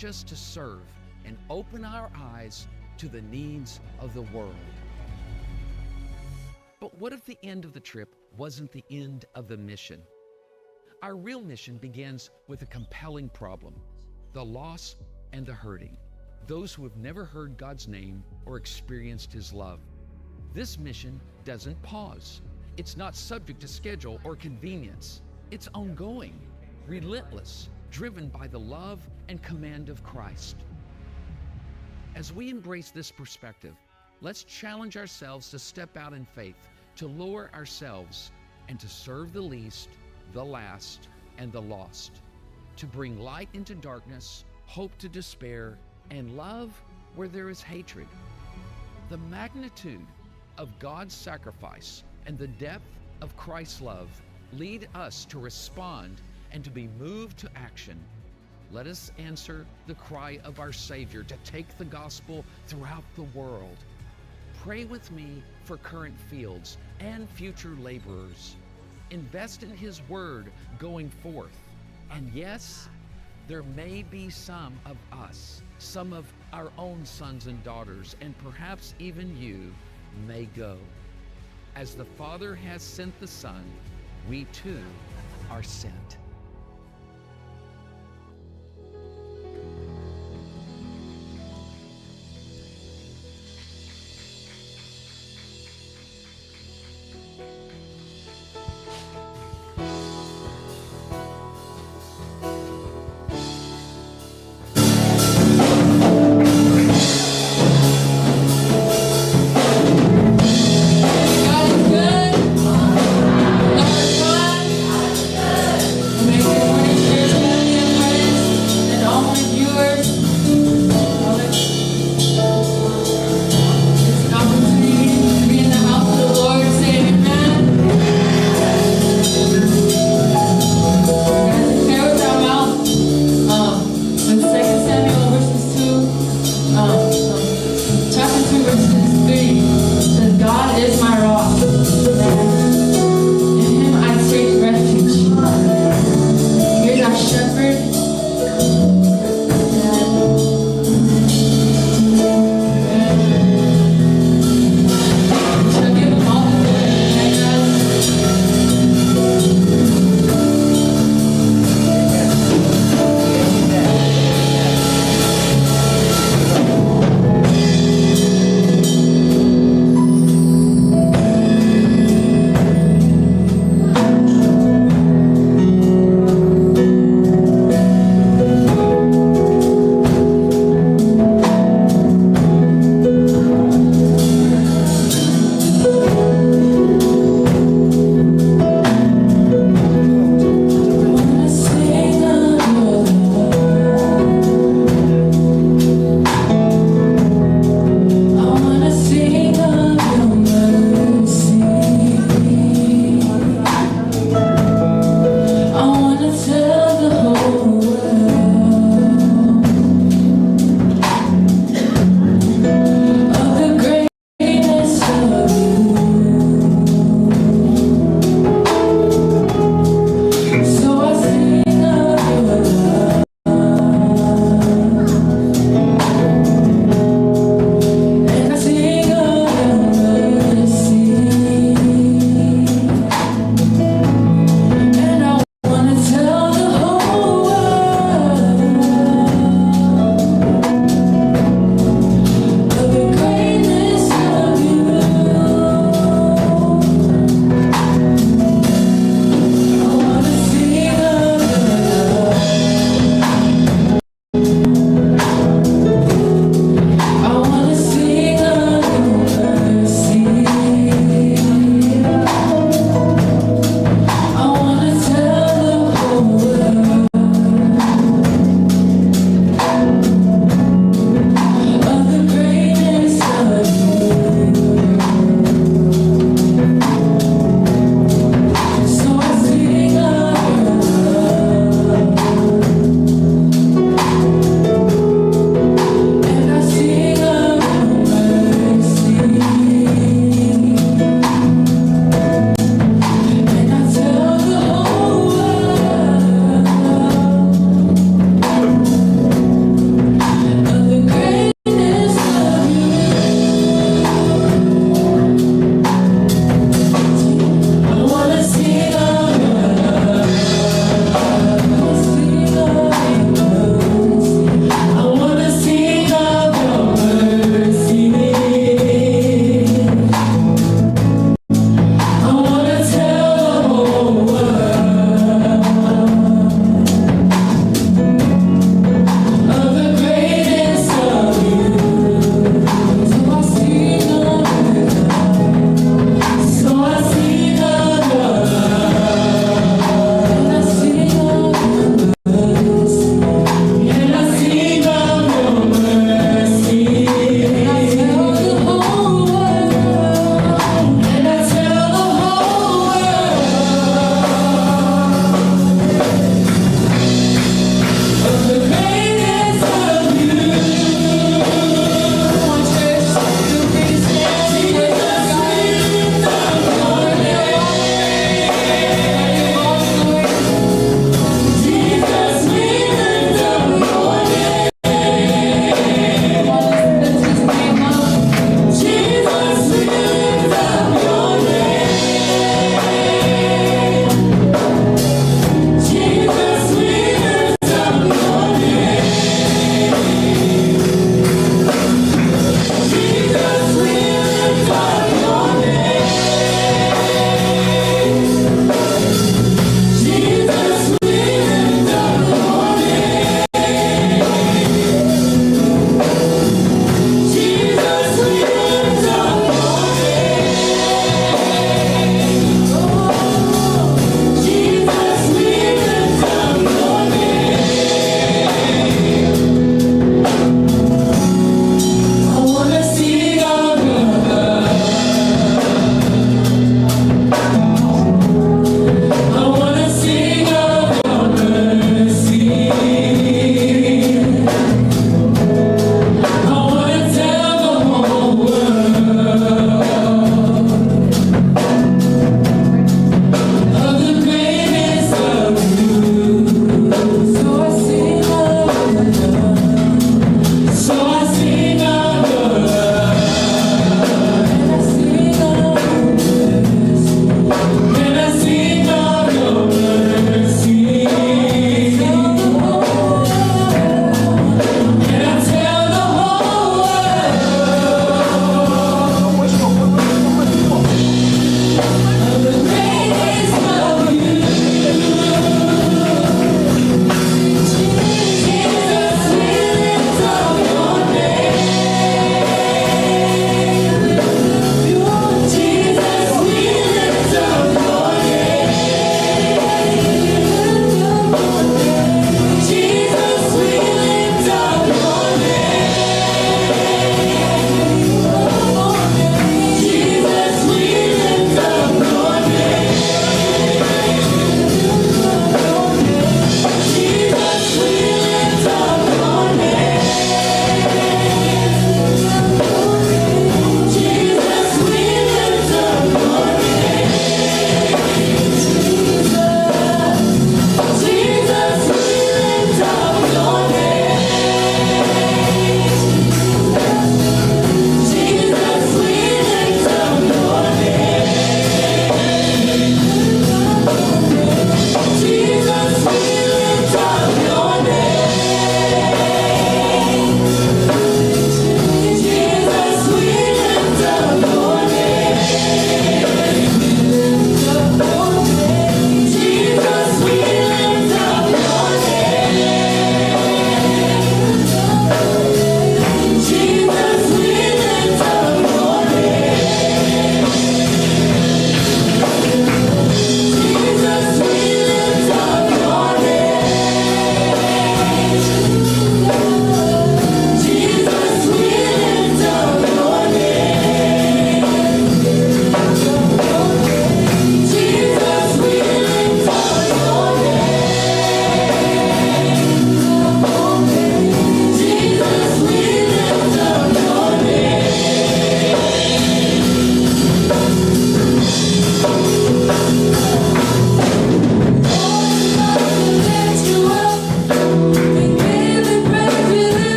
just to serve and open our eyes to the needs of the world. But what if the end of the trip wasn't the end of the mission? Our real mission begins with a compelling problem: the lost and the hurting, those who have never heard God's name or experienced His love. This mission doesn't pause. It's not subject to schedule or convenience. It's ongoing, relentless, driven by the love and command of Christ. As we embrace this perspective, let's challenge ourselves to step out in faith, to lower ourselves, and to serve the least, the last, and the lost, to bring light into darkness, hope to despair, and love where there is hatred. The magnitude of God's sacrifice and the depth of Christ's love lead us to respond and to be moved to action. Let us answer the cry of our Savior to take the gospel throughout the world. Pray with me for current fields and future laborers. Invest in His word going forth. And yes, there may be some of us, some of our own sons and daughters, and perhaps even you may go. As the Father has sent the Son, we too are sent.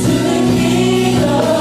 To the King of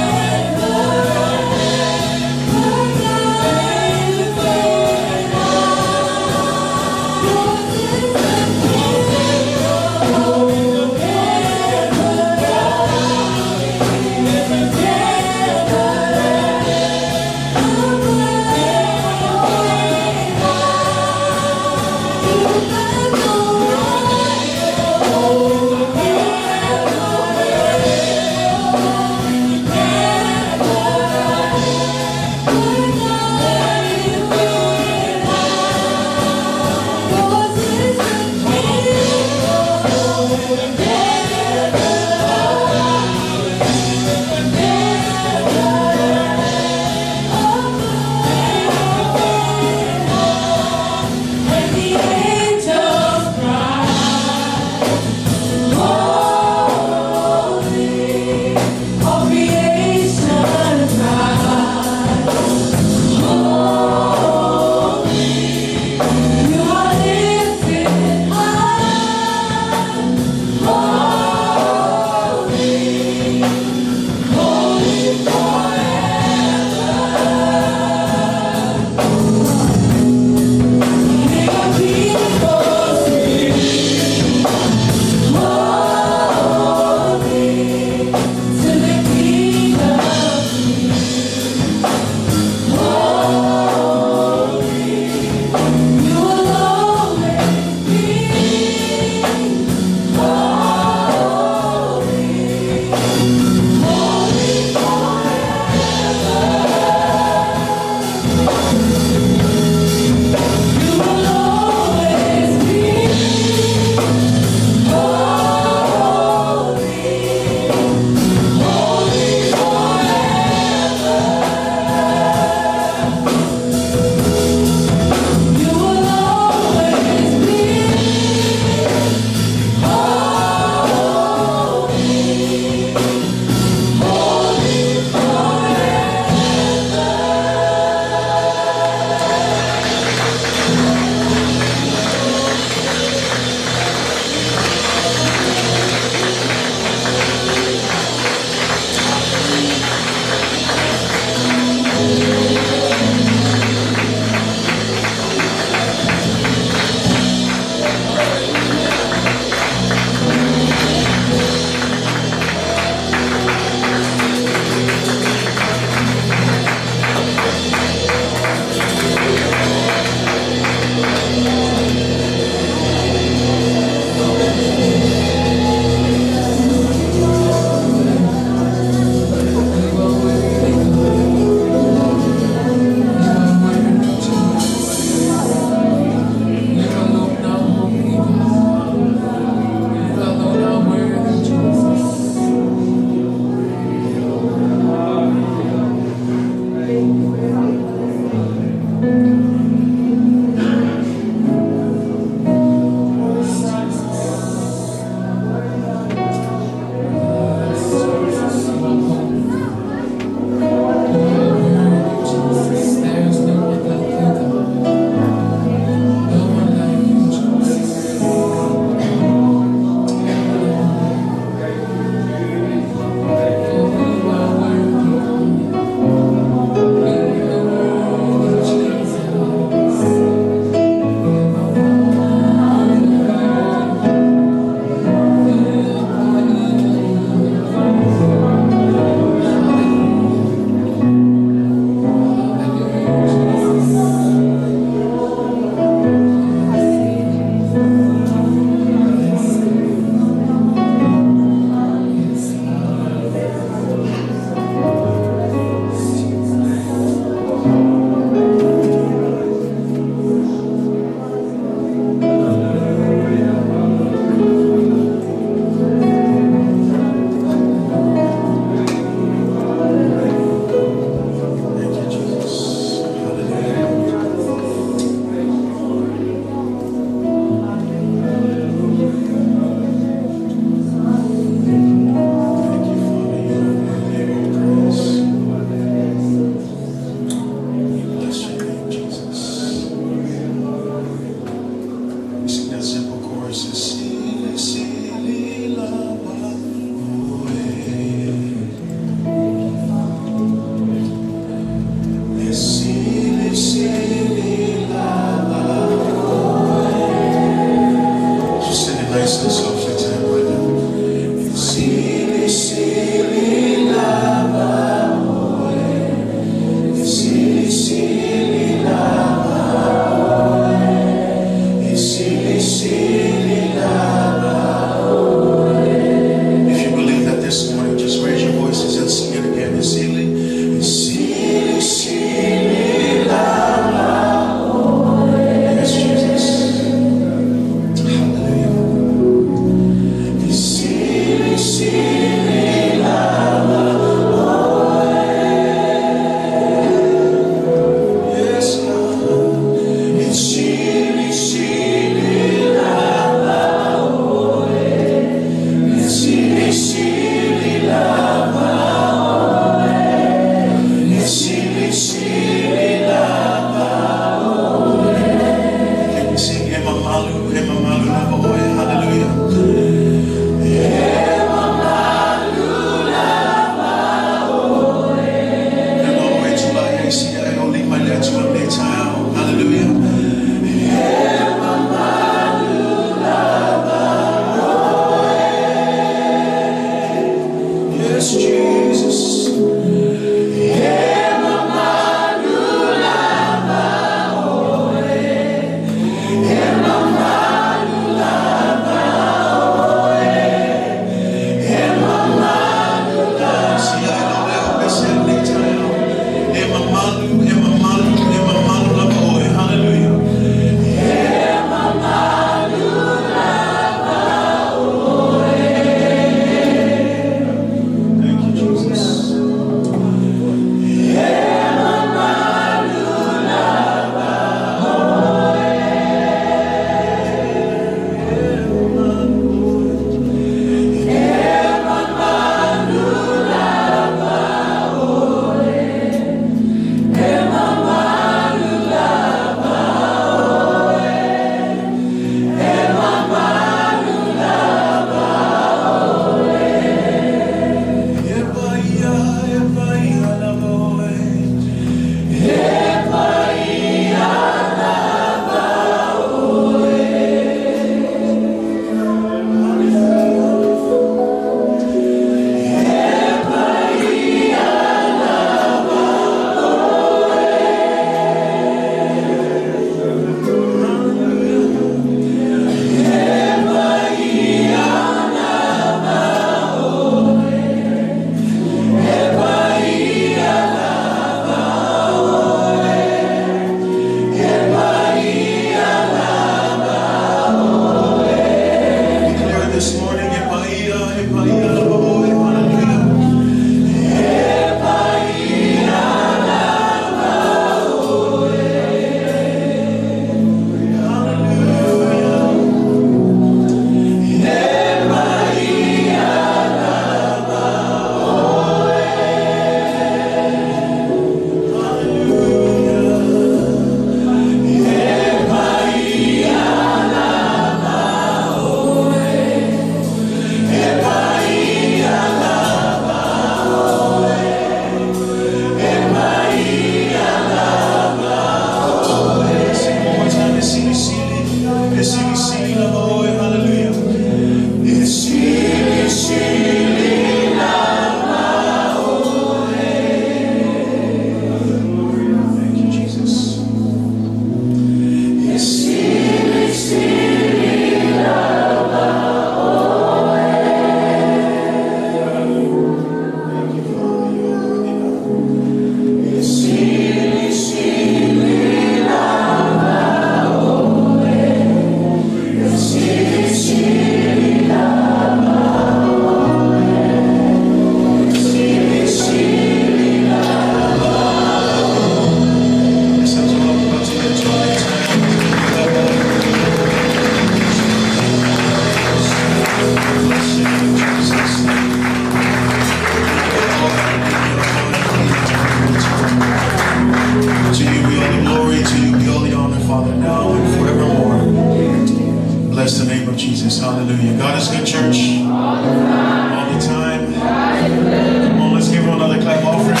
Hallelujah. God is good, church. All the time. Come on, let's give him another clap offering. I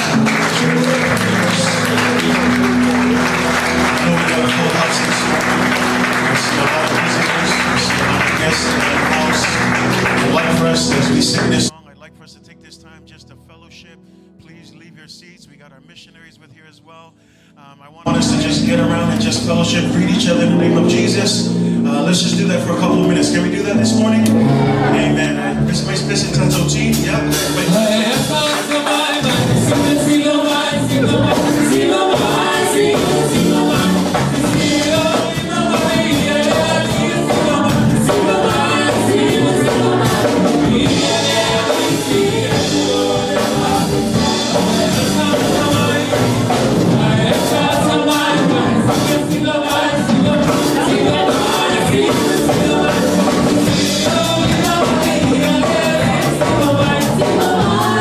know we got a full house this morning. I see a lot of visitors. I see a lot of guests in the house. I'd like for us, as we sing this song, I'd like for us to take this time just to fellowship. Please leave your seats. We got our missionaries with here as well. I want us to just get around and just fellowship, greet each other in the name of Jesus. Let's just do that for a couple of minutes. Can we do that this morning? Amen. Esse mais especial de Zotin, Come on.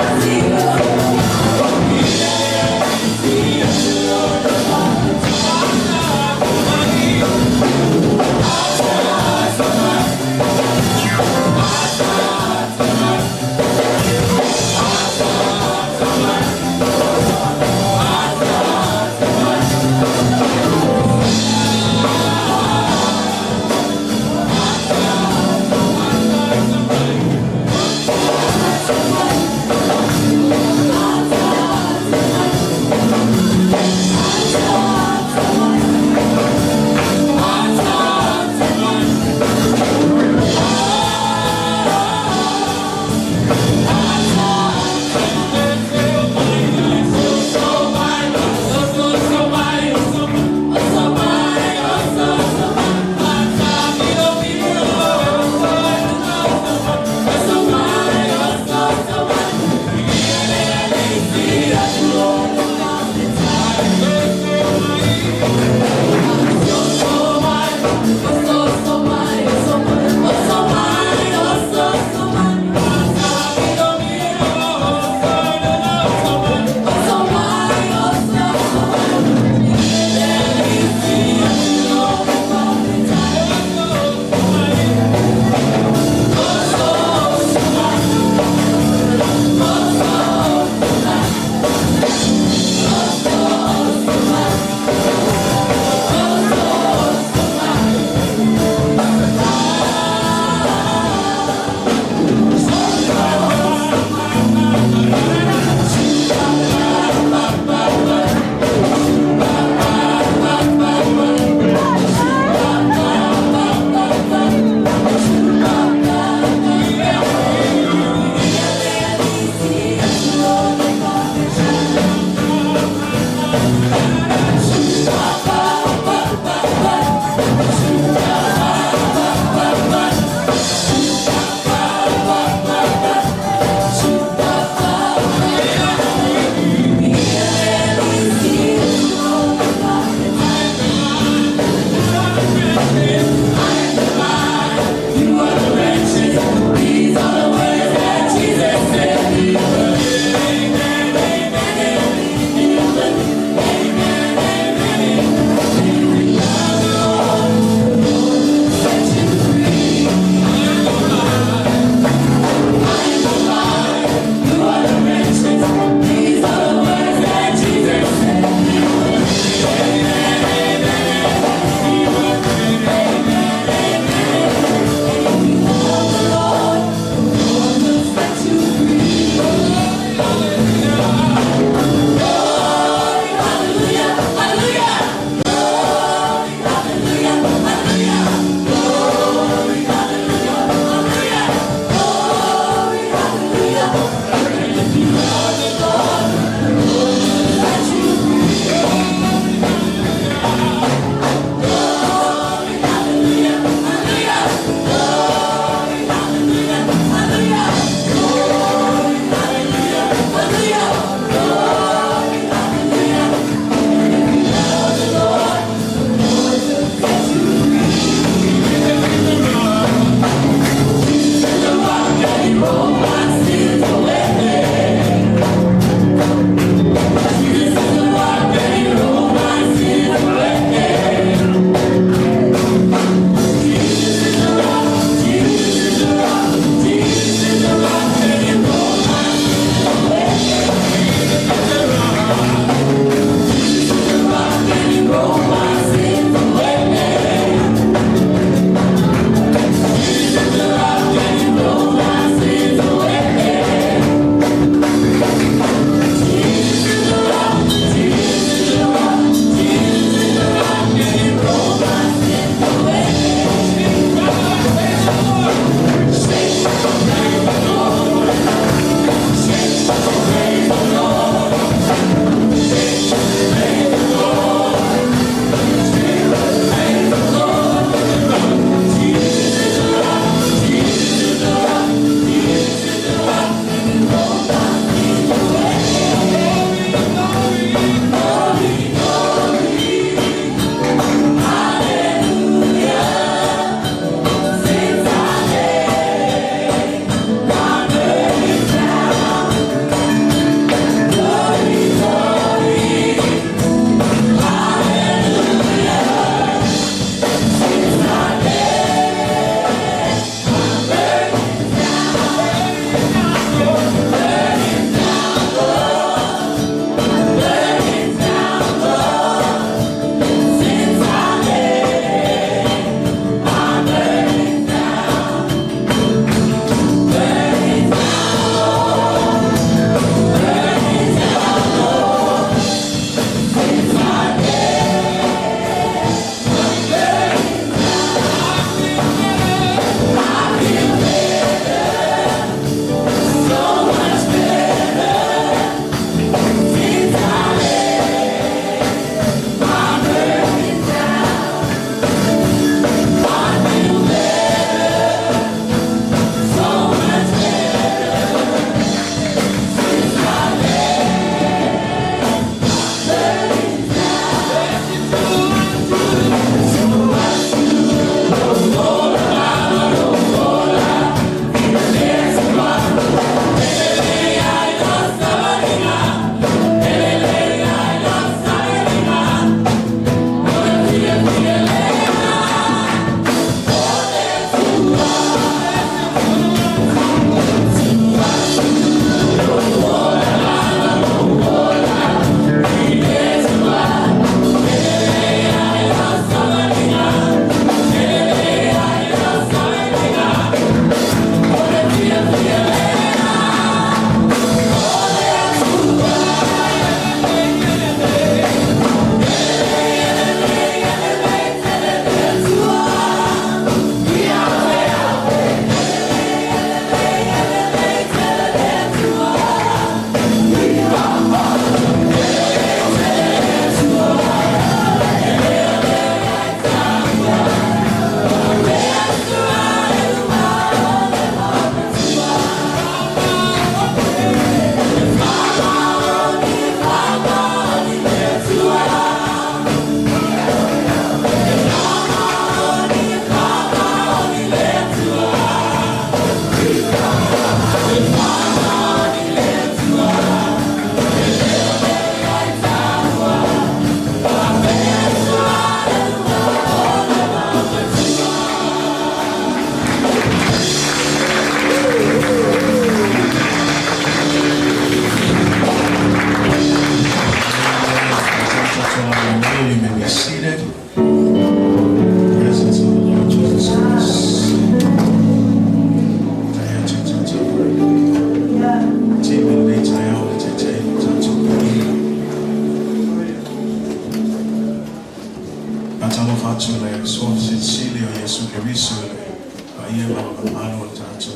tato le so sili o Yesu Keriso le ia mano tato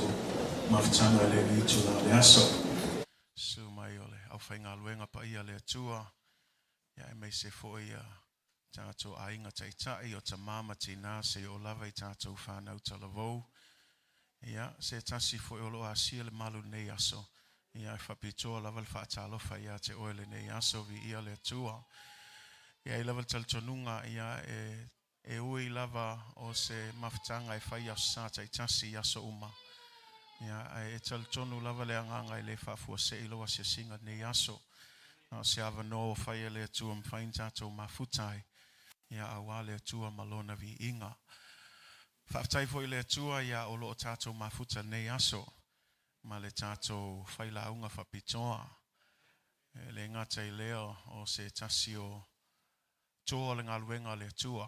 mafutanga le vitu la le aso su mai ole au whainga luenga pa ia le atua ia e mei se fo ia tato ainga taitai o ta mama tina se o lava i tato whanau talavou ia se tasi fo o lo asia le malu nei aso ia e whapitoa lava le whaatalofa ia te oele nei aso vi ia le atua ia i lava taltonunga ia e ui lava o se mafutanga e whai aso sata i tasi aso uma ia e taltonu lava le anganga i le whafua se ilo a se singa nei aso se ava no o whai le atua mwhain tato mafutai ia awa le atua malona vi inga whaftai fo i le atua ia o loo tato mafuta nei aso ma le tato whai launga whapitoa le ngata i leo o se tasi o toa le ngā luenga le atua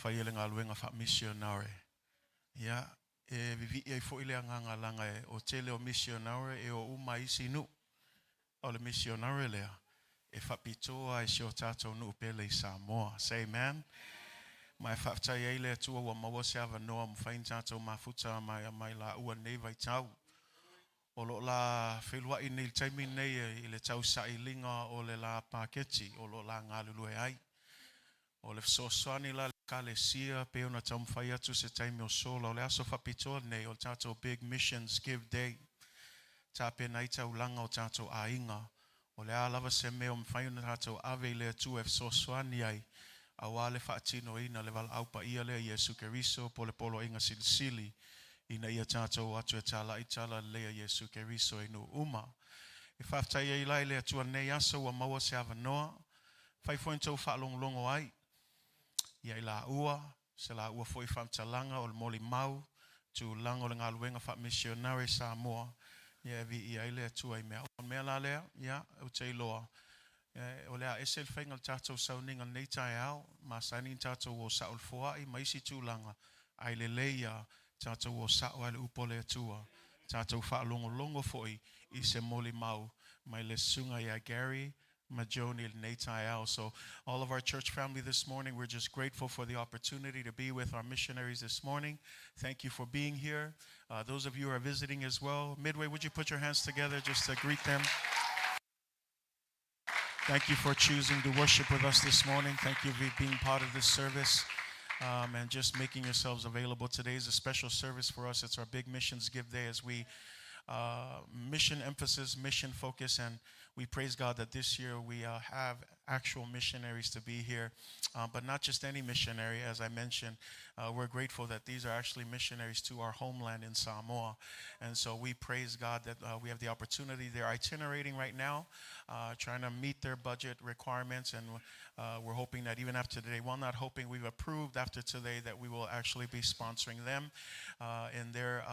whai le ngā luenga wha missionare ia e vivi e fo i le anganga langa e o tele o missionare e o uma isi nu o le missionare lea e whapitoa e sio tato nu pele i Samoa say amen mai whaftai e le atua wa maua se ava noa mwhain tato mafuta mai la ua nei vai tau o lo la whelua i nei taimi nei i le tau sa i linga o le la paketi o lo la ngā lulu e ai o le fsoswani la ka le sia pe ona tau mwhai atu se taimi o sola o le aso whapitoa nei o tato Big Missions Give Day ta pe nai tau langa o tato a inga o le a lava se meo mwhai ona tato ave le atu e fsoswani ai a wale whaatino ina le val aupa ia le Yesu Keriso pole polo inga silisili ina ia tato atu e tala i tala lea Yesu Keriso inu uma. E whaftai e ilai le atua nei aso wa maua se ava noa. Whai fointou whaalongo ai. Ia i la ua, se la ua foi whamtalanga o le moli mau, tu lango le ngā luenga wha missionary Samoa. Ia vi ia i le atua i mea. O mea la lea, ia, au te iloa. O lea esel whainga le tatou sauninga nei tai au, ma sainin tatou o saul foai, ma isi tūlanga, ai le leia, tatou o sao ai le upo le atua, tatou whaalongo foi i se moli mau, mai le sunga ia Gary, ma Joni le nei tai au. So all of our church family this morning, we're just grateful for the opportunity to be with our missionaries this morning. Thank you for being here. Those of you who are visiting as well, Midway, would you put your hands together just to greet them? Thank you for choosing to worship with us this morning. Thank you for being part of this service and just making yourselves available. Today is a special service for us. It's our Big Missions Give Day as we mission emphasis, mission focus, and we praise God that this year we have actual missionaries to be here, but not just any missionary. As I mentioned, we're grateful that these are actually missionaries to our homeland in Samoa, and so we praise God that we have the opportunity. They're itinerating right now, trying to meet their budget requirements, and we're hoping that even after today, well, not hoping, we've approved after today that we will actually be sponsoring them in their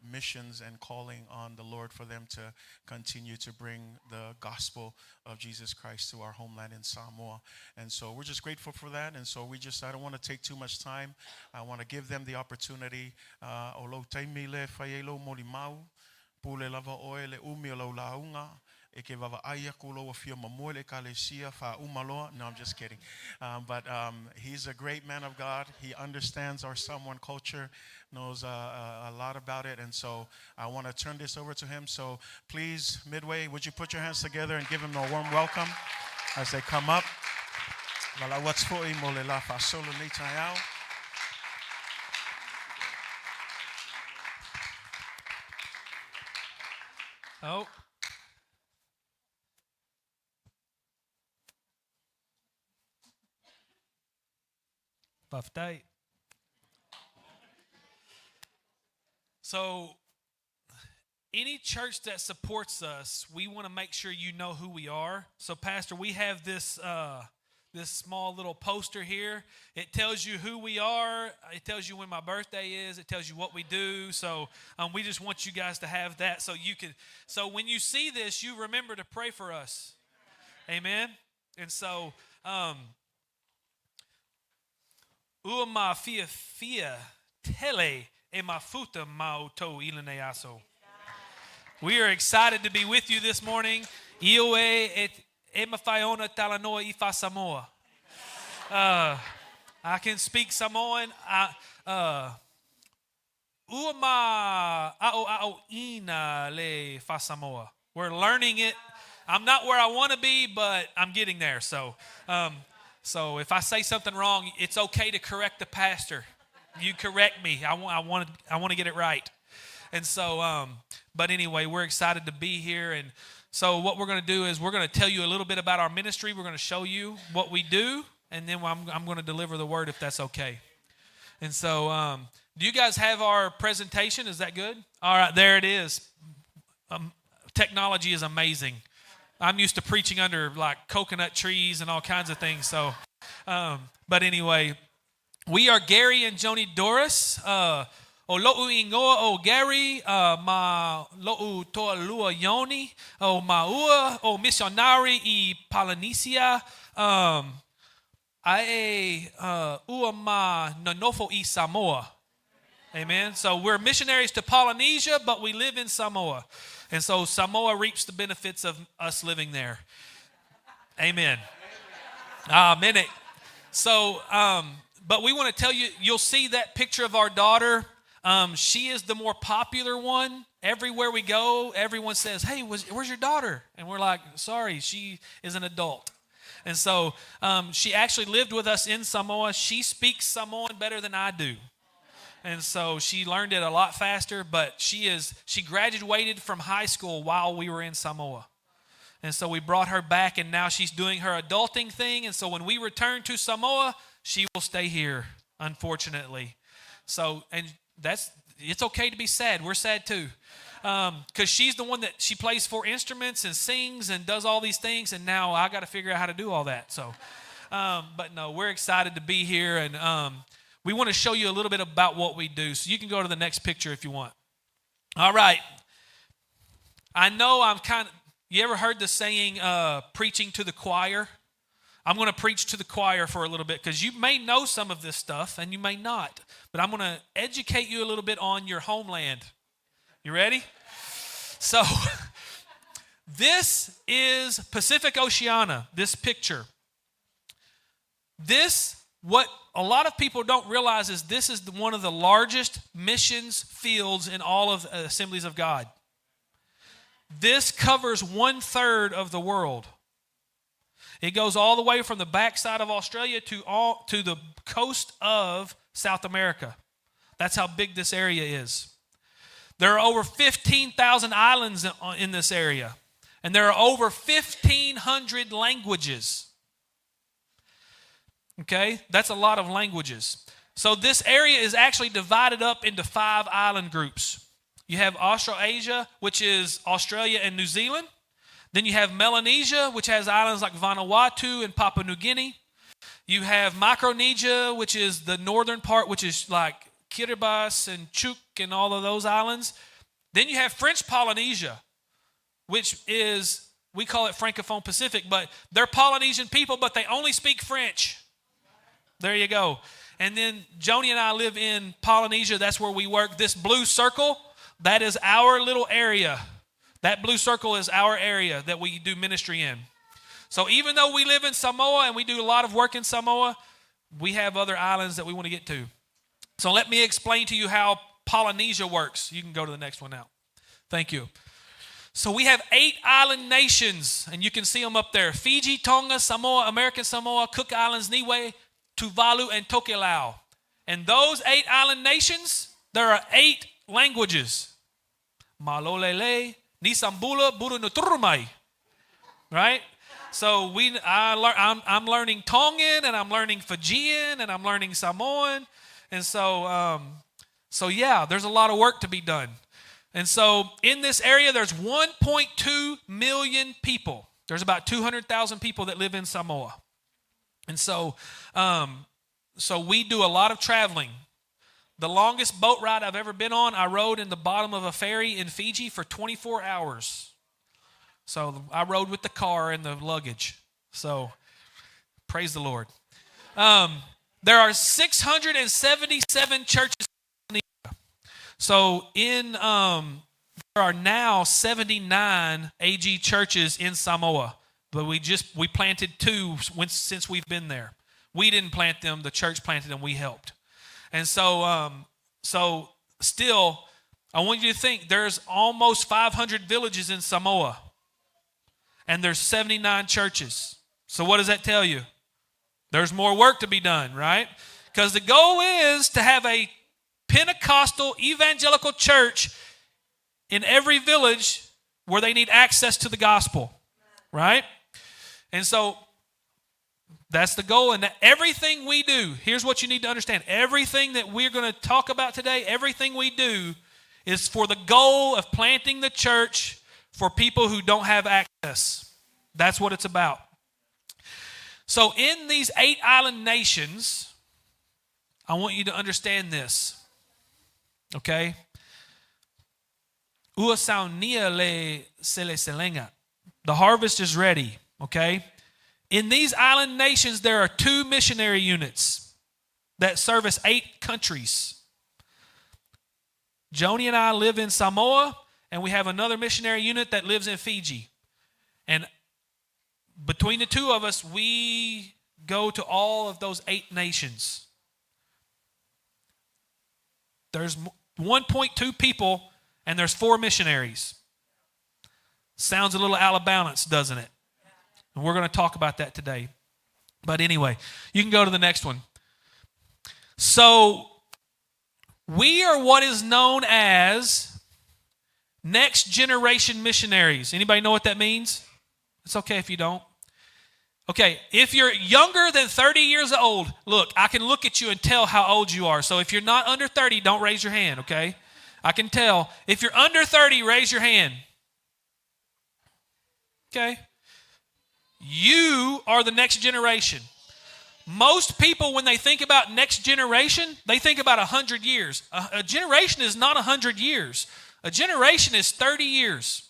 missions and calling on the Lord for them to continue to bring the gospel of Jesus Christ to our homeland in Samoa. And so we're just grateful for that. And so I don't want to take too much time. I want to give them the opportunity. O lo taimile whaielo moli mau, pule lava oe le umi o lo launga, e ke vava aia kulo o fia mamoe le kalesia fa umaloa. No, I'm just kidding. But he's a great man of God. He understands our Samoan culture, knows a lot about it. And so I want to turn this over to him. So please, Midway, would you put your hands together and give him a warm welcome as they come up. Wala what's for mo le la fa solo ni taiao. Oh. Buff day. So, any church that supports us, we want to make sure you know who we are. So, Pastor, we have this this small little poster here. It tells you who we are. It tells you when my birthday is. It tells you what we do. So, we just want you guys to have that so you can. So, when you see this, you remember to pray for us. Amen. And so, ua ma fia tele e mafuta mauto ilaneaso. We are excited to be with you this morning. Ioe et emafaiona talanoa ifa Samoa. I can speak Samoan. Uama ao ina le fa Samoa. We're learning it. I'm not where I want to be, but I'm getting there. So if I say something wrong, it's okay to correct the pastor. You correct me. I want to get it right. And so, but anyway, we're excited to be here. And so what we're going to do is we're going to tell you a little bit about our ministry. We're going to show you what we do, and then I'm going to deliver the word if that's okay. And so, do you guys have our presentation? Is that good? All right, there it is. Technology is amazing. I'm used to preaching under like coconut trees and all kinds of things. So, but anyway, we are Gary and Joni Doris. O lo'u ingoa o Gary, ma lo'u toa lua Yoni, o maua o missionary I Polynesia, ae ua ma nonofo I Samoa. Amen. So we're missionaries to Polynesia, but we live in Samoa. And so Samoa reaps the benefits of us living there. Amen. Amen. So, but we want to tell you, you'll see that picture of our daughter. She is the more popular one. Everywhere we go, everyone says, hey, where's your daughter? And we're like, sorry, she is an adult. And so she actually lived with us in Samoa. She speaks Samoan better than I do. And so she learned it a lot faster, but she graduated from high school while we were in Samoa. And so we brought her back, and now she's doing her adulting thing. And so when we return to Samoa, she will stay here, unfortunately. So, and it's okay to be sad. We're sad too. Because she's the one that she plays 4 instruments and sings and does all these things, and now I got to figure out how to do all that. So, but no, we're excited to be here, and we want to show you a little bit about what we do. So you can go to the next picture if you want. All right. I know you ever heard the saying, preaching to the choir? I'm going to preach to the choir for a little bit because you may know some of this stuff and you may not. But I'm going to educate you a little bit on your homeland. You ready? So this is Pacific Oceania, this picture. What a lot of people don't realize is this is one of the largest missions fields in all of Assemblies of God. This covers 1/3 of the world. It goes all the way from the backside of Australia to the coast of South America. That's how big this area is. There are over 15,000 islands in this area, and there are over 1,500 languages. Okay, that's a lot of languages. So this area is actually divided up into 5 island groups. You have Australasia, which is Australia and New Zealand. Then you have Melanesia, which has islands like Vanuatu and Papua New Guinea. You have Micronesia, which is the northern part, which is like Kiribati and Chuuk and all of those islands. Then you have French Polynesia, which is, we call it Francophone Pacific, but they're Polynesian people, but they only speak French. There you go. And then Joni and I live in Polynesia. That's where we work. This blue circle, that is our little area. That blue circle is our area that we do ministry in. So even though we live in Samoa and we do a lot of work in Samoa, we have other islands that we want to get to. So let me explain to you how Polynesia works. You can go to the next one now. Thank you. So we have 8 island nations, and you can see them up there. Fiji, Tonga, Samoa, American Samoa, Cook Islands, Niue, Tuvalu, and Tokelau. And those 8 island nations, there are 8 languages. Malolele, Nisambula, Burunuturumai. Right? So I'm learning Tongan, and I'm learning Fijian, and I'm learning Samoan. And so yeah, there's a lot of work to be done. And so in this area, there's 1.2 million people. There's about 200,000 people that live in Samoa. And so we do a lot of traveling. The longest boat ride I've ever been on, I rode in the bottom of a ferry in Fiji for 24 hours. So I rode with the car and the luggage. So praise the Lord. There are 677 churches in Indonesia. So there are now 79 AG churches in Samoa. But we planted 2 since we've been there. We didn't plant them. The church planted them. We helped. And so, still, I want you to think there's almost 500 villages in Samoa. And there's 79 churches. So what does that tell you? There's more work to be done, right? Because the goal is to have a Pentecostal evangelical church in every village where they need access to the gospel, right? And so that's the goal. And everything we do, here's what you need to understand. Everything that we're going to talk about today, everything we do is for the goal of planting the church for people who don't have access. That's what it's about. So in these 8 island nations, I want you to understand this. Okay? The harvest is ready. Okay? In these island nations, there are 2 missionary units that service 8 countries. Joni and I live in Samoa, and we have another missionary unit that lives in Fiji. And between the 2 of us, we go to all of those 8 nations. There's 1.2 people, and there's 4 missionaries. Sounds a little out of balance, doesn't it? And we're going to talk about that today. But anyway, you can go to the next one. So, we are what is known as next generation missionaries. Anybody know what that means? It's okay if you don't. Okay, if you're younger than 30 years old, look, I can look at you and tell how old you are. So if you're not under 30, don't raise your hand, okay? I can tell. If you're under 30, raise your hand. Okay? You are the next generation. Most people, when they think about next generation, they think about 100 years. A generation is not 100 years. A generation is 30 years.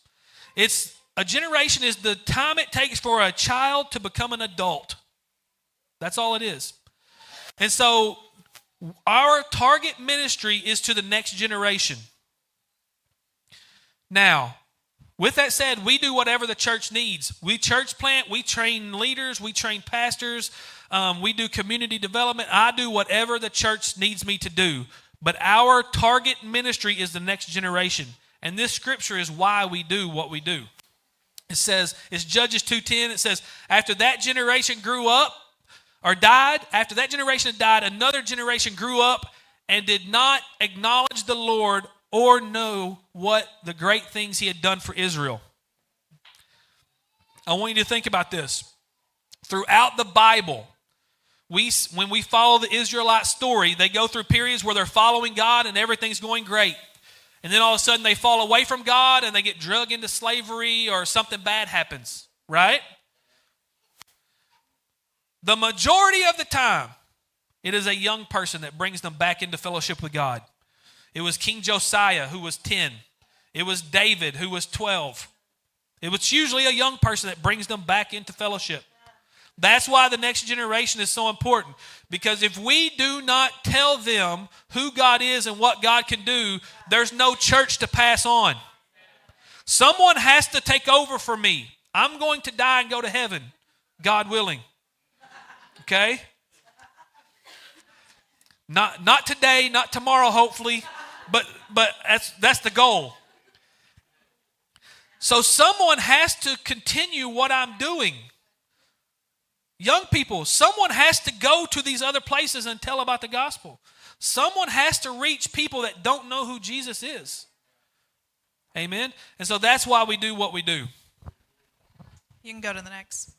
A generation is the time it takes for a child to become an adult. That's all it is. And so our target ministry is to the next generation. Now, with that said, we do whatever the church needs. We church plant, we train leaders, we train pastors, we do community development. I do whatever the church needs me to do. But our target ministry is the next generation. And this scripture is why we do what we do. It says, it's Judges 2:10. It says, after that generation grew up or died, after that generation had died, another generation grew up and did not acknowledge the Lord or know what the great things he had done for Israel. I want you to think about this. Throughout the Bible, when we follow the Israelite story, they go through periods where they're following God and everything's going great. And then all of a sudden they fall away from God and they get dragged into slavery or something bad happens, right? The majority of the time, it is a young person that brings them back into fellowship with God. It was King Josiah, who was 10. It was David, who was 12. It was usually a young person that brings them back into fellowship. That's why the next generation is so important. Because if we do not tell them who God is and what God can do, there's no church to pass on. Someone has to take over for me. I'm going to die and go to heaven, God willing. Okay? Not today, not tomorrow, hopefully, but that's the goal. So someone has to continue what I'm doing. Young people, someone has to go to these other places and tell about the gospel. Someone has to reach people that don't know who Jesus is. Amen? And so that's why we do what we do. You can go to the next.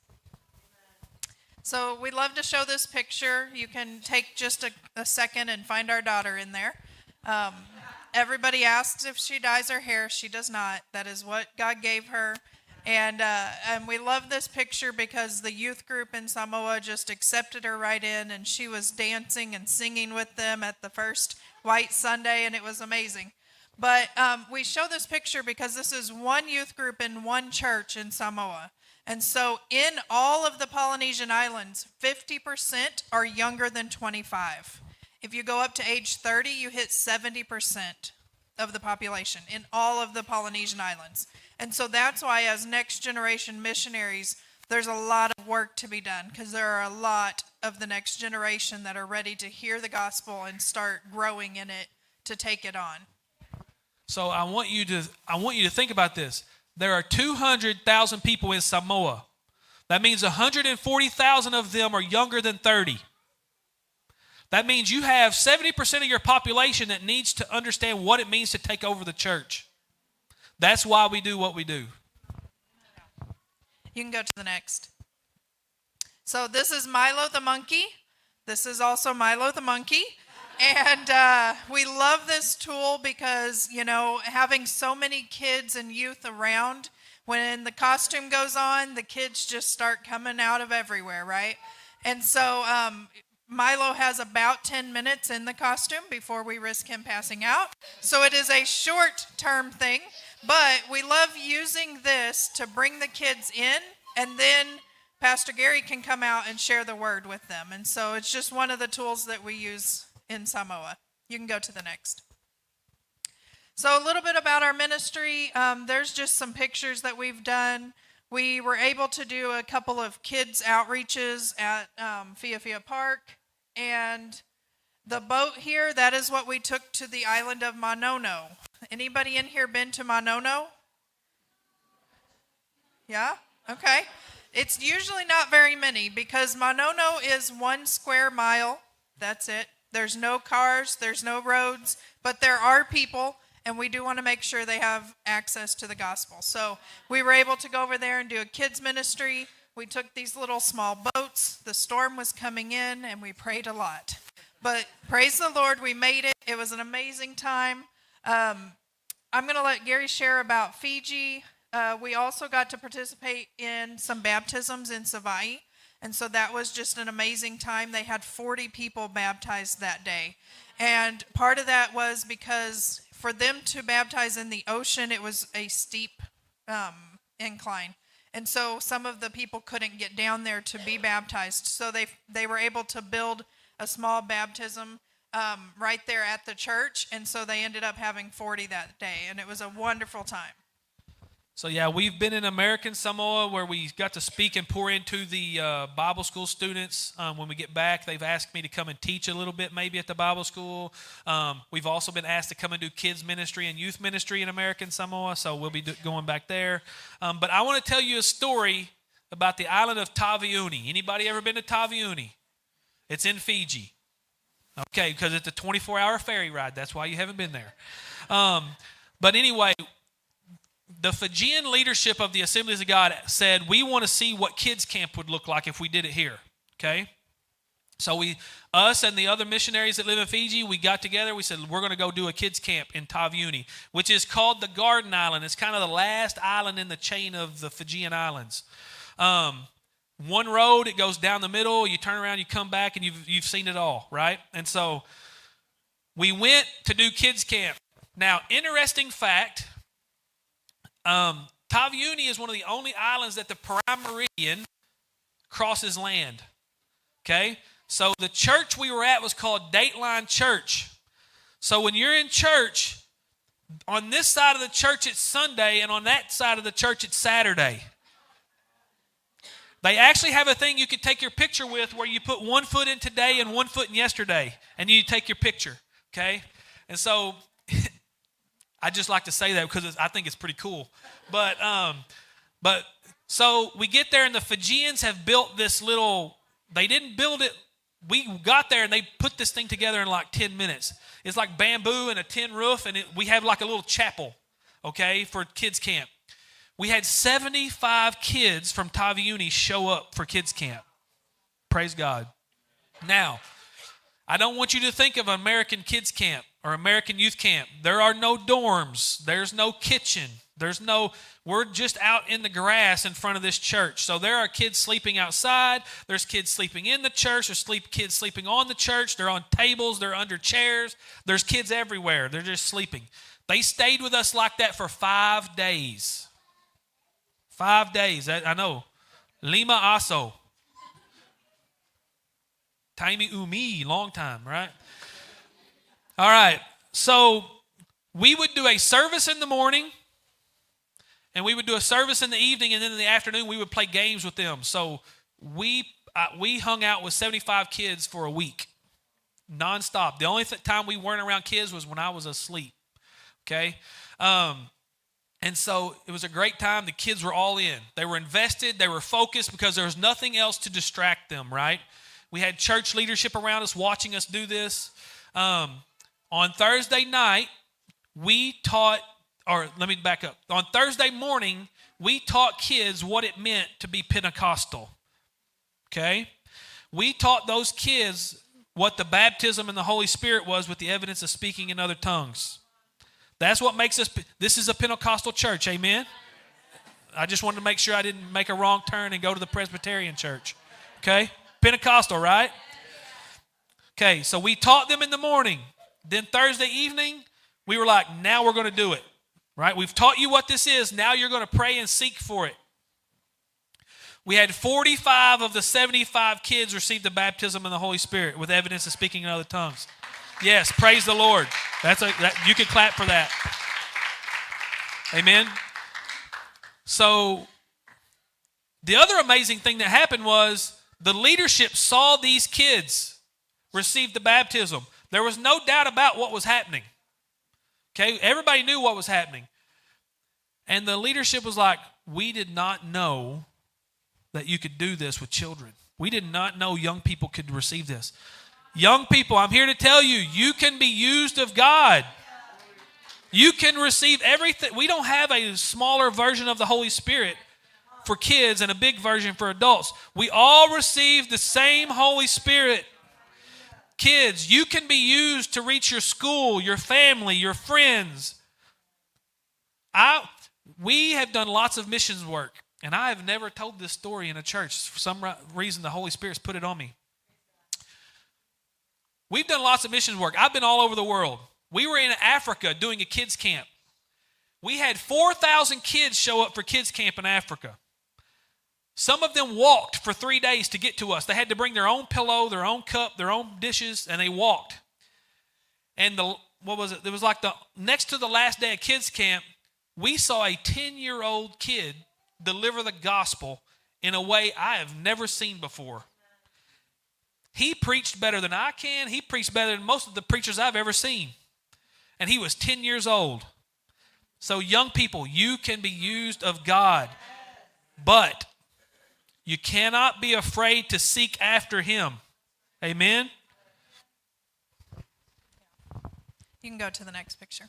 So we love to show this picture. You can take just a second and find our daughter in there. Everybody asks if she dyes her hair. She does not. That is what God gave her. And we love this picture because the youth group in Samoa just accepted her right in, and she was dancing and singing with them at the first White Sunday, and it was amazing. But we show this picture because this is one youth group in one church in Samoa. And so in all of the Polynesian islands, 50% are younger than 25. If you go up to age 30, you hit 70% of the population in all of the Polynesian islands. And so that's why as next generation missionaries, there's a lot of work to be done because there are a lot of the next generation that are ready to hear the gospel and start growing in it to take it on. So I want you to think about this. There are 200,000 people in Samoa. That means 140,000 of them are younger than 30. That means you have 70% of your population that needs to understand what it means to take over the church. That's why we do what we do. You can go to the next. So this is Milo the monkey. This is also Milo the monkey. And we love this tool because, having so many kids and youth around, when the costume goes on, the kids just start coming out of everywhere, right? And so Milo has about 10 minutes in the costume before we risk him passing out. So it is a short-term thing, but we love using this to bring the kids in, and then Pastor Gary can come out and share the word with them. And so it's just one of the tools that we use in Samoa. You can go to the next. So a little bit about our ministry. There's just some pictures that we've done. We were able to do a couple of kids outreaches at Fia Park. And the boat here, that is what we took to the island of Manono. Anybody in here been to Manono? Yeah? Okay. It's usually not very many because Manono is 1 square mile. That's it. There's no cars, there's no roads, but there are people, and we do want to make sure they have access to the gospel. So we were able to go over there and do a kids ministry. We took these little small boats. The storm was coming in, and we prayed a lot. But praise the Lord, we made it. It was an amazing time. I'm going to let Gary share about Fiji. We also got to participate in some baptisms in Savai'i. And so that was just an amazing time. They had 40 people baptized that day. And part of that was because for them to baptize in the ocean, it was a steep incline. And so some of the people couldn't get down there to be baptized. So they were able to build a small baptism right there at the church. And so they ended up having 40 that day. And it was a wonderful time. So yeah, we've been in American Samoa where we got to speak and pour into the Bible school students. When we get back, they've asked me to come and teach a little bit maybe at the Bible school. We've also been asked to come and do kids ministry and youth ministry in American Samoa, so we'll be going back there. But I want to tell you a story about the island of Taveuni. Anybody ever been to Taveuni? It's in Fiji. Okay, because it's a 24-hour ferry ride. That's why you haven't been there. But anyway, the Fijian leadership of the Assemblies of God said, we want to see what kids camp would look like if we did it here, okay? So us and the other missionaries that live in Fiji, we got together. We said, we're going to go do a kids camp in Taveuni, which is called the Garden Island. It's kind of the last island in the chain of the Fijian Islands. One road, it goes down the middle. You turn around, you come back, and you've seen it all, right? And so we went to do kids camp. Now, interesting fact, Taveuni is one of the only islands that the prime meridian crosses land. Okay? So the church we were at was called Dateline Church. So when you're in church, on this side of the church it's Sunday, and on that side of the church it's Saturday. They actually have a thing you could take your picture with where you put 1 foot in today and 1 foot in yesterday, and you take your picture. Okay? And so I just like to say that because I think it's pretty cool. But so we get there and the Fijians have built this little, they didn't build it. We got there and they put this thing together in like 10 minutes. It's like bamboo and a tin roof, and we have like a little chapel, okay, for kids camp. We had 75 kids from Taveuni show up for kids camp. Praise God. Now, I don't want you to think of American kids camp or American youth camp. There are no dorms. There's no kitchen. We're just out in the grass in front of this church. So there are kids sleeping outside. There's kids sleeping in the church. There's kids sleeping on the church. They're on tables. They're under chairs. There's kids everywhere. They're just sleeping. They stayed with us like that for 5 days. 5 days. I know. Lima Aso. Taimi Umi, long time, right? All right. So we would do a service in the morning, And we would do a service in the evening, and then in the afternoon we would play games with them. So we hung out with 75 kids for a week, nonstop. The only time we weren't around kids was when I was asleep. Okay, and so it was a great time. The kids were all in. They were invested. They were focused because there was nothing else to distract them. Right? We had church leadership around us watching us do this. On Thursday night, we taught. Or let me back up. On Thursday morning, we taught kids what it meant to be Pentecostal. Okay? We taught those kids what the baptism in the Holy Spirit was with the evidence of speaking in other tongues. That's what makes us, this is a Pentecostal church, amen? I just wanted to make sure I didn't make a wrong turn and go to the Presbyterian church. Okay? Pentecostal, right? Okay, so we taught them in the morning. Then Thursday evening, we were like, now we're going to do it. Right? We've taught you what this is. Now you're going to pray and seek for it. We had 45 of the 75 kids receive the baptism in the Holy Spirit with evidence of speaking in other tongues. Yes, praise the Lord. You can clap for that. Amen. So the other amazing thing that happened was the leadership saw these kids receive the baptism. There was no doubt about what was happening. Okay, everybody knew what was happening. And the leadership was like, we did not know that you could do this with children. We did not know young people could receive this. Young people, I'm here to tell you, you can be used of God. You can receive everything. We don't have a smaller version of the Holy Spirit for kids and a big version for adults. We all receive the same Holy Spirit. Kids, you can be used to reach your school, your family, your friends. We have done lots of missions work, and I have never told this story in a church. For some reason, the Holy Spirit's put it on me. We've done lots of missions work. I've been all over the world. We were in Africa doing a kids camp. We had 4,000 kids show up for kids camp in Africa. Some of them walked for 3 days to get to us. They had to bring their own pillow, their own cup, their own dishes, and they walked. And what was it? It was like next to the last day of kids camp, we saw a 10-year-old kid deliver the gospel in a way I have never seen before. He preached better than I can. He preached better than most of the preachers I've ever seen. And he was 10 years old. So young people, you can be used of God. But you cannot be afraid to seek after him. Amen? You can go to the next picture.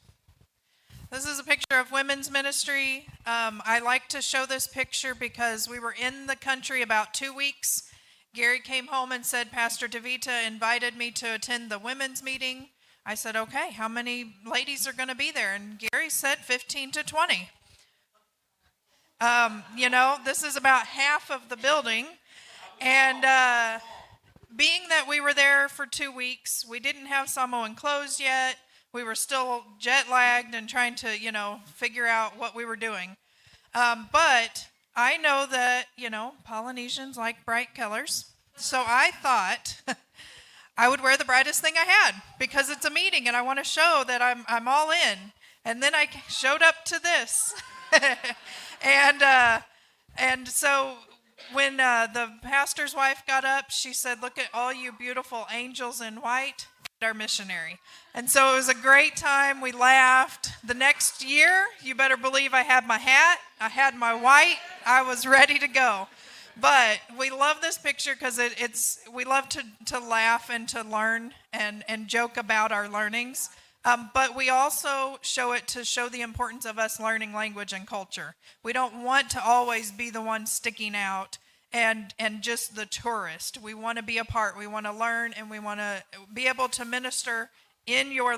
This is a picture of women's ministry. I like to show this picture because we were in the country about 2 weeks. Gary came home and said, Pastor DeVita invited me to attend the women's meeting. I said, okay, how many ladies are going to be there? And Gary said 15 to 20. This is about half of the building. And being that we were there for 2 weeks, we didn't have Samoan clothes yet. We were still jet lagged and trying to, figure out what we were doing. But I know that, Polynesians like bright colors. So I thought I would wear the brightest thing I had because it's a meeting and I want to show that I'm all in. And then I showed up to this. And so when the pastor's wife got up, she said, look at all you beautiful angels in white, our missionary. And so it was a great time. We laughed. The next year, you better believe I had my hat. I had my white. I was ready to go. But we love this picture because we love to laugh and to learn and joke about our learnings. But we also show it to show the importance of us learning language and culture. We don't want to always be the one sticking out and just the tourist. We want to be a part. We want to learn, and we want to be able to minister in your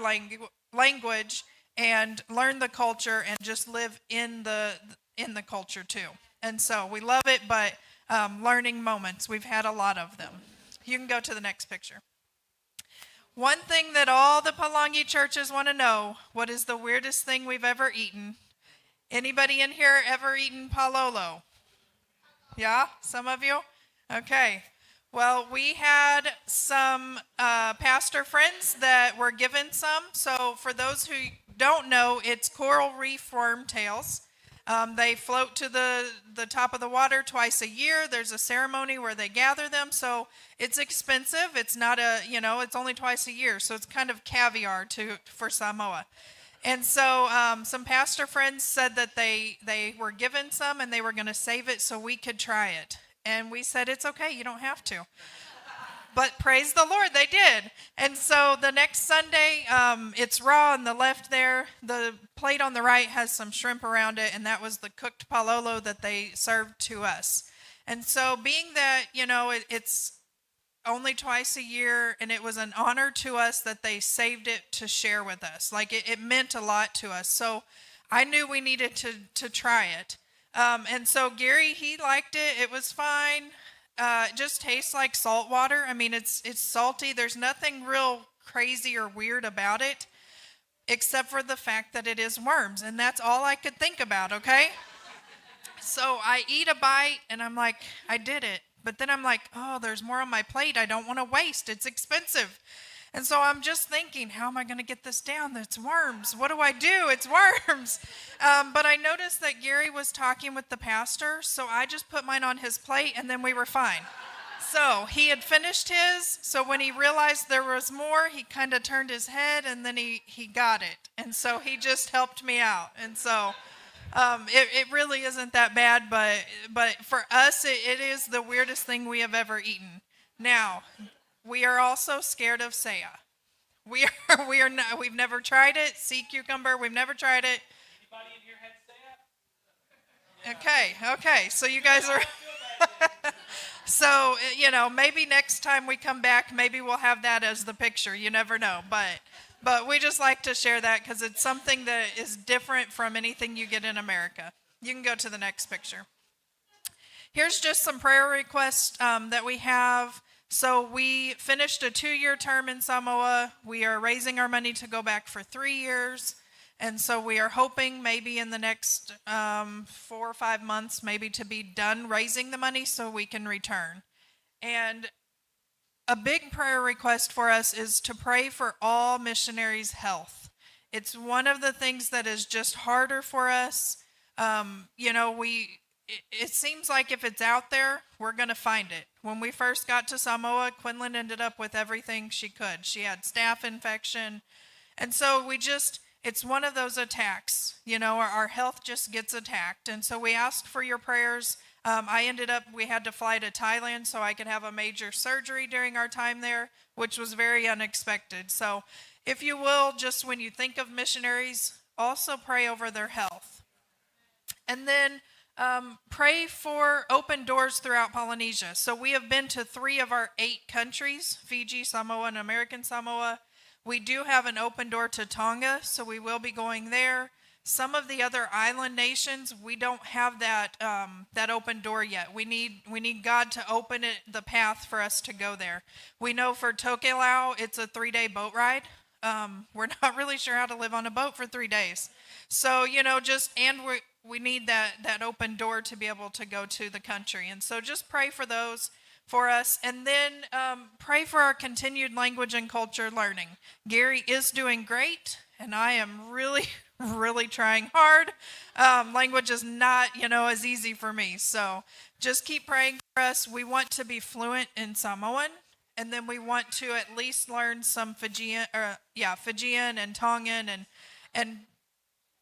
language and learn the culture and just live in the culture too. And so we love it, but learning moments, we've had a lot of them. You can go to the next picture. One thing that all the Palangi churches want to know, what is the weirdest thing we've ever eaten? Anybody in here ever eaten palolo? Yeah, some of you? Okay. Well, we had some pastor friends that were given some. So for those who don't know, it's coral reef worm tails. They float to the top of the water twice a year. There's a ceremony where they gather them. So it's expensive. It's not it's only twice a year. So it's kind of caviar for Samoa. And so some pastor friends said that they were given some and they were going to save it so we could try it. And we said, it's okay, you don't have to. But praise the Lord, they did. And so the next Sunday, it's raw on the left there. The plate on the right has some shrimp around it, and that was the cooked palolo that they served to us. And so being that, it's only twice a year, and it was an honor to us that they saved it to share with us. Like, it meant a lot to us. So I knew we needed to try it. And so Gary, he liked it. It was fine. It just tastes like salt water. I mean, it's salty. There's nothing real crazy or weird about it, except for the fact that it is worms. And that's all I could think about, okay? So I eat a bite, and I'm like, I did it. But then I'm like, oh, there's more on my plate. I don't want to waste. It's expensive. And so I'm just thinking, how am I going to get this down? It's worms. What do I do? It's worms. But I noticed that Gary was talking with the pastor, so I just put mine on his plate, and then we were fine. So he had finished his, so when he realized there was more, he kind of turned his head, and then he got it. And so he just helped me out. And so it really isn't that bad, but for us, it is the weirdest thing we have ever eaten. Now, we are also scared of saya. We've never tried it. Sea cucumber, we've never tried it. Anybody in here had saya? Okay. So you guys are. So, maybe next time we come back, maybe we'll have that as the picture. You never know. But we just like to share that because it's something that is different from anything you get in America. You can go to the next picture. Here's just some prayer requests that we have. So we finished a 2-year term in Samoa. We are raising our money to go back for 3 years. And so we are hoping maybe in the next 4 or 5 months, maybe to be done raising the money so we can return. And a big prayer request for us is to pray for all missionaries' health. It's one of the things that is just harder for us. It seems like if it's out there, we're going to find it. When we first got to Samoa, Quinlan ended up with everything she could. She had staph infection. And so it's one of those attacks. Our health just gets attacked. And so we asked for your prayers. We had to fly to Thailand so I could have a major surgery during our time there, which was very unexpected. So if you will, just when you think of missionaries, also pray over their health. And then pray for open doors throughout Polynesia. So we have been to 3 of our 8 countries, Fiji, Samoa, and American Samoa. We do have an open door to Tonga, so we will be going there. Some of the other island nations, we don't have that open door yet. We need God to open the path for us to go there. We know for Tokelau, it's a 3-day boat ride. We're not really sure how to live on a boat for 3 days. So, we need that open door to be able to go to the country. And so just pray for those for us. And then pray for our continued language and culture learning. Gary is doing great, and I am really, really trying hard. Language is not, as easy for me. So just keep praying for us. We want to be fluent in Samoan, and then we want to at least learn some Fijian and Tongan,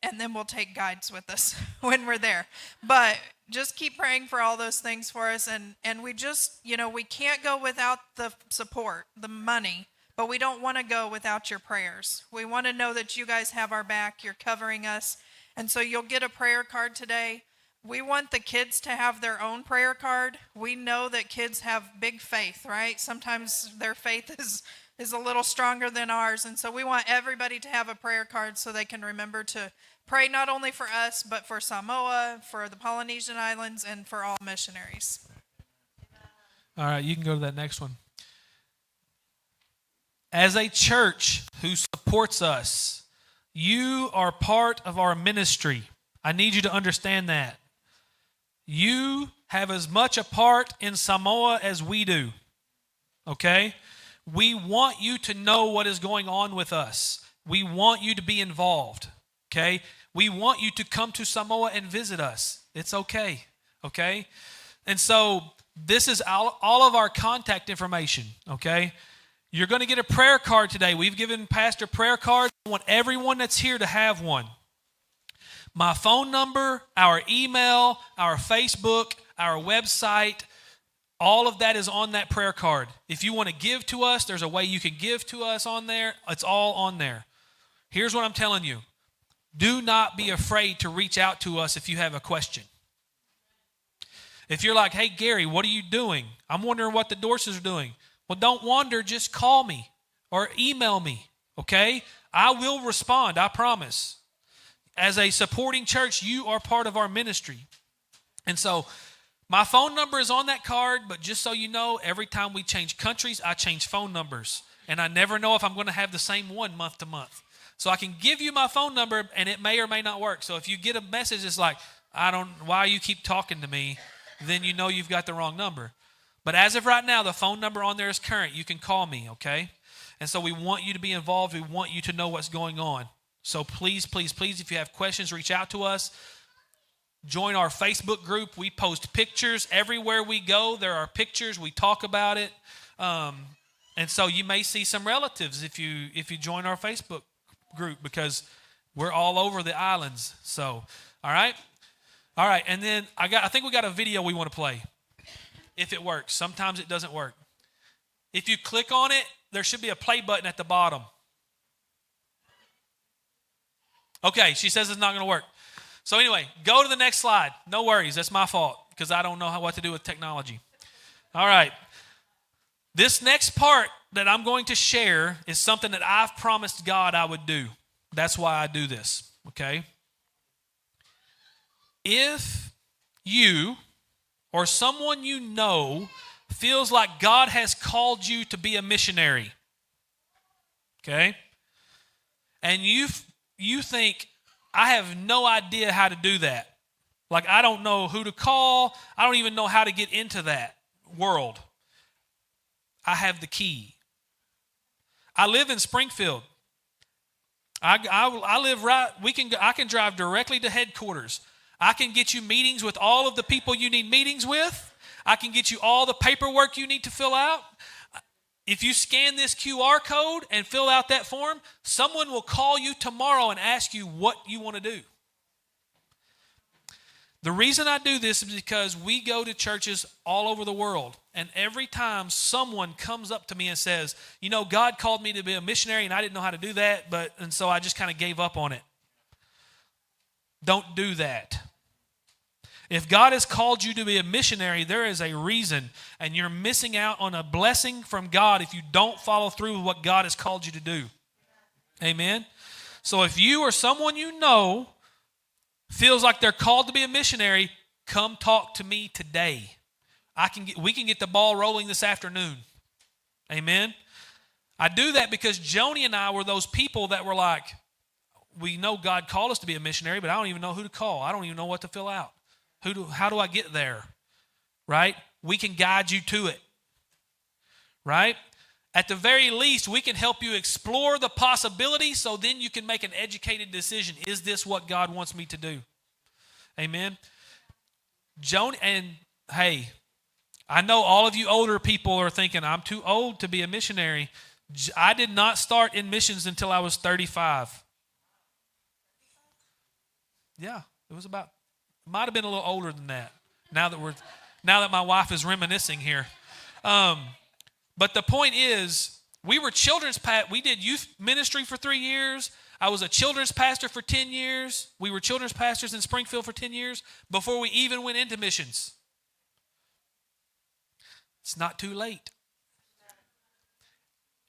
and then we'll take guides with us when we're there. But just keep praying for all those things for us. And we just, we can't go without the support, the money, but we don't want to go without your prayers. We want to know that you guys have our back. You're covering us. And so you'll get a prayer card today. We want the kids to have their own prayer card. We know that kids have big faith, right? Sometimes their faith is a little stronger than ours. And so we want everybody to have a prayer card so they can remember to pray not only for us, but for Samoa, for the Polynesian Islands, and for all missionaries. All right, you can go to that next one. As a church who supports us, you are part of our ministry. I need you to understand that. You have as much a part in Samoa as we do. Okay? We want you to know what is going on with us. We want you to be involved. Okay? We want you to come to Samoa and visit us. It's okay, okay? And so this is all of our contact information, okay? You're going to get a prayer card today. We've given Pastor prayer cards. I want everyone that's here to have one. My phone number, our email, our Facebook, our website, all of that is on that prayer card. If you want to give to us, there's a way you can give to us on there. It's all on there. Here's what I'm telling you. Do not be afraid to reach out to us if you have a question. If you're like, hey, Gary, what are you doing? I'm wondering what the Dorses are doing. Well, don't wonder, just call me or email me, okay? I will respond, I promise. As a supporting church, you are part of our ministry. And so my phone number is on that card, but just so you know, every time we change countries, I change phone numbers. And I never know if I'm going to have the same one month to month. So I can give you my phone number, and it may or may not work. So if you get a message that's like, why you keep talking to me, then you know you've got the wrong number. But as of right now, the phone number on there is current. You can call me, okay? And so we want you to be involved. We want you to know what's going on. So please, please, please, if you have questions, reach out to us. Join our Facebook group. We post pictures. Everywhere we go, there are pictures. We talk about it. And so you may see some relatives if you join our Facebook group, because we're all over the islands. So, all right? All right, and then I think we got a video we want to play. If it works. Sometimes it doesn't work. If you click on it, there should be a play button at the bottom. Okay, she says it's not going to work. So anyway, go to the next slide. No worries, that's my fault, because I don't know what to do with technology. All right. This next part that I'm going to share is something that I've promised God I would do. That's why I do this, okay? If you or someone you know feels like God has called you to be a missionary, okay? And you think, I have no idea how to do that. Like, I don't know who to call. I don't even know how to get into that world. I have the key. I live in Springfield. I live right, I can drive directly to headquarters. I can get you meetings with all of the people you need meetings with. I can get you all the paperwork you need to fill out. If you scan this QR code and fill out that form, someone will call you tomorrow and ask you what you want to do. The reason I do this is because we go to churches all over the world, and every time someone comes up to me and says, you know, God called me to be a missionary and I didn't know how to do that, and so I just kind of gave up on it. Don't do that. If God has called you to be a missionary, there is a reason, and you're missing out on a blessing from God if you don't follow through with what God has called you to do. Amen? So if you or someone you know feels like they're called to be a missionary, come talk to me today. We can get the ball rolling this afternoon. Amen? I do that because Joni and I were those people that were like, we know God called us to be a missionary, but I don't even know who to call. I don't even know what to fill out. How do I get there? Right? We can guide you to it. Right? At the very least, we can help you explore the possibilities so then you can make an educated decision. Is this what God wants me to do? Amen? Joni, and hey, I know all of you older people are thinking, I'm too old to be a missionary. I did not start in missions until I was 35. Yeah, it was might have been a little older than that. Now that my wife is reminiscing here. But the point is, we were we did youth ministry for 3 years. I was a children's pastor for 10 years. We were children's pastors in Springfield for 10 years before we even went into missions. It's not too late.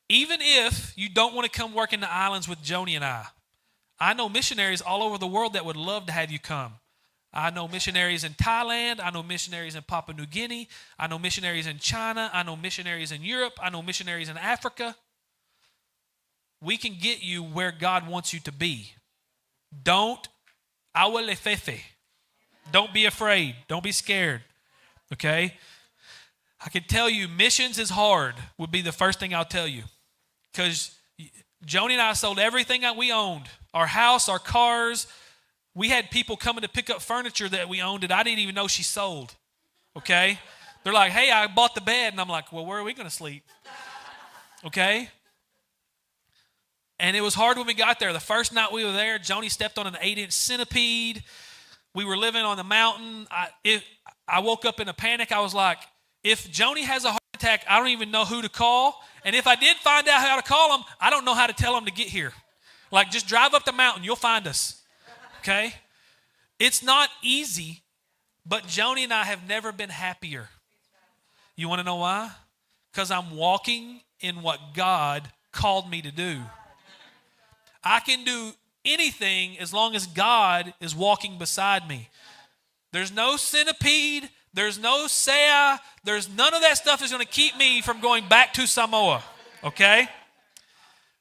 Even if you don't want to come work in the islands with Joni and I know missionaries all over the world that would love to have you come. I know missionaries in Thailand. I know missionaries in Papua New Guinea. I know missionaries in China. I know missionaries in Europe. I know missionaries in Africa. We can get you where God wants you to be. Don't be afraid. Don't be scared. Okay? I can tell you missions is hard would be the first thing I'll tell you. Because Joni and I sold everything that we owned. Our house, our cars, We had people coming to pick up furniture that we owned that I didn't even know she sold, okay? They're like, hey, I bought the bed. And I'm like, well, where are we going to sleep? Okay? And it was hard when we got there. The first night we were there, Joni stepped on an 8-inch centipede. We were living on the mountain. I woke up in a panic. I was like, if Joni has a heart attack, I don't even know who to call. And if I did find out how to call them, I don't know how to tell them to get here. Like, just drive up the mountain. You'll find us. Okay? It's not easy, but Joni and I have never been happier. You want to know why? Because I'm walking in what God called me to do. I can do anything as long as God is walking beside me. There's no centipede. There's no Saya. There's none of that stuff is going to keep me from going back to Samoa. Okay?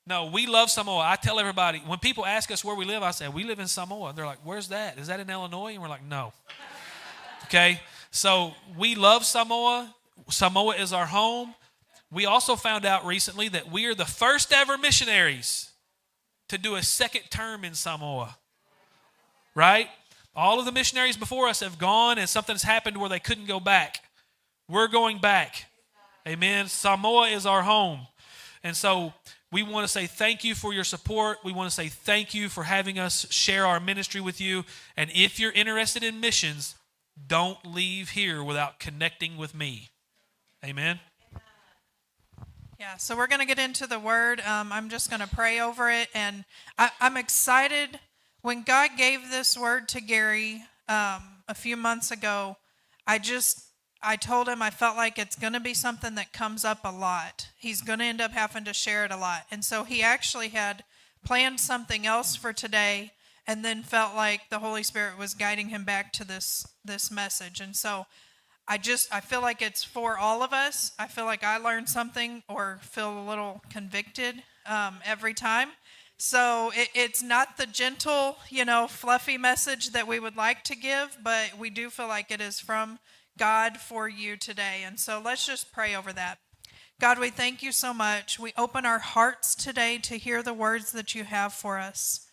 No, we love Samoa. I tell everybody, when people ask us where we live, I say, we live in Samoa. They're like, where's that? Is that in Illinois? And we're like, no. Okay? So we love Samoa. Samoa is our home. We also found out recently that we are the first ever missionaries to do a second term in Samoa. Right? All of the missionaries before us have gone and something's happened where they couldn't go back. We're going back. Amen. Samoa is our home. And so we want to say thank you for your support. We want to say thank you for having us share our ministry with you. And if you're interested in missions, don't leave here without connecting with me. Amen. Yeah, so we're going to get into the word. I'm just going to pray over it. And I'm excited. When God gave this word to Gary a few months ago, I told him I felt like it's going to be something that comes up a lot. He's going to end up having to share it a lot. And so he actually had planned something else for today and then felt like the Holy Spirit was guiding him back to this message. And so I feel like it's for all of us. I feel like I learned something or feel a little convicted every time. So it's not the gentle, fluffy message that we would like to give, but we do feel like it is from God for you today. And so let's just pray over that. God, we thank you so much. We open our hearts today to hear the words that you have for us.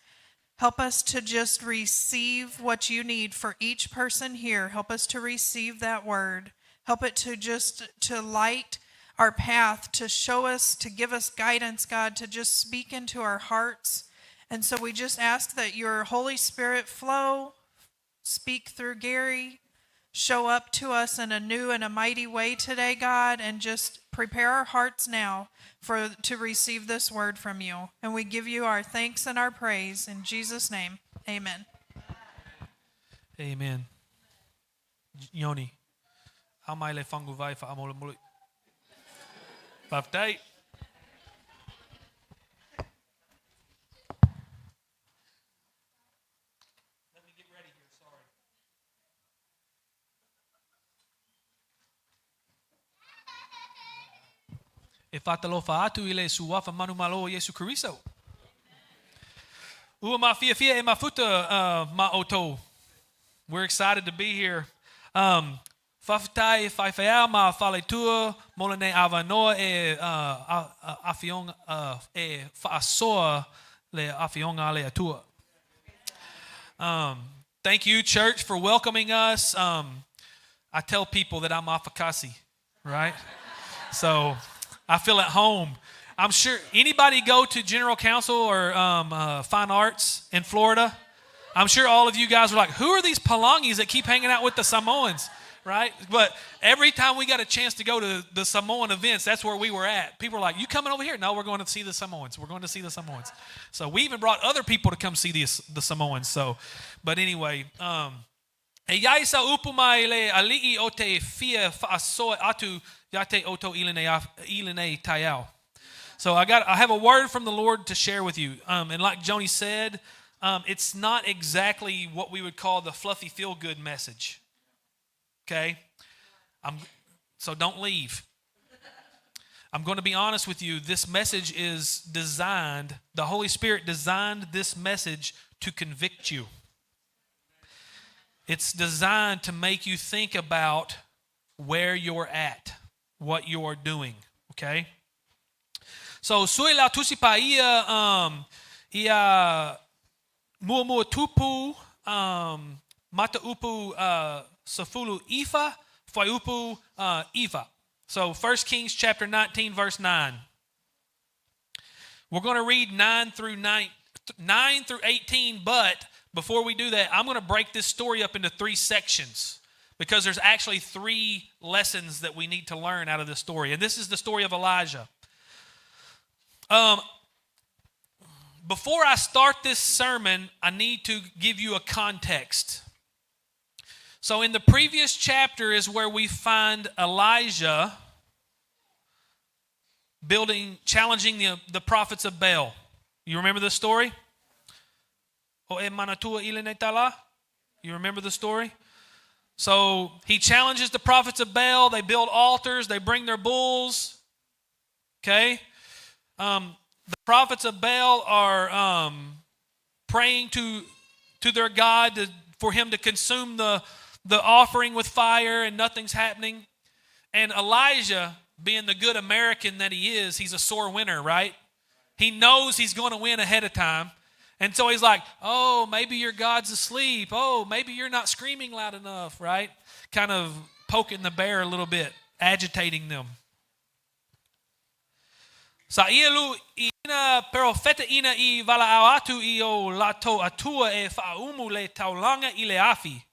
Help us to just receive what you need for each person here. Help us to receive that word. Help it to light our path, to show us, to give us guidance, God, to just speak into our hearts. And so we just ask that your Holy Spirit flow, speak through Gary, show up to us in a new and a mighty way today, God, and just prepare our hearts now to receive this word from you. And we give you our thanks and our praise in Jesus' name. Amen. Amen. Yoni. Amai le fangu vai fa amole mulu. Baptite. Let me get ready here, sorry. E fatalofa atu ile suafa manu malo Yesu Kristo. Ua mafia fia e mafuta ma oto. We're excited to be here. Fafitai faifea ma faletua molene avanoa e afiong e faasoa le afionga le atua. Thank you, church, for welcoming us. I tell people that I'm Afakasi, right? So I feel at home. I'm sure anybody go to General Council or Fine Arts in Florida? I'm sure all of you guys are like, who are these Palangis that keep hanging out with the Samoans, right? But every time we got a chance to go to the Samoan events, that's where we were at. People were like, you coming over here? No, we're going to see the Samoans. We're going to see the Samoans. So we even brought other people to come see the Samoans. So, but anyway, e yaisa upumai le alii o te fia faasoa atu yate oto ilene tayao. So I have a word from the Lord to share with you. And like Joni said, it's not exactly what we would call the fluffy feel-good message. Okay? So don't leave. I'm going to be honest with you. This message is designed, the Holy Spirit designed this message to convict you. It's designed to make you think about where you're at, what you're doing. Okay? So sui la tusipa ia mua tupu mataupu safulu ifa, faiupu ifa. So 1 Kings chapter 19, verse 9. We're going to read 9 through 18, but before we do that, I'm going to break this story up into 3 sections because there's actually 3 lessons that we need to learn out of this story. And this is the story of Elijah. Before I start this sermon, I need to give you a context. So in the previous chapter is where we find Elijah challenging the prophets of Baal. You remember the story? You remember the story? So he challenges the prophets of Baal. They build altars. They bring their bulls. Okay? The prophets of Baal are praying to their God for him to consume the offering with fire, and nothing's happening. And Elijah, being the good American that he is, he's a sore winner, right? He knows he's going to win ahead of time. And so he's like, oh, maybe your God's asleep. Oh, maybe you're not screaming loud enough, right? Kind of poking the bear a little bit, agitating them. Sa ielu ina profeta ina I valaawatu I o lato atua e faumu le taulanga I le afi.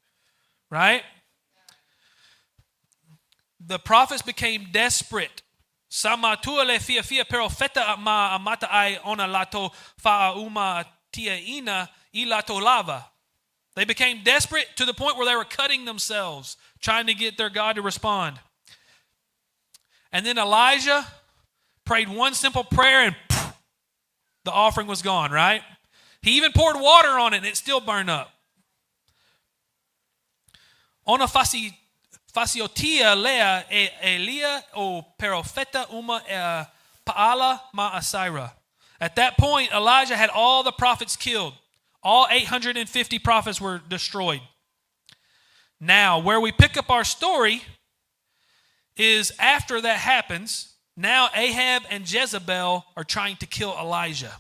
Right? The prophets became desperate. Samatua le fia profeta ma amata ai ona lato faauma tia ina I lato lava. They became desperate to the point where they were cutting themselves, trying to get their God to respond. And then Elijah prayed one simple prayer and the offering was gone, right? He even poured water on it and it still burned up. Ona faciotia lea e Elia o profeta uma paala ma asira. At that point, Elijah had all the prophets killed. All 850 prophets were destroyed. Now, where we pick up our story is after that happens, now Ahab and Jezebel are trying to kill Elijah.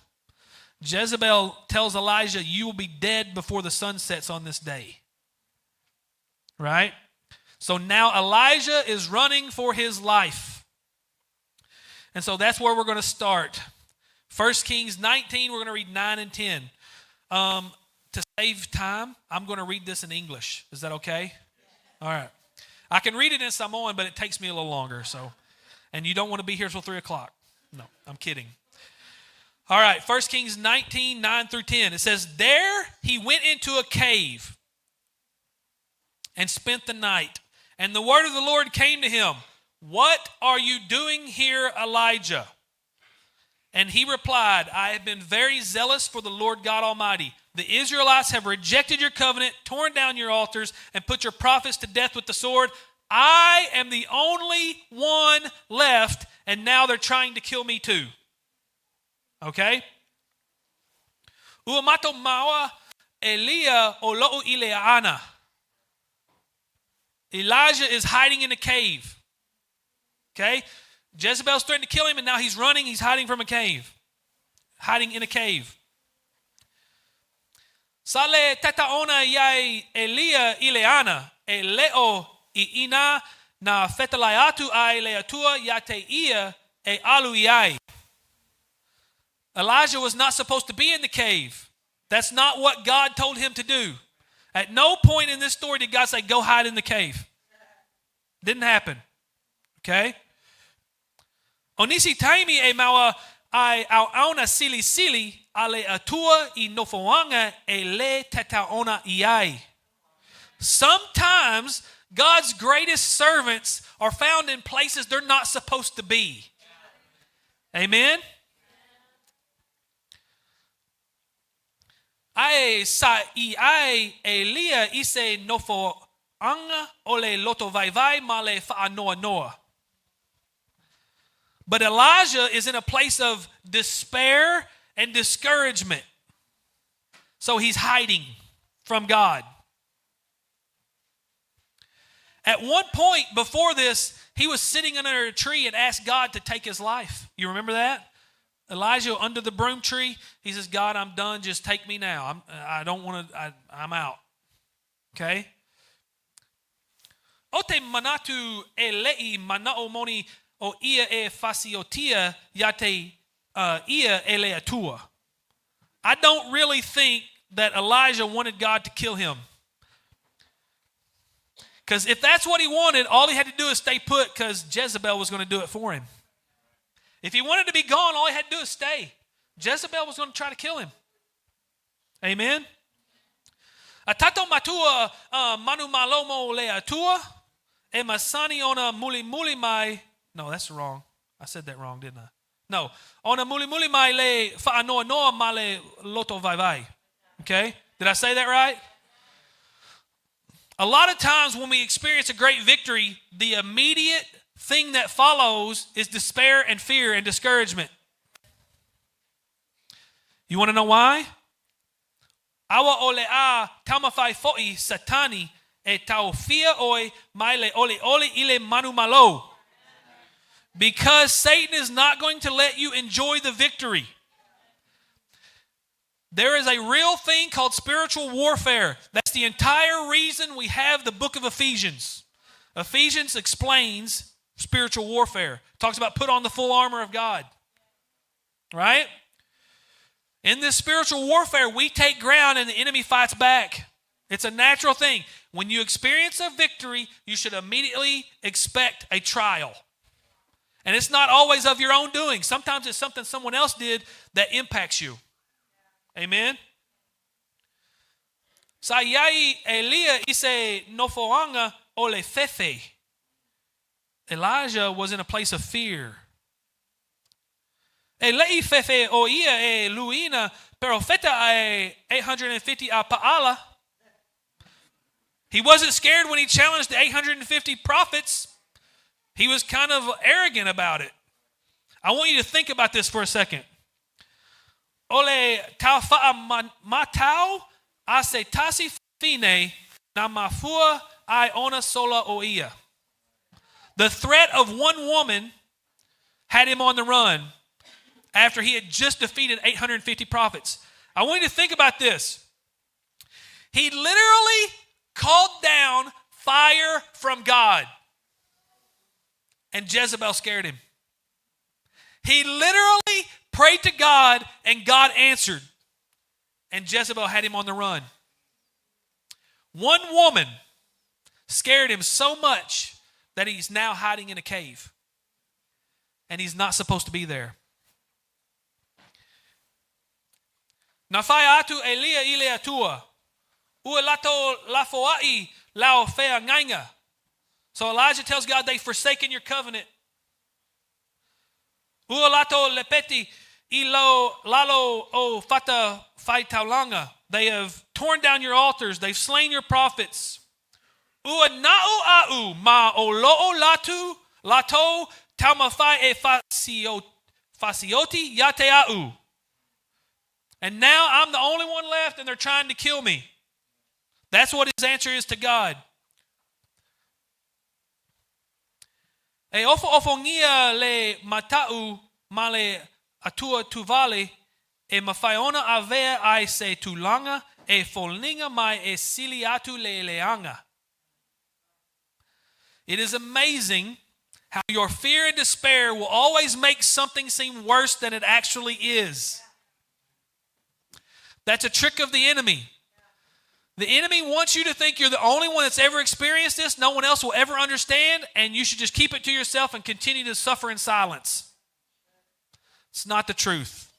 Jezebel tells Elijah, you will be dead before the sun sets on this day. Right? So now Elijah is running for his life. And so that's where we're going to start. 1 Kings 19, we're going to read 9 and 10. To save time, I'm going to read this in English. Is that okay? All right. I can read it in Samoan, but it takes me a little longer. And you don't want to be here till 3 o'clock. No, I'm kidding. All right, 1 Kings 19, 9 through 10. It says, there he went into a cave and spent the night. And the word of the Lord came to him. What are you doing here, Elijah? And he replied, I have been very zealous for the Lord God Almighty. The Israelites have rejected your covenant, torn down your altars, and put your prophets to death with the sword. I am the only one left, and now they're trying to kill me too. Okay? Uamato mawa Elia olo'u ileana. Elijah is hiding in a cave. Okay? Jezebel's threatened to kill him, and now he's running. He's hiding from a cave. Hiding in a cave. Sale tataona yai Elia ileana. Eleo I ina na fetalaiatu ai leatua yate ia e alu iai. Elijah was not supposed to be in the cave. That's not what God told him to do. At no point in this story did God say, go hide in the cave. Didn't happen. Okay? Onisi taimi e maua ai au auna sili sili ale atua I nofoanga e le tataona iai. Sometimes God's greatest servants are found in places they're not supposed to be. Amen? Ai sa I Elia ise nofo anga ole loto vai vai male fa'anoa noa. But Elijah is in a place of despair and discouragement. So he's hiding from God. At one point before this, he was sitting under a tree and asked God to take his life. You remember that? Elijah under the broom tree. He says, God, I'm done. Just take me now. I don't want to, I'm out. Okay? Ote manatu e lei manao moni o ia e fasiotia yate ia e lea tua. I don't really think that Elijah wanted God to kill him. Because if that's what he wanted, all he had to do is stay put because Jezebel was going to do it for him. If he wanted to be gone, all he had to do is stay. Jezebel was going to try to kill him. Amen? Atato matua manu malomo lea tua e masani ona muli muli mai. No, that's wrong. I said that wrong, didn't I? No. Ona muli muli mai le fa'anoa noa male loto vai vai. Okay? Did I say that right? A lot of times when we experience a great victory, the immediate thing that follows is despair and fear and discouragement. You want to know why? Awa ole a tamafai fo'i satani e taufia oi maile ole ile manu malo. Because Satan is not going to let you enjoy the victory. There is a real thing called spiritual warfare. That's the entire reason we have the book of Ephesians. Ephesians explains spiritual warfare. Talks about put on the full armor of God. Right? In this spiritual warfare, we take ground and the enemy fights back. It's a natural thing. When you experience a victory, you should immediately expect a trial. And it's not always of your own doing. Sometimes it's something someone else did that impacts you. Amen? Sayai Elia ise nofoanga ole fefe. Elijah was in a place of fear. Elei fefe o ia e luina profeta e 850 a paala. He wasn't scared when he challenged the 850 prophets. He was kind of arrogant about it. I want you to think about this for a second. Ole tau fa'a matau ase tasi fine na mafua I ona sola oia. The threat of one woman had him on the run after he had just defeated 850 prophets. I want you to think about this. He literally called down fire from God, and Jezebel scared him. He literally prayed to God, and God answered, and Jezebel had him on the run. One woman scared him so much that he's now hiding in a cave, and he's not supposed to be there. Nafai atu Elia ile atua. Ua lato lafoai lao fea ngainga. So Elijah tells God, they've forsaken your covenant. Ua lato lepeti ilo lalo o fata fai taulanga. They have torn down your altars. They've slain your prophets. Ua na'u a'u ma o lo'o latu lato taumafai e fasioti yate a'u. And now I'm the only one left and they're trying to kill me. That's what his answer is to God. E ofongia le matau male atua tuvale e mafaiona avea ai se tulanga e folninga mai e siliatu le leanga. It is amazing how your fear and despair will always make something seem worse than it actually is. That's a trick of the enemy. The enemy wants you to think you're the only one that's ever experienced this. No one else will ever understand, and you should just keep it to yourself and continue to suffer in silence. It's not the truth.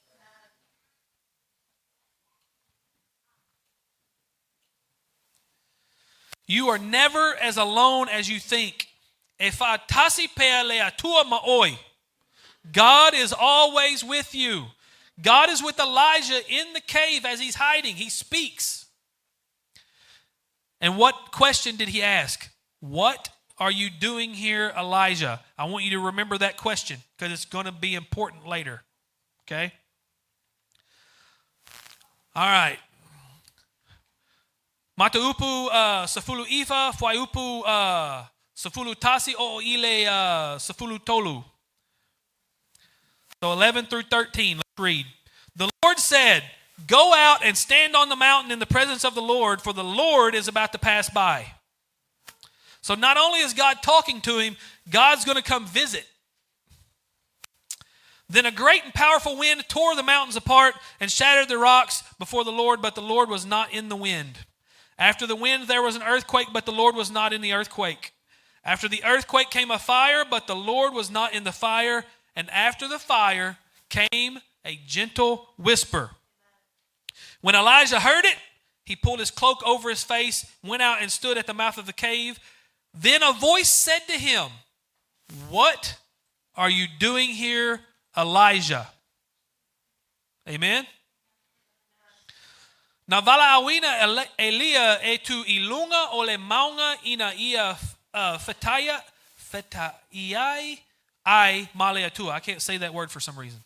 You are never as alone as you think. God is always with you. God is with Elijah in the cave as he's hiding. He speaks. And what question did he ask? What are you doing here, Elijah? I want you to remember that question because it's going to be important later. Okay? All right. Mataupu safulu ifa, fuaiupu safulu tasi o ile safulu tolu. So 11 through 13, let's read. The Lord said, "Go out and stand on the mountain in the presence of the Lord, for the Lord is about to pass by." So not only is God talking to him, God's going to come visit. Then a great and powerful wind tore the mountains apart and shattered the rocks before the Lord, but the Lord was not in the wind. After the wind there was an earthquake, but the Lord was not in the earthquake. After the earthquake came a fire, but the Lord was not in the fire. And after the fire came a gentle whisper. When Elijah heard it, he pulled his cloak over his face, went out and stood at the mouth of the cave. Then a voice said to him, "What are you doing here, Elijah?" Amen. Na vala awina Elia e tu ilunga o le maunga ina ia fetaiai ai maleatua. I can't say that word for some reason.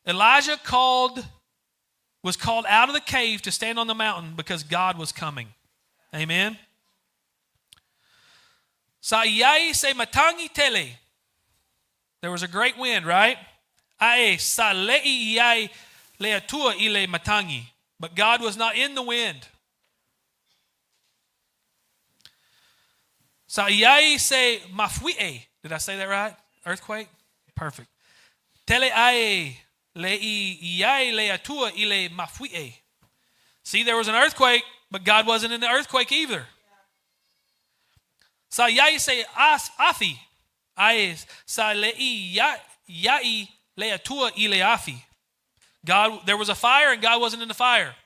Elijah was called out of the cave to stand on the mountain because God was coming. Amen. Sa iai se matangi tele. There was a great wind, right? Ae sa le'i iai leatua ile matangi. But God was not in the wind. Sa iai se mafui'e. Did I say that right? Earthquake? Perfect. Tele ae le'i iai leatua ile mafui'e. See, there was an earthquake, but God wasn't in the earthquake either. Sa iai se afi. Ae sa le'i iai leatua ile afi. God, there was a fire and God wasn't in the fire.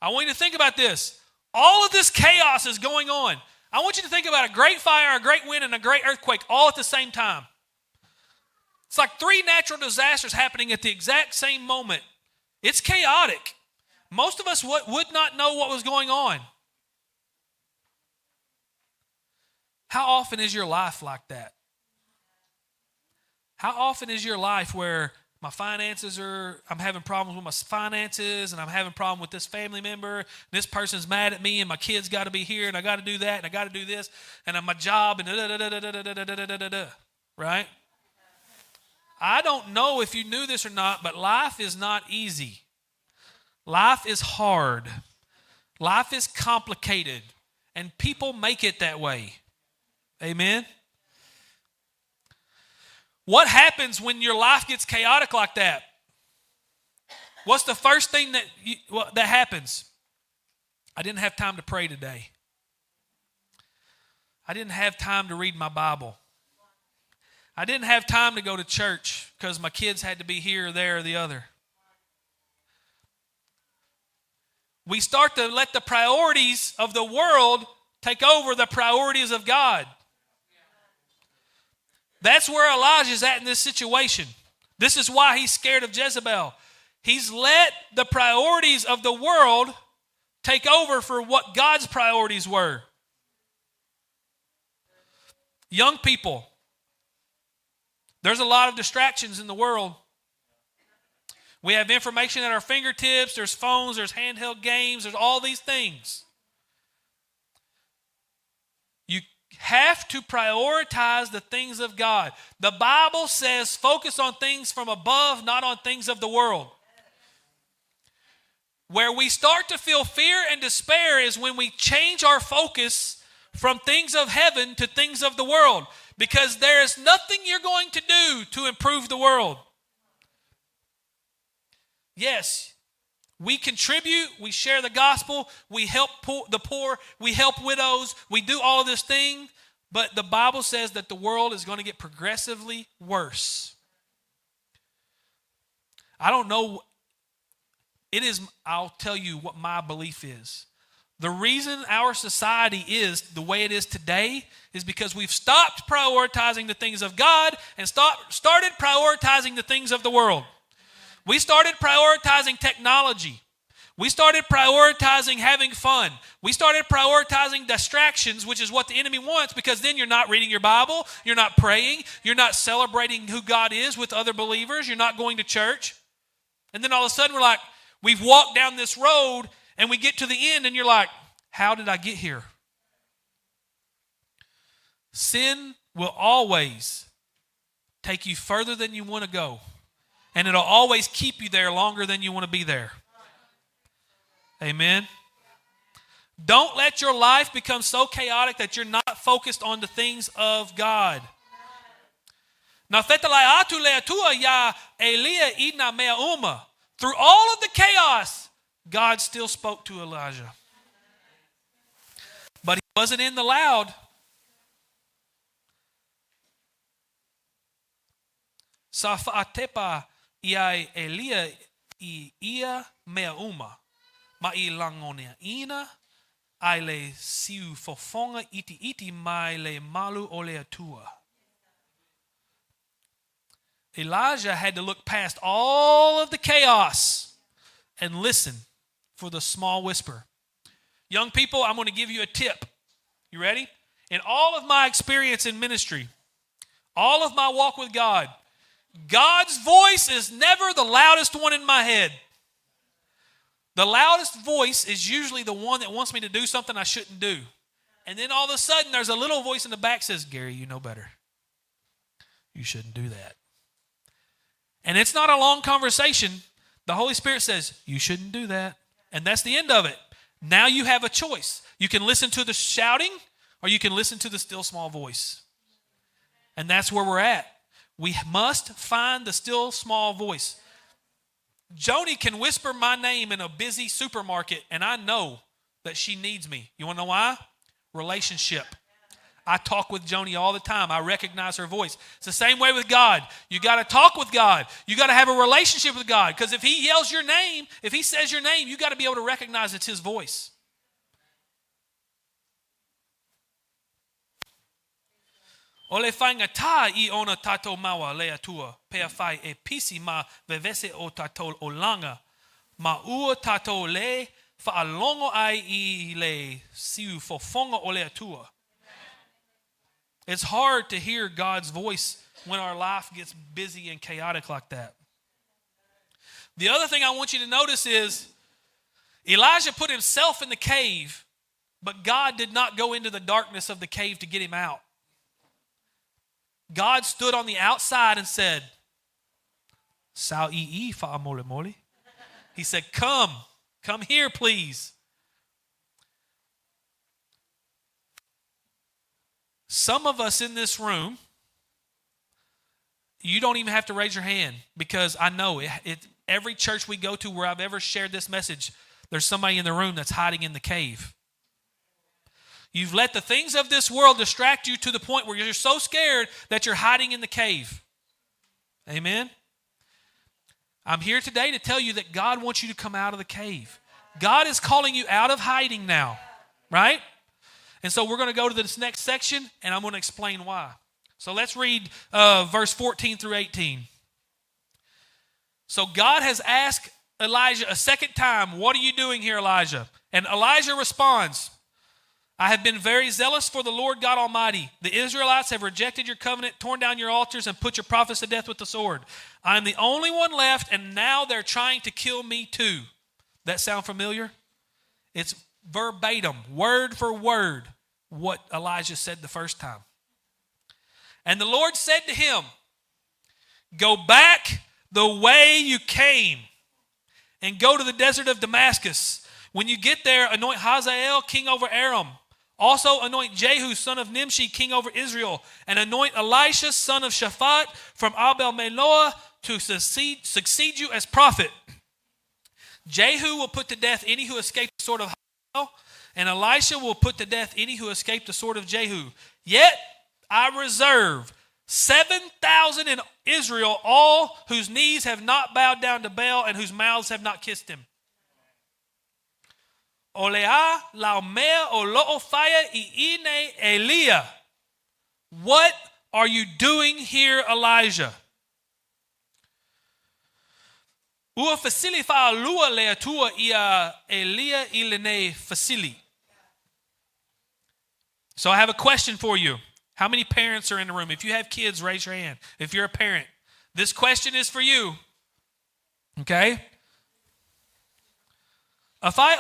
I want you to think about this. All of this chaos is going on. I want you to think about a great fire, a great wind, and a great earthquake all at the same time. It's like three natural disasters happening at the exact same moment. It's chaotic. Most of us would not know what was going on. How often is your life like that? How often is your life where I'm having problems with my finances, and I'm having a problem with this family member, and this person's mad at me, and my kids got to be here, and I got to do that, and I got to do this, and my job, and right? I don't know if you knew this or not, but life is not easy. Life is hard. Life is complicated, and people make it that way. Amen? What happens when your life gets chaotic like that? What's the first thing that happens? I didn't have time to pray today. I didn't have time to read my Bible. I didn't have time to go to church because my kids had to be here, there, or the other. We start to let the priorities of the world take over the priorities of God. That's where Elijah's at in this situation. This is why he's scared of Jezebel. He's let the priorities of the world take over for what God's priorities were. Young people, there's a lot of distractions in the world. We have information at our fingertips. There's phones, there's handheld games, there's all these things. You have to prioritize the things of God. The Bible says focus on things from above, not on things of the world. Where we start to feel fear and despair is when we change our focus from things of heaven to things of the world. Because there is nothing you're going to do to improve the world. Yes, we contribute, we share the gospel, we help the poor, we help widows, we do all of this thing, but the Bible says that the world is going to get progressively worse. I don't know. I'll tell you what my belief is. The reason our society is the way it is today is because we've stopped prioritizing the things of God and started prioritizing the things of the world. We started prioritizing technology. We started prioritizing having fun. We started prioritizing distractions, which is what the enemy wants, because then you're not reading your Bible, you're not praying, you're not celebrating who God is with other believers, you're not going to church. And then all of a sudden we've walked down this road and we get to the end and you're like, how did I get here? Sin will always take you further than you want to go. And it'll always keep you there longer than you want to be there. Amen. Don't let your life become so chaotic that you're not focused on the things of God. Through all of the chaos, God still spoke to Elijah. But he wasn't in the loud. Safa'atepa iai Elia I ia mea uma. Ma I langonia ina. Ai le siu fofonga iti mai le malu o le atua. Elijah had to look past all of the chaos and listen for the small whisper. Young people, I'm going to give you a tip. You ready? In all of my experience in ministry, all of my walk with God, God's voice is never the loudest one in my head. The loudest voice is usually the one that wants me to do something I shouldn't do. And then all of a sudden, there's a little voice in the back that says, Gary, you know better. You shouldn't do that. And it's not a long conversation. The Holy Spirit says, you shouldn't do that. And that's the end of it. Now you have a choice. You can listen to the shouting or you can listen to the still small voice. And that's where we're at. We must find the still small voice. Joni can whisper my name in a busy supermarket, and I know that she needs me. You want to know why? Relationship. I talk with Joni all the time. I recognize her voice. It's the same way with God. You got to talk with God. You got to have a relationship with God, because if he yells your name, if he says your name, you got to be able to recognize it's his voice. O le whainga tā I ona tātou maua lea tua, pea whai e pisi ma vevese o tātou o langa, ma ua tātou le whaalongo ai I le siu fofonga o lea tua. It's hard to hear God's voice when our life gets busy and chaotic like that. The other thing I want you to notice is Elijah put himself in the cave, but God did not go into the darkness of the cave to get him out. God stood on the outside and said, Sao I fa'a mole mole. He said, come here, please. Some of us in this room, you don't even have to raise your hand, because I know every church we go to where I've ever shared this message, there's somebody in the room that's hiding in the cave. You've let the things of this world distract you to the point where you're so scared that you're hiding in the cave. Amen? I'm here today to tell you that God wants you to come out of the cave. God is calling you out of hiding now, right? And so we're going to go to this next section, and I'm going to explain why. So let's read verse 14 through 18. So God has asked Elijah a second time, what are you doing here, Elijah? And Elijah responds, I have been very zealous for the Lord God Almighty. The Israelites have rejected your covenant, torn down your altars, and put your prophets to death with the sword. I am the only one left, and now they're trying to kill me too. That sound familiar? It's verbatim, word for word, what Elijah said the first time. And the Lord said to him, go back the way you came and go to the desert of Damascus. When you get there, anoint Hazael king over Aram. Also anoint Jehu, son of Nimshi, king over Israel, and anoint Elisha, son of Shaphat, from Abel-Meholah, to succeed you as prophet. Jehu will put to death any who escaped the sword of Hazael, and Elisha will put to death any who escaped the sword of Jehu. Yet I reserve 7,000 in Israel, all whose knees have not bowed down to Baal and whose mouths have not kissed him. Olea laumea o lo'ofaya I ine Elia. What are you doing here, Elijah? Ua fasili fa lua lea tua ia Elia ilene fasili. So I have a question for you. How many parents are in the room? If you have kids, raise your hand. If you're a parent, this question is for you. Okay? If I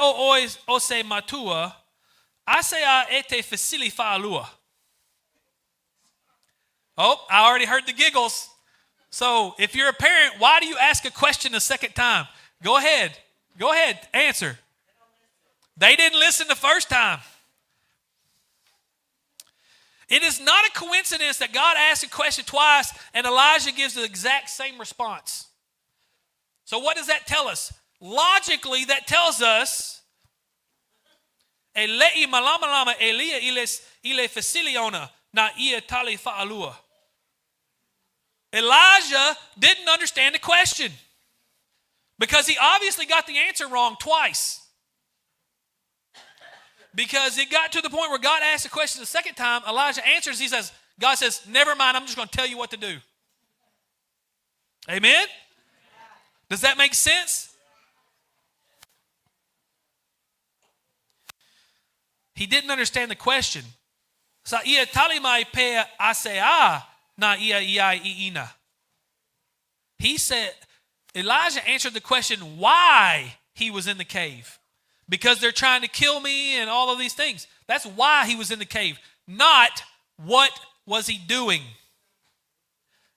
o se matua, I say ete fasili fa lua. Oh, I already heard the giggles. So if you're a parent, why do you ask a question a second time? Go ahead. Go ahead. Answer. They didn't listen the first time. It is not a coincidence that God asked a question twice and Elijah gives the exact same response. So what does that tell us? Logically, that tells us Elijah didn't understand the question because he obviously got the answer wrong twice. Because it got to the point where God asked the question the second time, Elijah answers, God says, never mind, I'm just going to tell you what to do. Amen? Does that make sense? He didn't understand the question. He said, Elijah answered the question why he was in the cave. Because they're trying to kill me and all of these things. That's why he was in the cave. Not what was he doing.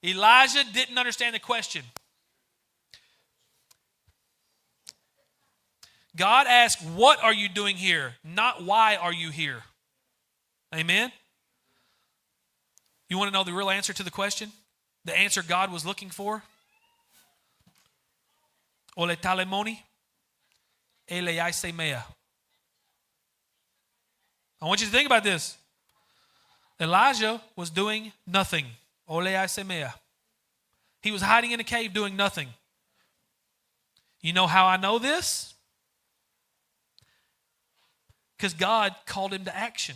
Elijah didn't understand the question. God asked, what are you doing here? Not why are you here? Amen? You want to know the real answer to the question? The answer God was looking for? Ole talemoni. I want you to think about this. Elijah was doing nothing. He was hiding in a cave doing nothing. You know how I know this? Because God called him to action.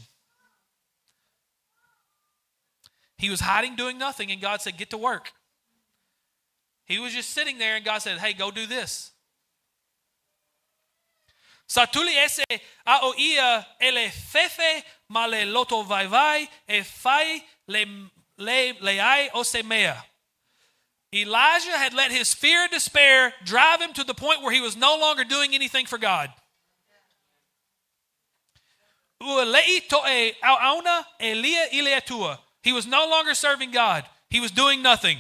He was hiding doing nothing and God said, get to work. He was just sitting there and God said, hey, go do this. Satuli ese a oia ele fefe male loto vai e fai leai osemea. Elijah had let his fear and despair drive him to the point where he was no longer doing anything for God. He was no longer serving God. He was doing nothing.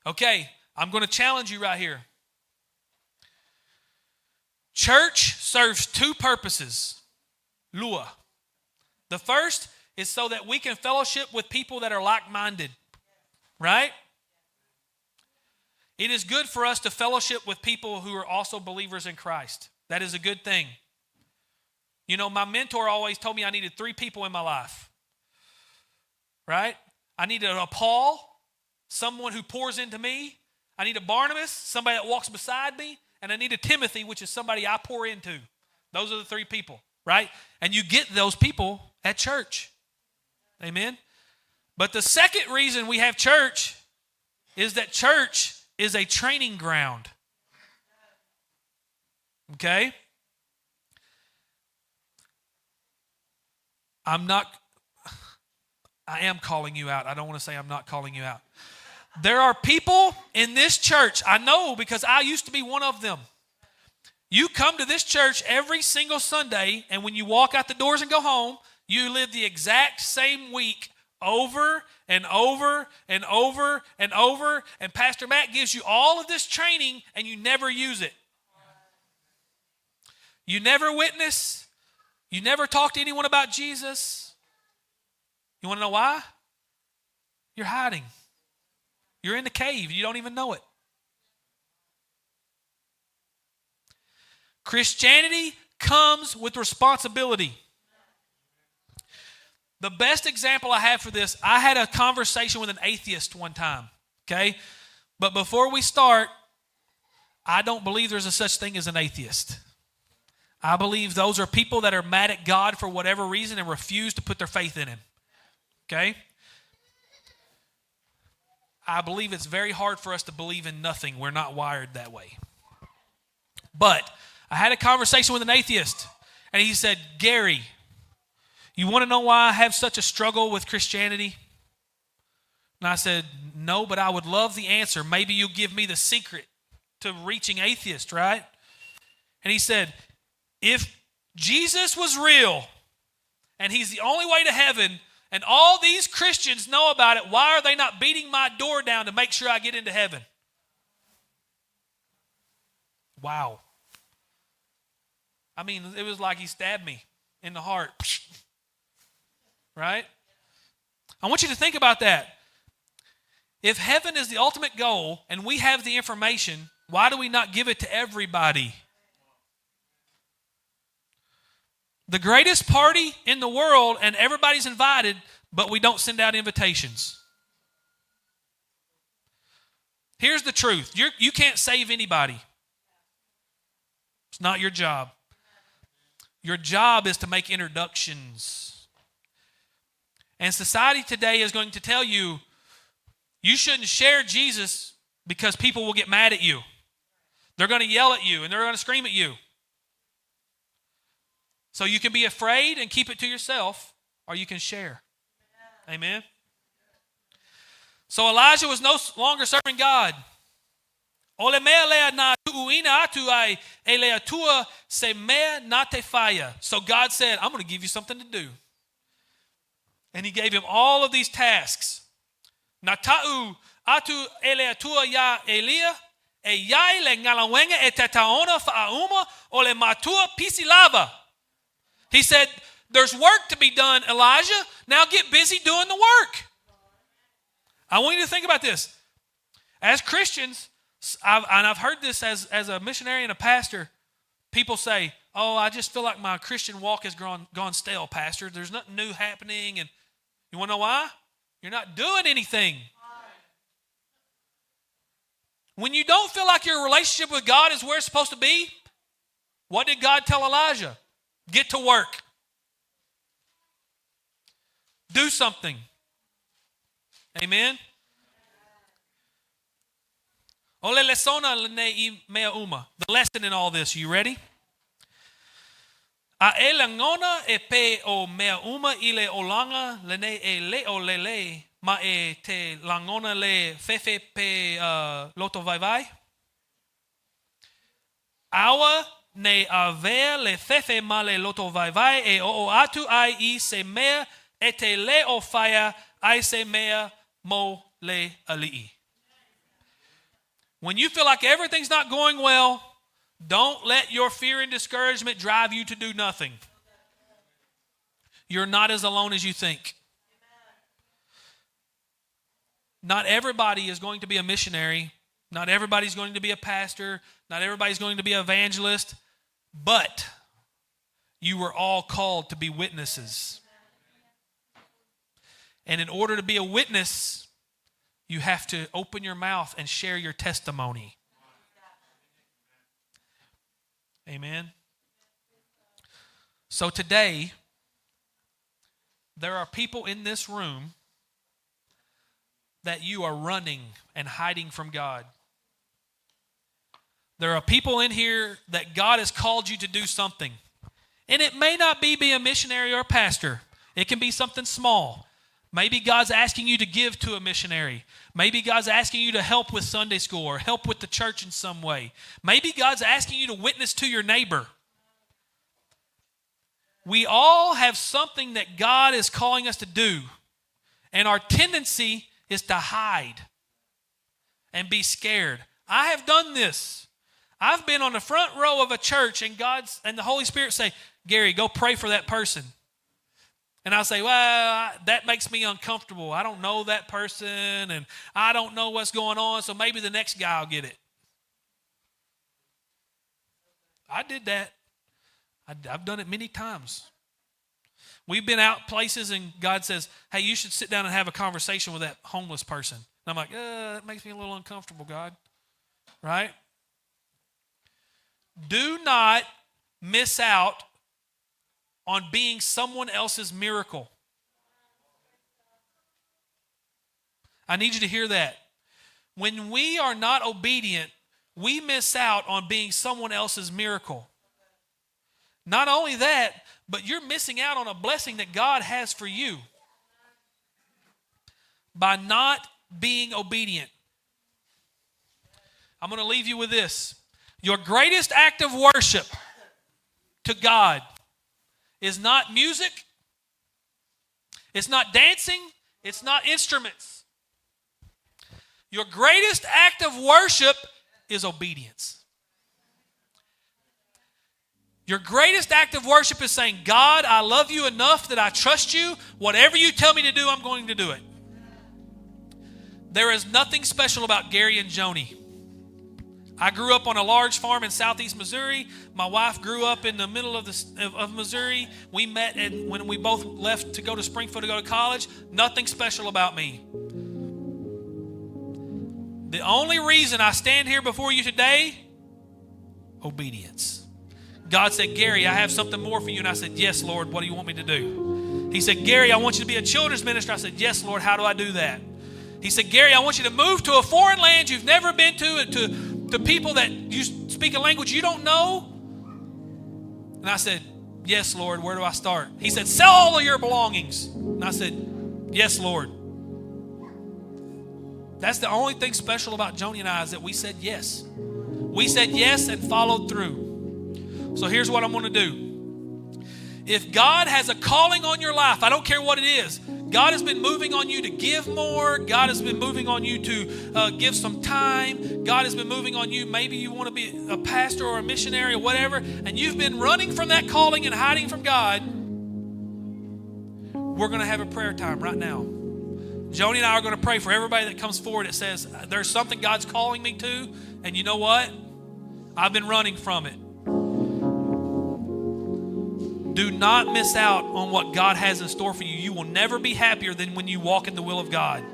Okay, I'm going to challenge you right here. Church serves two purposes. Lua. The first is so that we can fellowship with people that are like-minded. Right? It is good for us to fellowship with people who are also believers in Christ. That is a good thing. You know, my mentor always told me I needed 3 people in my life. Right? I needed a Paul, someone who pours into me. I need a Barnabas, somebody that walks beside me. And I need a Timothy, which is somebody I pour into. Those are the 3 people, right? And you get those people at church. Amen? But the second reason we have church is that church is a training ground. Okay? I am calling you out. I don't want to say I'm not calling you out. There are people in this church, I know because I used to be one of them. You come to this church every single Sunday, and when you walk out the doors and go home, you live the exact same week over and over and over and over, and Pastor Matt gives you all of this training, and you never use it. You never witness. You never talk to anyone about Jesus. You want to know why? You're hiding. You're in the cave. You don't even know it. Christianity comes with responsibility. The best example I have for this, I had a conversation with an atheist one time, okay? But before we start, I don't believe there's a such thing as an atheist. I believe those are people that are mad at God for whatever reason and refuse to put their faith in him, okay? I believe it's very hard for us to believe in nothing. We're not wired that way. But I had a conversation with an atheist, and he said, Gary, you want to know why I have such a struggle with Christianity? And I said, no, but I would love the answer. Maybe you'll give me the secret to reaching atheists, right? And he said, if Jesus was real, and he's the only way to heaven, and all these Christians know about it. Why are they not beating my door down to make sure I get into heaven? Wow. I mean, it was like he stabbed me in the heart. Right? I want you to think about that. If heaven is the ultimate goal and we have the information, why do we not give it to everybody? The greatest party in the world and everybody's invited, but we don't send out invitations. Here's the truth. You can't save anybody. It's not your job. Your job is to make introductions. And society today is going to tell you, you shouldn't share Jesus because people will get mad at you. They're going to yell at you and they're going to scream at you. So you can be afraid and keep it to yourself, or you can share. Amen. So Elijah was no longer serving God. So God said, I'm going to give you something to do. And he gave him all of these tasks. Nata'u atu eleatua ya Elia, e yai le ngalawenga e tataona fa'auma o le matua pisilava. He said, there's work to be done, Elijah. Now get busy doing the work. I want you to think about this. As Christians, I've heard this as a missionary and a pastor, people say, oh, I just feel like my Christian walk has gone stale, Pastor. There's nothing new happening. And you want to know why? You're not doing anything. When you don't feel like your relationship with God is where it's supposed to be, what did God tell Elijah? Get to work. Do something. Amen. The lesson in all this, you ready? A elangona e pe o mea uma ile olanga lene e leo lele ma e te langona le fefe pe loto vai vai. Awa ne avea le fefe ma le loto vai vai e o atu ai I se mea e te leo faya ai se mea mo le alii. When you feel like everything's not going well, don't let your fear and discouragement drive you to do nothing. You're not as alone as you think. Not everybody is going to be a missionary. Not everybody's going to be a pastor. Not everybody's going to be an evangelist. But you were all called to be witnesses. And in order to be a witness, you have to open your mouth and share your testimony. Amen. So today, there are people in this room that you are running and hiding from God. There are people in here that God has called you to do something. And it may not be a missionary or a pastor. It can be something small. Maybe God's asking you to give to a missionary. Maybe God's asking you to help with Sunday school or help with the church in some way. Maybe God's asking you to witness to your neighbor. We all have something that God is calling us to do, and our tendency is to hide and be scared. I have done this. I've been on the front row of a church, and the Holy Spirit say, Gary, go pray for that person. And I'll say, well, that makes me uncomfortable. I don't know that person, and I don't know what's going on, so maybe the next guy will get it. I did that. I've done it many times. We've been out places, and God says, hey, you should sit down and have a conversation with that homeless person. And I'm like, that makes me a little uncomfortable, God. Right? Do not miss out on being someone else's miracle. I need you to hear that. When we are not obedient, we miss out on being someone else's miracle. Not only that, but you're missing out on a blessing that God has for you by not being obedient. I'm going to leave you with this. Your greatest act of worship to God is not music. It's not dancing. It's not instruments. Your greatest act of worship is obedience. Your greatest act of worship is saying, God, I love you enough that I trust you. Whatever you tell me to do, I'm going to do it. There is nothing special about Gary and Joni. I grew up on a large farm in southeast Missouri. My wife grew up in the middle of Missouri. We met when we both left to go to Springfield to go to college. Nothing special about me. The only reason I stand here before you today, obedience. God said, Gary, I have something more for you. And I said, yes, Lord, what do you want me to do? He said, Gary, I want you to be a children's minister. I said, yes, Lord, how do I do that? He said, Gary, I want you to move to a foreign land you've never been to people that you speak a language you don't know. And I said, yes, Lord, where do I start? He said, sell all of your belongings. And I said, yes, Lord. That's the only thing special about Joni and I is that we said yes. We said yes and followed through. So here's what I'm going to do. If God has a calling on your life, I don't care what it is. God has been moving on you to give more. God has been moving on you to give some time. God has been moving on you. Maybe you want to be a pastor or a missionary or whatever, and you've been running from that calling and hiding from God. We're going to have a prayer time right now. Joni and I are going to pray for everybody that comes forward that says, there's something God's calling me to, and you know what? I've been running from it. Do not miss out on what God has in store for you. You will never be happier than when you walk in the will of God.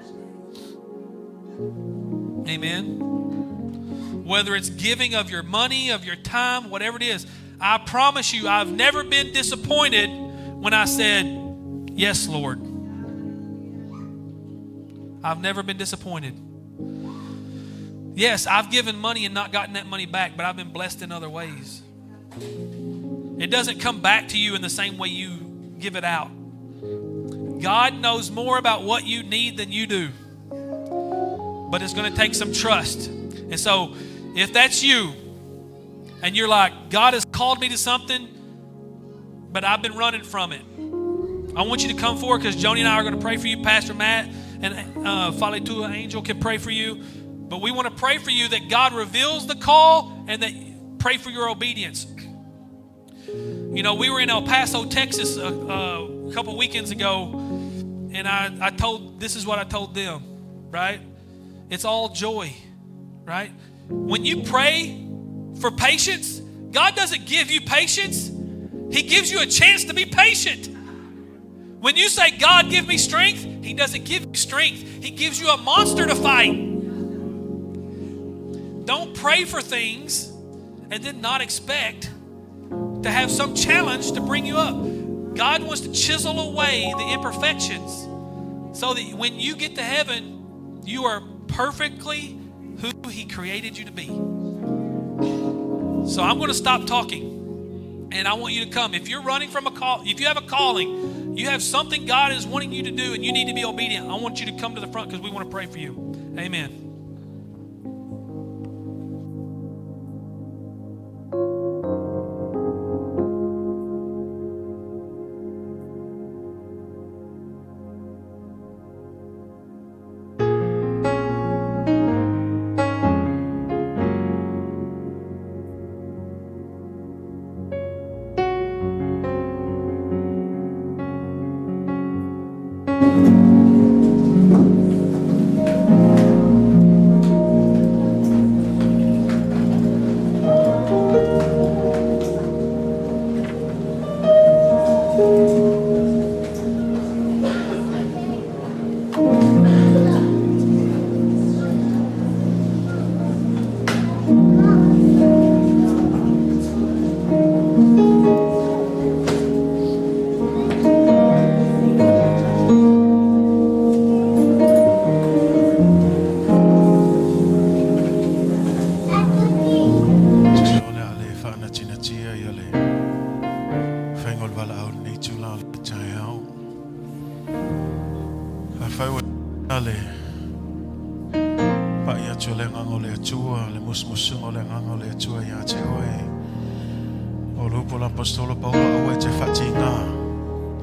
Amen. Whether it's giving of your money, of your time, whatever it is, I promise you, I've never been disappointed when I said, yes, Lord. I've never been disappointed. Yes, I've given money and not gotten that money back, but I've been blessed in other ways. It doesn't come back to you in the same way you give it out. God knows more about what you need than you do. But it's going to take some trust. And so if that's you and you're like, God has called me to something, but I've been running from it, I want you to come forward because Joni and I are going to pray for you. Pastor Matt and Faletua Angel can pray for you. But we want to pray for you that God reveals the call and that pray for your obedience. You know, we were in El Paso, Texas a couple weekends ago, and this is what I told them, right? It's all joy, right? When you pray for patience, God doesn't give you patience. He gives you a chance to be patient. When you say, God, give me strength, He doesn't give you strength. He gives you a monster to fight. Don't pray for things and then not expect to have some challenge to bring you up. God wants to chisel away the imperfections so that when you get to heaven, you are perfectly who He created you to be. So I'm going to stop talking and I want you to come. If you're running from a call, if you have a calling, you have something God is wanting you to do and you need to be obedient, I want you to come to the front because we want to pray for you. Amen.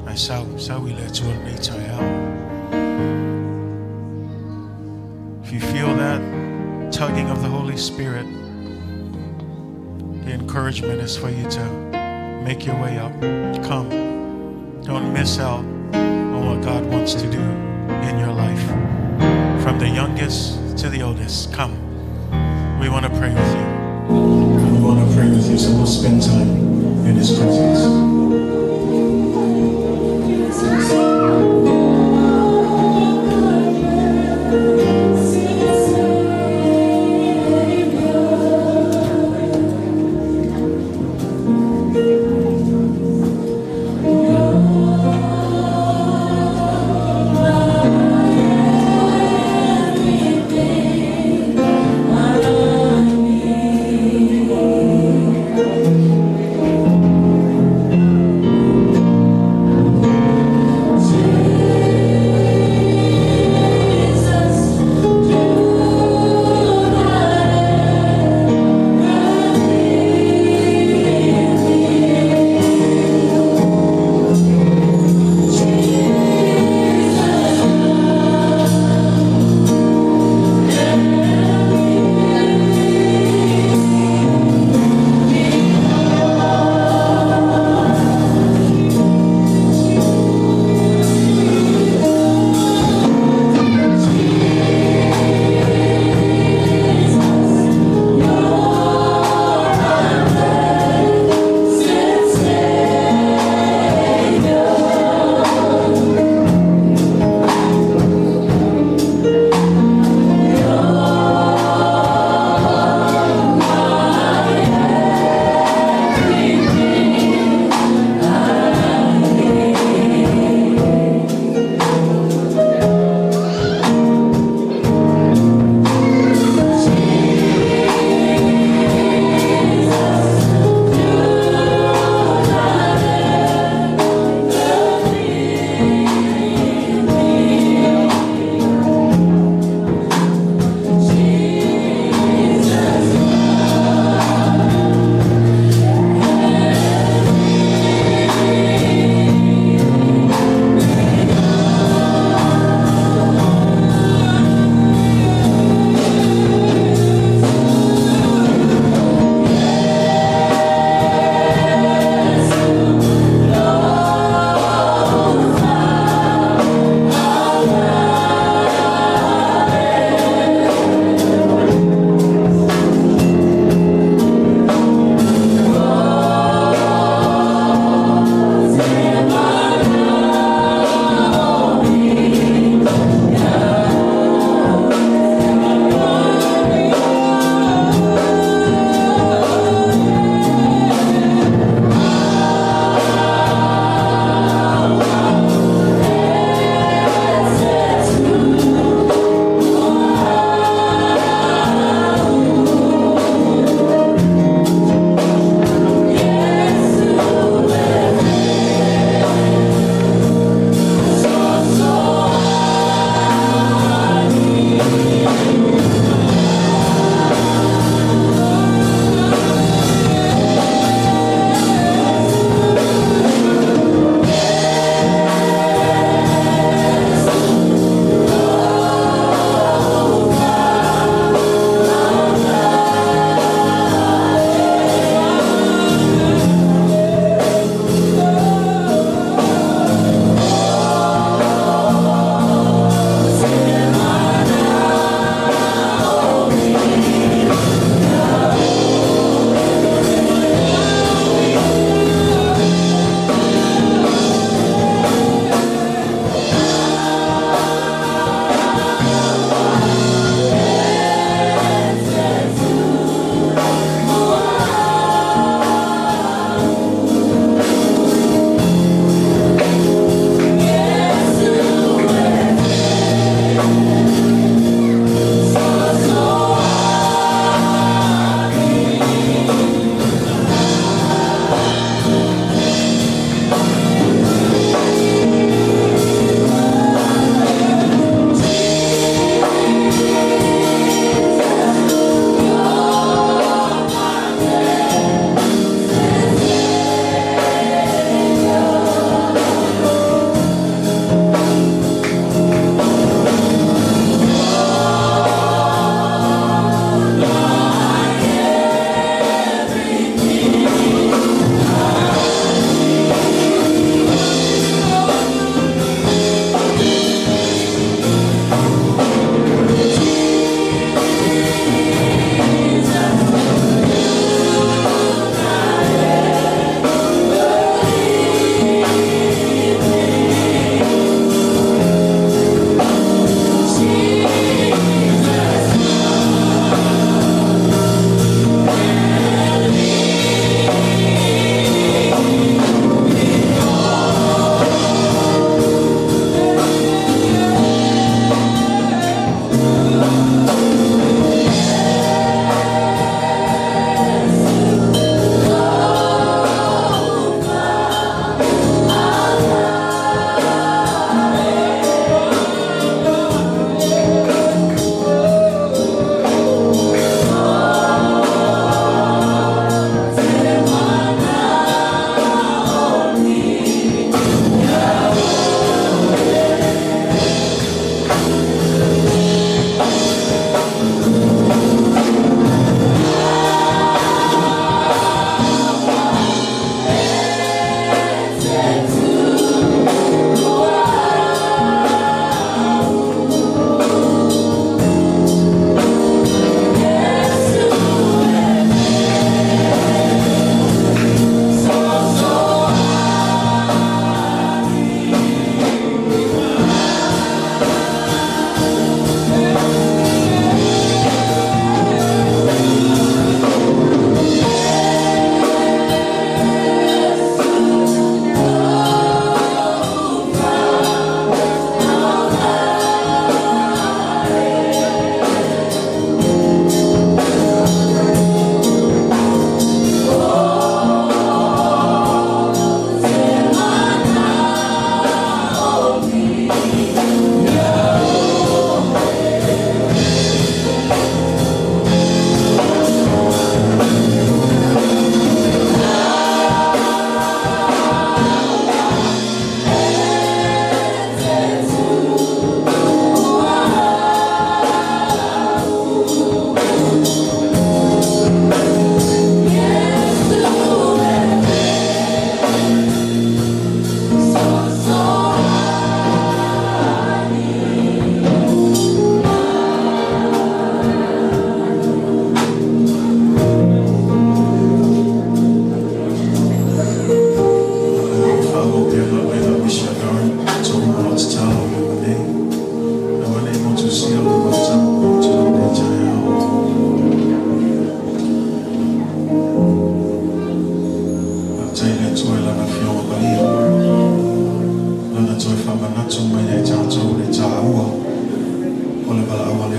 係收回嚟做你最後。If you feel that tugging of the Holy Spirit, the encouragement is for you to make your way up. Come. Don't miss out on what God wants to do in your life. From the youngest to the oldest, come. We want to pray with you. We want to pray with you, so we'll spend time in His presence.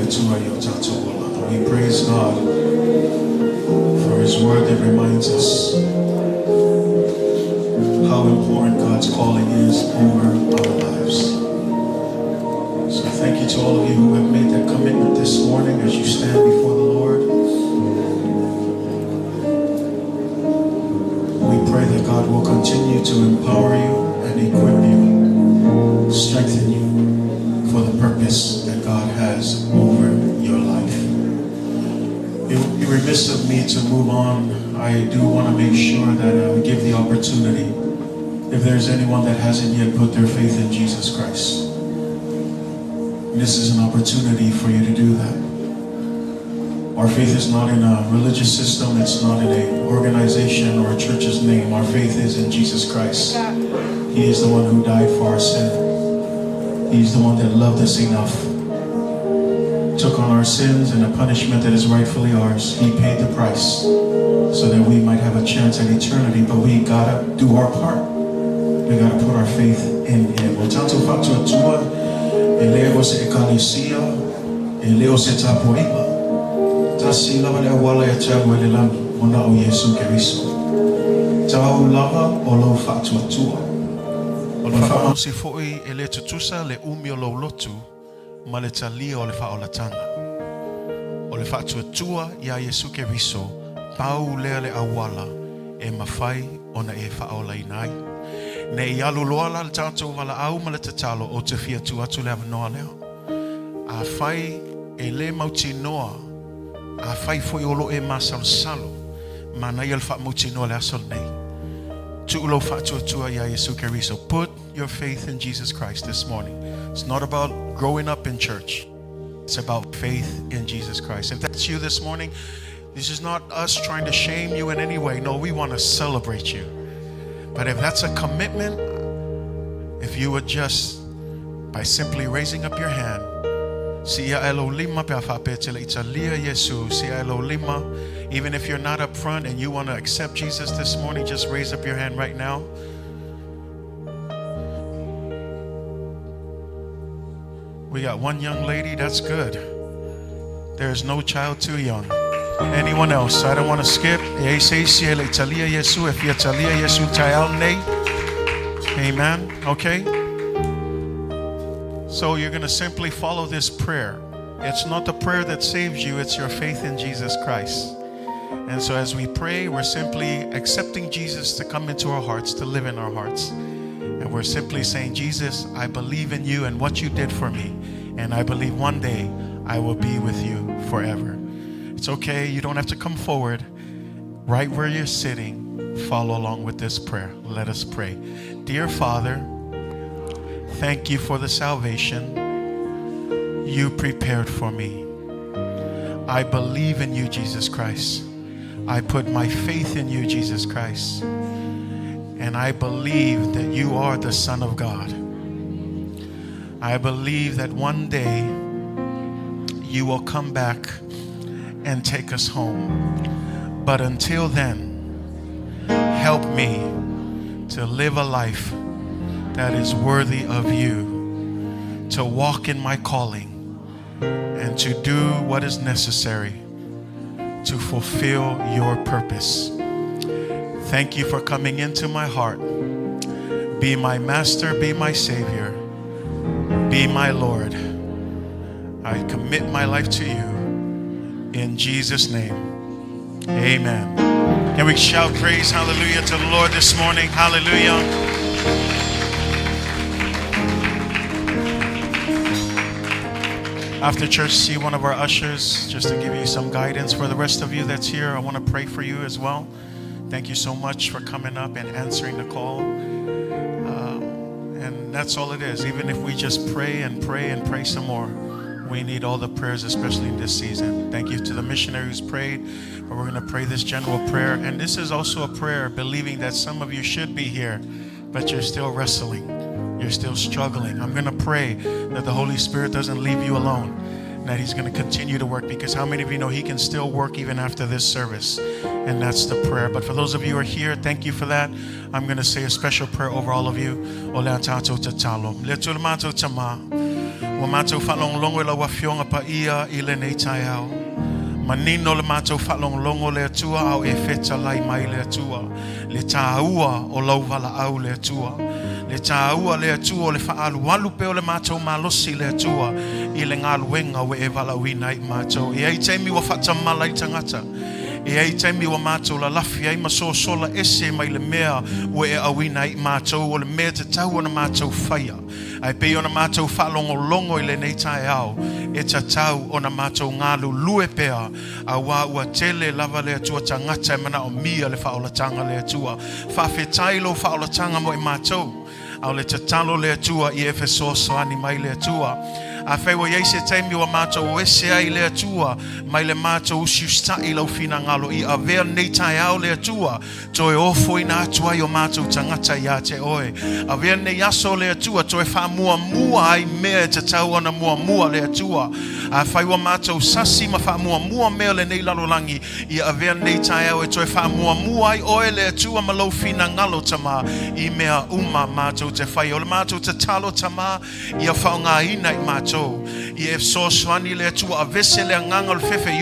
We praise God for His word that reminds us how important God's calling is over our lives. So thank you to all of you who have made that commitment this morning as you stand before the Lord. We pray that God will continue to empower you and equip you, strengthen you for the purpose that God has over your life. It would be remiss of me to move on. I do want to make sure that I give the opportunity if there's anyone that hasn't yet put their faith in Jesus Christ. This is an opportunity for you to do that. Our faith is not in a religious system. It's not in an organization or a church's name. Our faith is in Jesus Christ. He is the one who died for our sin. He's the one that loved us enough, took on our sins and the punishment that is rightfully ours. He paid the price so that we might have a chance at eternity, but we gotta do our part. We gotta put our faith in Him. Tanto facto tua, elego se ekalesia, elego se tapoiba. Tasi lava le awala ya tabu le lam, mona o Yesu Keriso. Tau lava o lo facto tua. O le wha si foi ele tutusa le umi o lo lotu, ma le talia o le whaolatanga. O le facto tua ya Yesu Keriso, pau lea le awala, e mawhai ona e whaolainai. Ne i alu loa la tātou wala au ma le tatalo o te fia tu atu le avanoa leo. A whai e le mauti noa, a whai foi olo e masal salo, ma na il wha mauti noa le asal nei. Tu ulo whātua tua ya Yesu Keriso. Put your faith in Jesus Christ this morning. It's not about growing up in church. It's about faith in Jesus Christ. If that's you this morning, this is not us trying to shame you in any way. No, we want to celebrate you. But if that's a commitment, if you would just, by simply raising up your hand, even if you're not up front and you want to accept Jesus this morning, just raise up your hand right now. We got one young lady, that's good. There's no child too young. Anyone else? I don't want to skip. Amen. Okay. So you're going to simply follow this prayer. It's not the prayer that saves you, it's your faith in Jesus Christ. And so as we pray, we're simply accepting Jesus to come into our hearts, to live in our hearts. And we're simply saying, Jesus, I believe in you and what you did for me. And I believe one day I will be with you forever. It's okay. You don't have to come forward. Right where you're sitting, follow along with this prayer. Let us pray. Dear Father, thank you for the salvation you prepared for me. I believe in you, Jesus Christ. I put my faith in you, Jesus Christ. And I believe that you are the Son of God. I believe that one day you will come back and take us home. But until then, help me to live a life that is worthy of you, to walk in my calling, and to do what is necessary to fulfill your purpose. Thank you for coming into my heart. Be my master, be my savior, be my Lord. I commit my life to you. In Jesus' name, amen. Can we shout praise, hallelujah, to the Lord this morning? Hallelujah. After church, see one of our ushers just to give you some guidance. For the rest of you that's here, I want to pray for you as well. Thank you so much for coming up and answering the call. And that's all it is. Even if we just pray and pray and pray some more, we need all the prayers, especially in this season. Thank you to the missionary who's prayed. But we're going to pray this general prayer. And this is also a prayer believing that some of you should be here, but you're still wrestling. You're still struggling. I'm going to pray that the Holy Spirit doesn't leave you alone, and that He's going to continue to work, because how many of you know He can still work even after this service? And that's the prayer. But for those of you who are here, thank you for that. I'm going to say a special prayer over all of you. Wa mātou whalonglongo la wawhionga pa ia I le nei tai au. Manino le mātou whalonglongo le atua au e wheta lai mai le atua. Le tāua o lau wala au le atua. Le tāua le atua o le whaalu walu peo le mātou malosi le atua. I le ngā luenga we e wala wina I mātou. I ai teimi wa whatamala I tangata. E ai taimi wa mātou la lafi ai maso sola ese mai le mea ue e awina I mātou o le mea te tau ona mātou whaia. Ai pe ona mātou whalongo longo I le nei tai au e ta tau ona mātou ngālu lue pea a wā ua tele lava le atua tangata e mana o mia le whaolatanga le atua. Whawhetai lo whaolatanga mo I mātou. Au le tatalo le atua I Efeso soani mai le atua. A whaiwa yeise taimi wa mātou ese ai le atua mai le mātou usiusta I lau fina ngalo I a vea nei tai au le atua toe ofo ina atua I o mātou tangata I a te oe. A vea nei aso le atua toe wha mua mua ai mea te tau ana mua mua le atua. A whaiwa mātou sasi ma wha mua mua mea le nei lalolangi I a vea nei tai au e toe wha mua mua ai oe le atua ma lau fina ngalo tama I mea uma mātou te whai. O le mātou te talo tama I a whaunga ina I mātou. You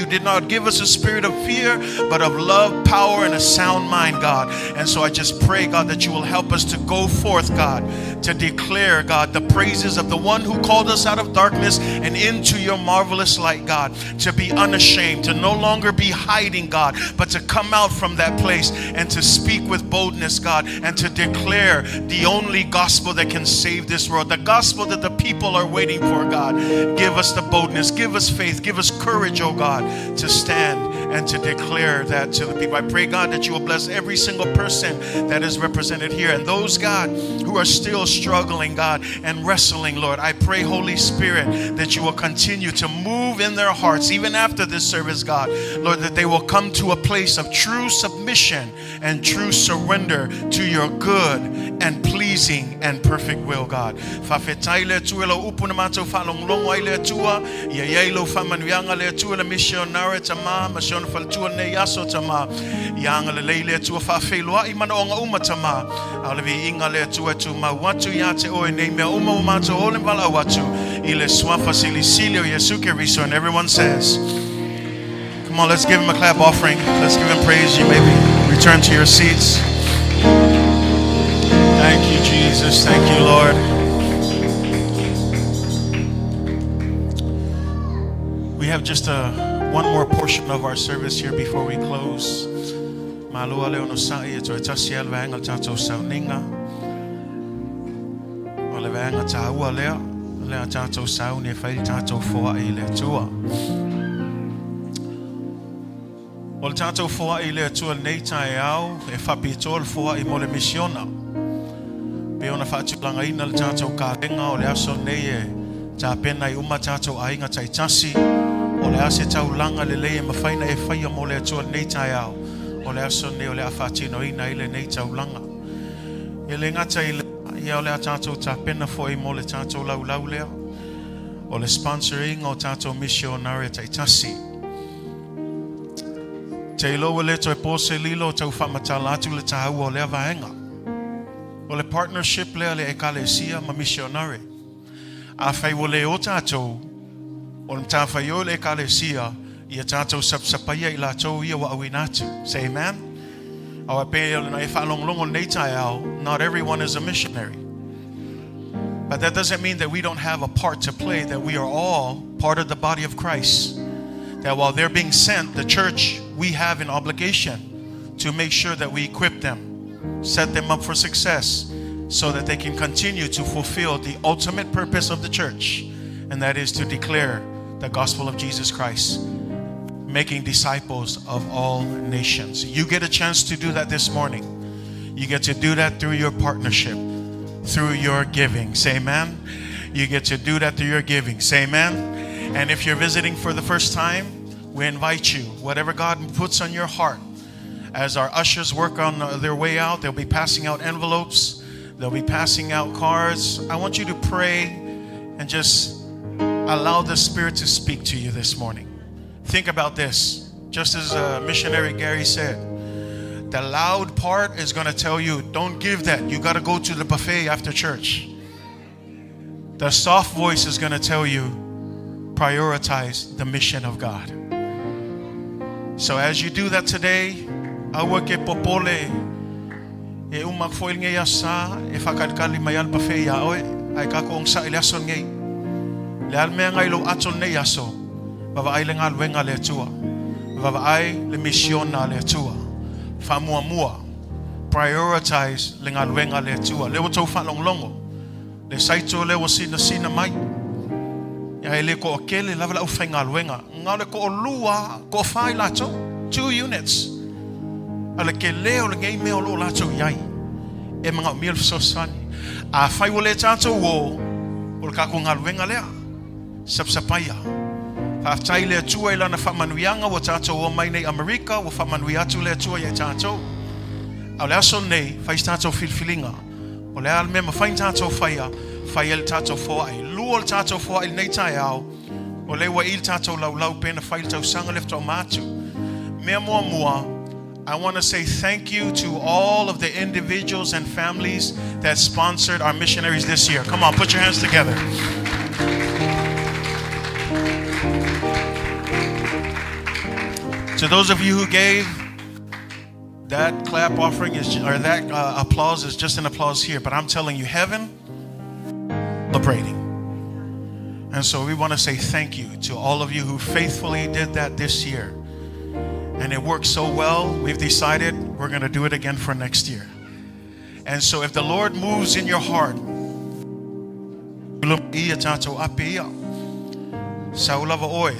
did not give us a spirit of fear, but of love, power, and a sound mind, God. And so I just pray, God, that you will help us to go forth, God, to declare, God, the praises of the one who called us out of darkness and into your marvelous light, God, to be unashamed, to no longer be hiding, God, but to come out from that place and to speak with boldness, God, and to declare the only gospel that can save this world, the gospel that the people are waiting for, God. Give us the boldness, give us faith, give us courage, oh God, to stand and to declare that to the people. I pray, God, that you will bless every single person that is represented here and those, God, who are still struggling, God, and wrestling, Lord. I pray, Holy Spirit, that you will continue to move in their hearts, even after this service, God, Lord, that they will come to a place of true submission and true surrender to your good and pleasing and perfect will, God. Longo ai le tua ia ia lo famanuanga le tua le missionary tama mission faltua ne yaso tama yanga le le tua fa feloa I manonga uma tama au le inga le tua tu ma watu ya te o ne me uma uma to ole vala watu I le swafa silicilio Yesu Kristo. And everyone says, come on, let's give him a clap offering, let's give him praise. You may return to your seats. Thank you, Jesus. Thank you, Lord. We have just one more portion of our service here before we close. Malua leono sai to tasiel vanga tato sauninga. Ole vanga taua leo, le tato sauni fai tato foa ile tua. Ole tato foa ile tua nei tai au e fapitol foa I mole missiona. Pe ona fatu langa ina le tato kadenga ole aso nei e ta pena I uma tato ainga tai tasi. O le ase taulanga le lei mawhaina e whaia mo le atua nei tai au. O le aso ne o le awhatino ina ile nei taulanga. E le ngata ia o le atatou ta pena fo I mo le tatou lau lau lea. O le sponsoring o tatou missionary tai tasi. Te ilo le to e pose lilo tau whamatala atu le tahau o le avaenga. O le partnership lea le ekalesia ma missionary. A whai wo le o tatou o le tawhai o le ekalesia ia tatou sapsapaia I lātou ia wa awinatu. Say amen. Au a pēia le nai whalonglongo nei tai au, not everyone is a missionary. But that doesn't mean that we don't have a part to play, that we are all part of the body of Christ. That while they're being sent, the church, we have an obligation to make sure that we equip them, set them up for success, so that they can continue to fulfill the ultimate purpose of the church, and that is to declare the gospel of Jesus Christ, making disciples of all nations. You get a chance to do that this morning. You get to do that through your partnership, through your giving. Say amen. You get to do that through your giving. Say amen. And if you're visiting for the first time, we invite you, whatever God puts on your heart, as our ushers work on their way out, they'll be passing out envelopes, they'll be passing out cards. I want you to pray and just allow the Spirit to speak to you this morning. Think about this. Just as missionary Gary said, the loud part is going to tell you, don't give that. You got to go to the buffet after church. The soft voice is going to tell you, prioritize the mission of God. So as you do that today, awa ke popole e umak foil nge yasa e fakadkali mayal pa fe ya oe ai ka kong sa ilason nge le alme ngai lo atol ne yaso baba ai le ngal wenga le tua baba ai le mission na le tua fa mua prioritize le ngal wenga le tua le woto fa long longo le saito le sina mai ya ele ko kele lava la fa ngal wenga ngale ko lua ko fa la 2 units ala ke leo le ngai me o lo la cho yai e manga mil sosani a fai wole tato wo o ka ko ngal wenga le sapsapaya fa tai le tua ila na fa manuianga wo tato wo mai nei America wo fa manuia tu le tua ye tato ala so nei fa tato filfilinga o le al me ma fa tato fa el tato fo ai lu ol tato fo ai nei tai au o le wa il tato lau pena fa il tau sanga lefto matu me mua. I want to say thank you to all of the individuals and families that sponsored our missionaries this year. Come on, put your hands together. To those of you who gave, that clap offering is, or that applause is just an applause here, but I'm telling you, heaven celebrating. And so we want to say thank you to all of you who faithfully did that this year. And it worked so well, we've decided we're going to do it again for next year. And so if the Lord moves in your heart,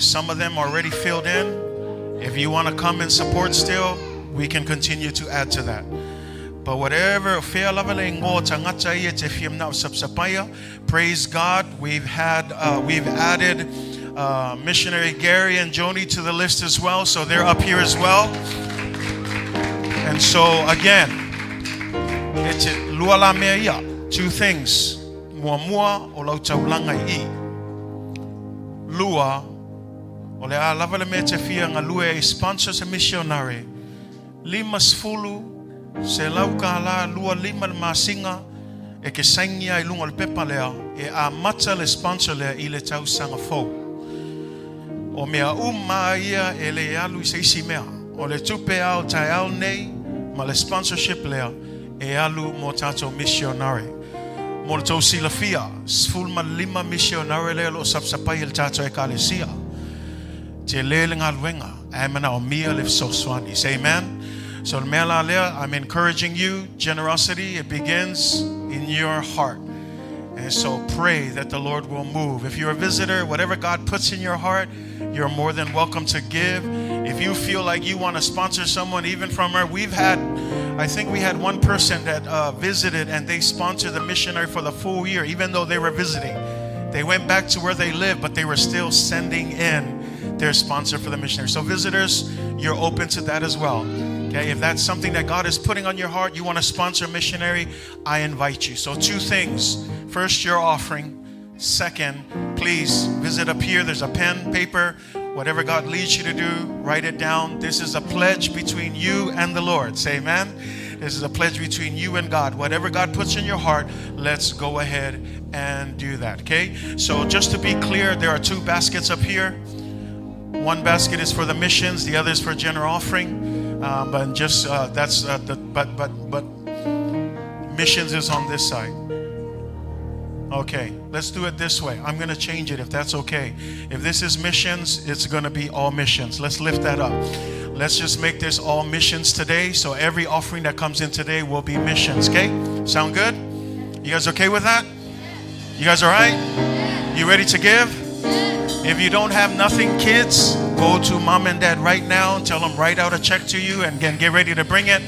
some of them are already filled in. If you want to come and support still, we can continue to add to that. But whatever, praise God, we've added missionary Gary and Joni to the list as well, so they're up here as well. And so again, it's luala meia, 2 things. Mua o lau taulanga I. Lua o le a lava le mea te fia nga lua e sponsors a missionary. 5 se lau ka la lua 5 le masinga e ke saingia I lunga le pepa lea e a mata le sponsor lea I le tau sanga fau. O mea ia e le alu I se isi mea. O le tupe au tai au nei ma le sponsorship lea e alu mo tato missionary. Mo le tau silafia, 5 missionary lea lo sapsapai il tato e kalesia. Te lele ngā luenga, e mana o mia le soswani. Say amen. So mea lea, I'm encouraging you, generosity, it begins in your heart. And so pray that the Lord will move. If you're a visitor, whatever God puts in your heart, you're more than welcome to give. If you feel like you want to sponsor someone, even from her, I think we had one person that visited and they sponsored the missionary for the full year, even though they were visiting. They went back to where they lived, but they were still sending in their sponsor for the missionary. So visitors, you're open to that as well. Okay, if that's something that God is putting on your heart, you want to sponsor a missionary, I invite you. So 2 things. First, your offering. Second, please visit up here. There's a pen, paper, whatever God leads you to do, write it down. This is a pledge between you and the Lord. Say amen. This is a pledge between you and God. Whatever God puts in your heart, let's go ahead and do that. Okay? So just to be clear, there are 2 baskets up here. One basket is for the missions, the other is for general offering. But just but missions is on this side. Okay, let's do it this way. I'm going to change it if that's okay. If this is missions, it's going to be all missions. Let's lift that up. Let's just make this all missions today. So every offering that comes in today will be missions. Okay? Sound good? You guys okay with that? You guys all right? You ready to give? If you don't have nothing, kids, go to mom and dad right now and tell them write out a check to you and get ready to bring it.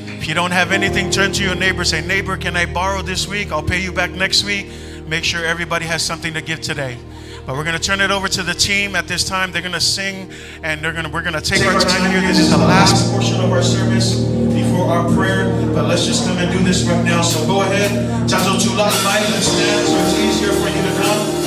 If you don't have anything, turn to your neighbor. Say, neighbor, can I borrow this week? I'll pay you back next week. Make sure everybody has something to give today. But we're going to turn it over to the team at this time. They're going to sing and we're going to take our time here. This is the last portion of our service before our prayer. But let's just come and do this right now. So go ahead. Tazo tula mai. Let's stand so it's easier for you to come.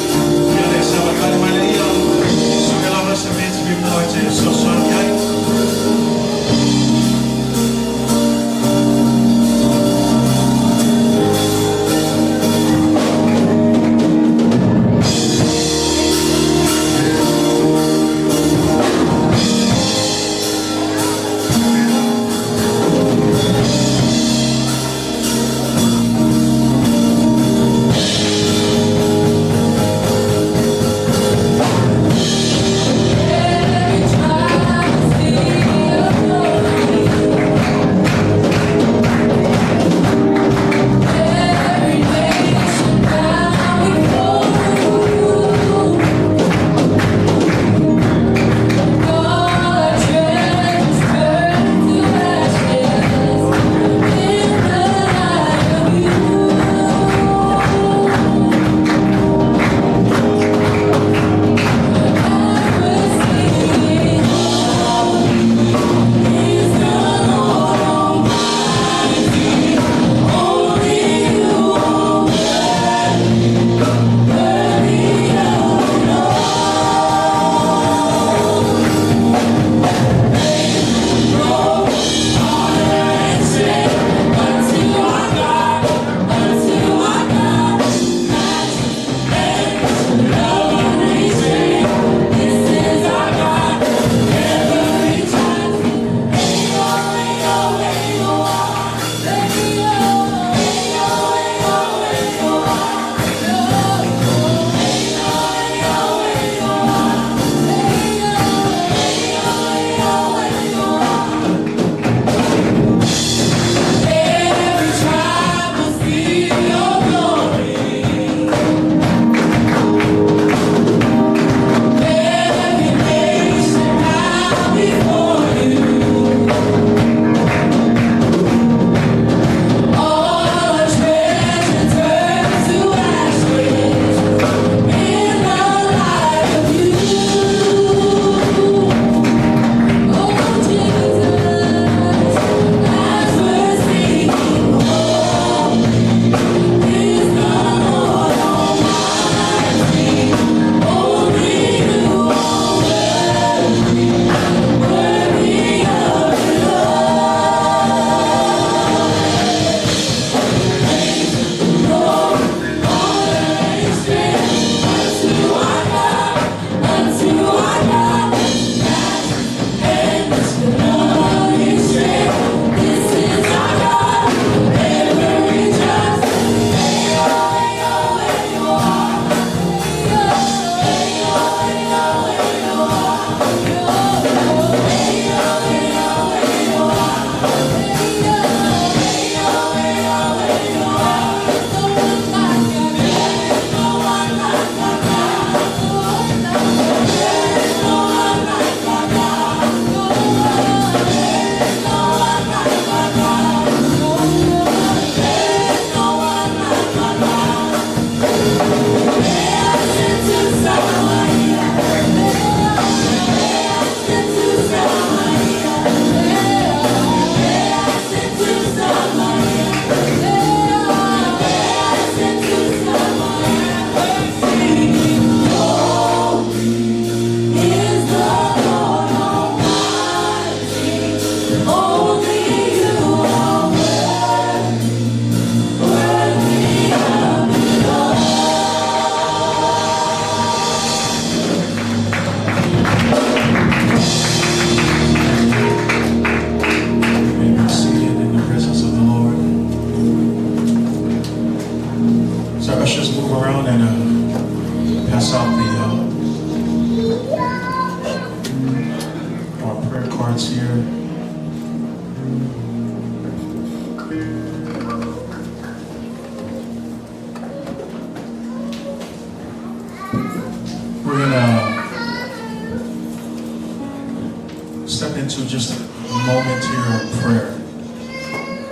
step into just a moment here of prayer.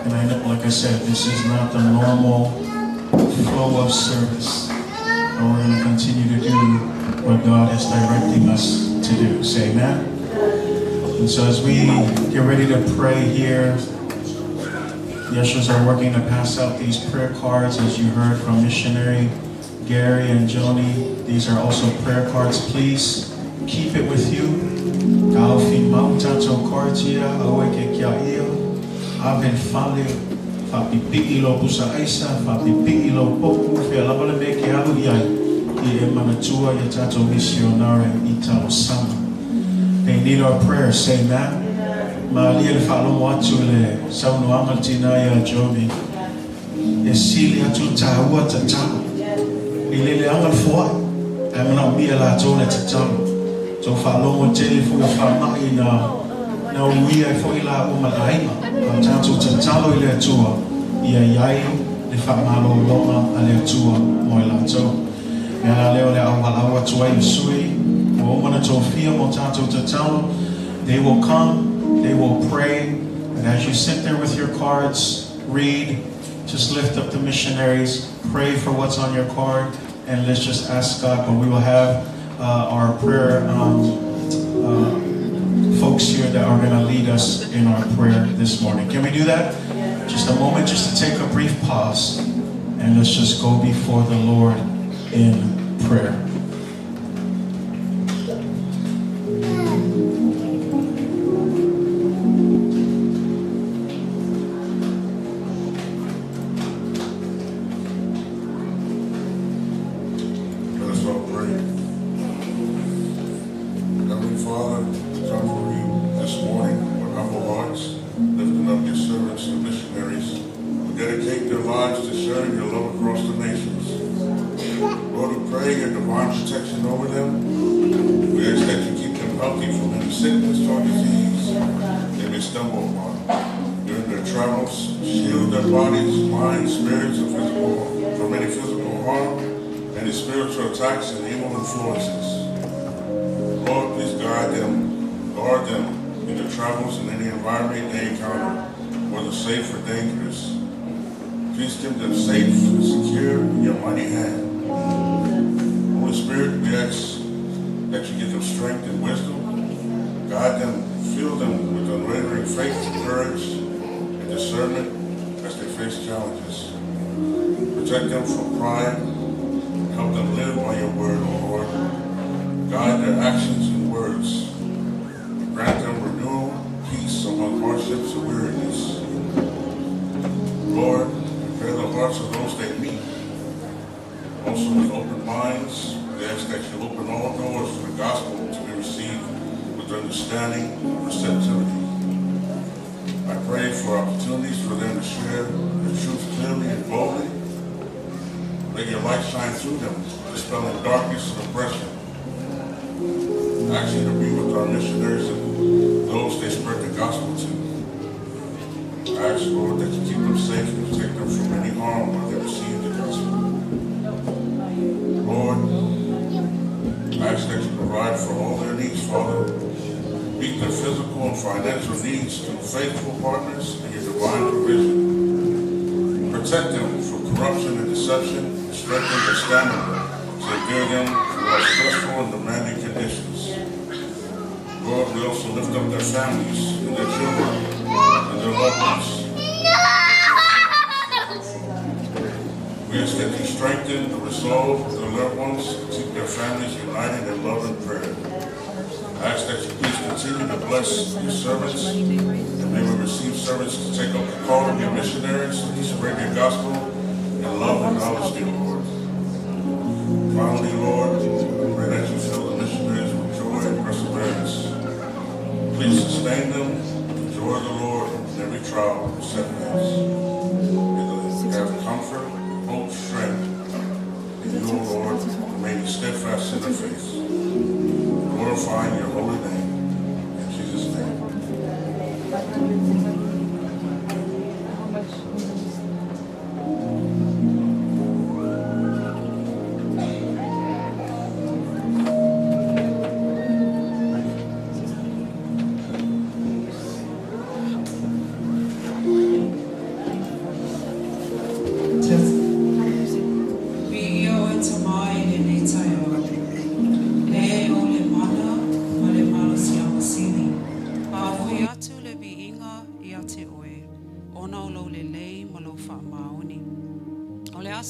And I know, like I said, this is not the normal flow of service. But we're going to continue to do what God is directing us to do. Say amen. And so as we get ready to pray here, the ushers are working to pass out these prayer cards, as you heard from missionary Gary and Joni. These are also prayer cards. Please keep it with you. Amen. Fale, fapipi ilo busa aisa, fapipi ilo poku, fe labale meke alu yai, ki e manatua ya tato misionare italo sama. They need our prayers, say amen. Mali el falo watu le, saunu amal tinaya jomi. Esili atu taua tatalo. Ilele amal foa, amana mia la tone tatalo. So falo mo telefu fama na uia fo ila umalaima. Tanto tatalo ile atua ia iai le whamalo loma ale atua mo i lato. Mea leo le awalawa tua i sui o omana tofia mo tanto tatalo. They will come, they will pray, and as you sit there with your cards, read, just lift up the missionaries, pray for what's on your card, and let's just ask God. But we will have our prayer folks here that are going to lead us in our prayer this morning. Can we do that? Just a moment, just to take a brief pause, and let's just go before the Lord in prayer.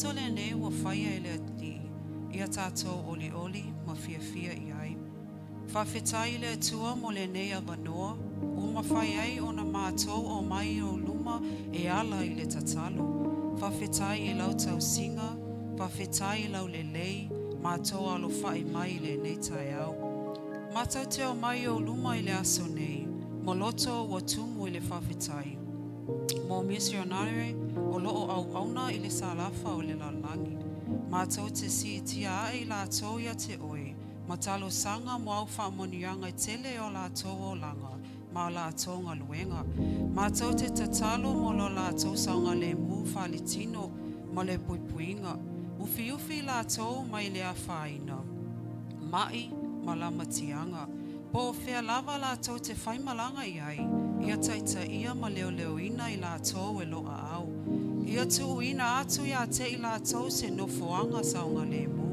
aso le ne ua whaia ele ati, ia tātou oli oli ma fia fia i ai. Whawhetai le atua mo le nei a wanoa, o mawhai ai o na mātou o mai o luma e ala i le tatalo. Whawhetai i lau tau singa, whawhetai i lau le lei, mātou alo whai mai le nei tai au. Mātou te o mai o luma i le aso nei, mo loto o tumu i le whawhetai. Mo misionare o loo au auna i le salafa o le lalangi. Mātou te si tia ai lātou ia te oi, ma talo sanga mo au whaamonianga i tele o lātou o langa, ma lātou ngā luenga. Mātou te tatalo mo lo lātou saunga le mū whalitino, ma le puipuinga. Ufi ufi lātou mai le a whaina. Mai ma lama tianga. Po whea lava lātou te whaimalanga i ai, ia taita ia ma leo leo ina i lātou e loa au. Ia tu ina atu ia te i lātou se nofoanga saunga le mū.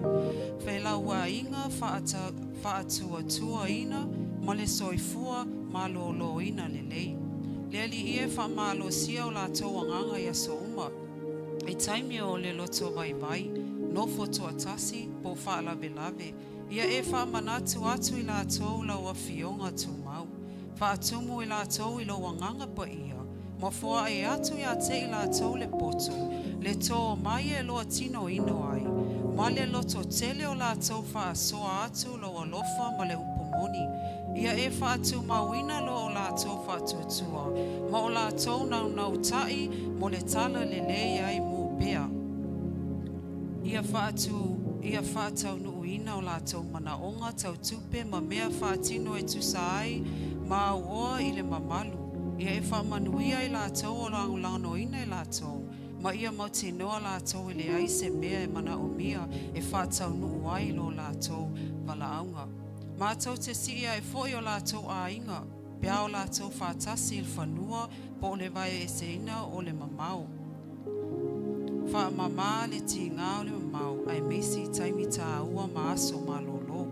Whela ua inga whaatua tua ina, ma le soifua ma lo lo ina le lei. Leali ie wha malo sia o lātou anganga ia so uma. E taimi o le loto vai vai, no foto atasi, po wha lave lave. Ia e wha manatu atu i lātou lau a fionga tu mau. Wha atumu i lātou i lo wanganga pa ia. Ma fua e atu ia te i lātou le poto. Le tō mai e loa tino ino ai. Ma le loto tele o lātou wha soa atu lo a lofa ma le upomoni. Ia e wha atu mauina lo o lātou wha tutua. Ma o lātou nau tai mo le tala le lei ai mo bea. Ia wha atau nuuina o lātou manaonga tau tupe ma mea wha atino e tusai ma auoa i le mamalu. Ia e wha manuia i lātou o langulano ina i lātou. Ma ia mau te noa lātou i le ai se mea e mana o mia e wha atau nuu ai lo lātou walaunga. Mātou te siia e foi o lātou a inga. Pea o lātou whātasi il whanua po le vai e se ina o le mamau. Wha mama le ti ngā o le mamau ai mesi taimi tā ua maaso malolo.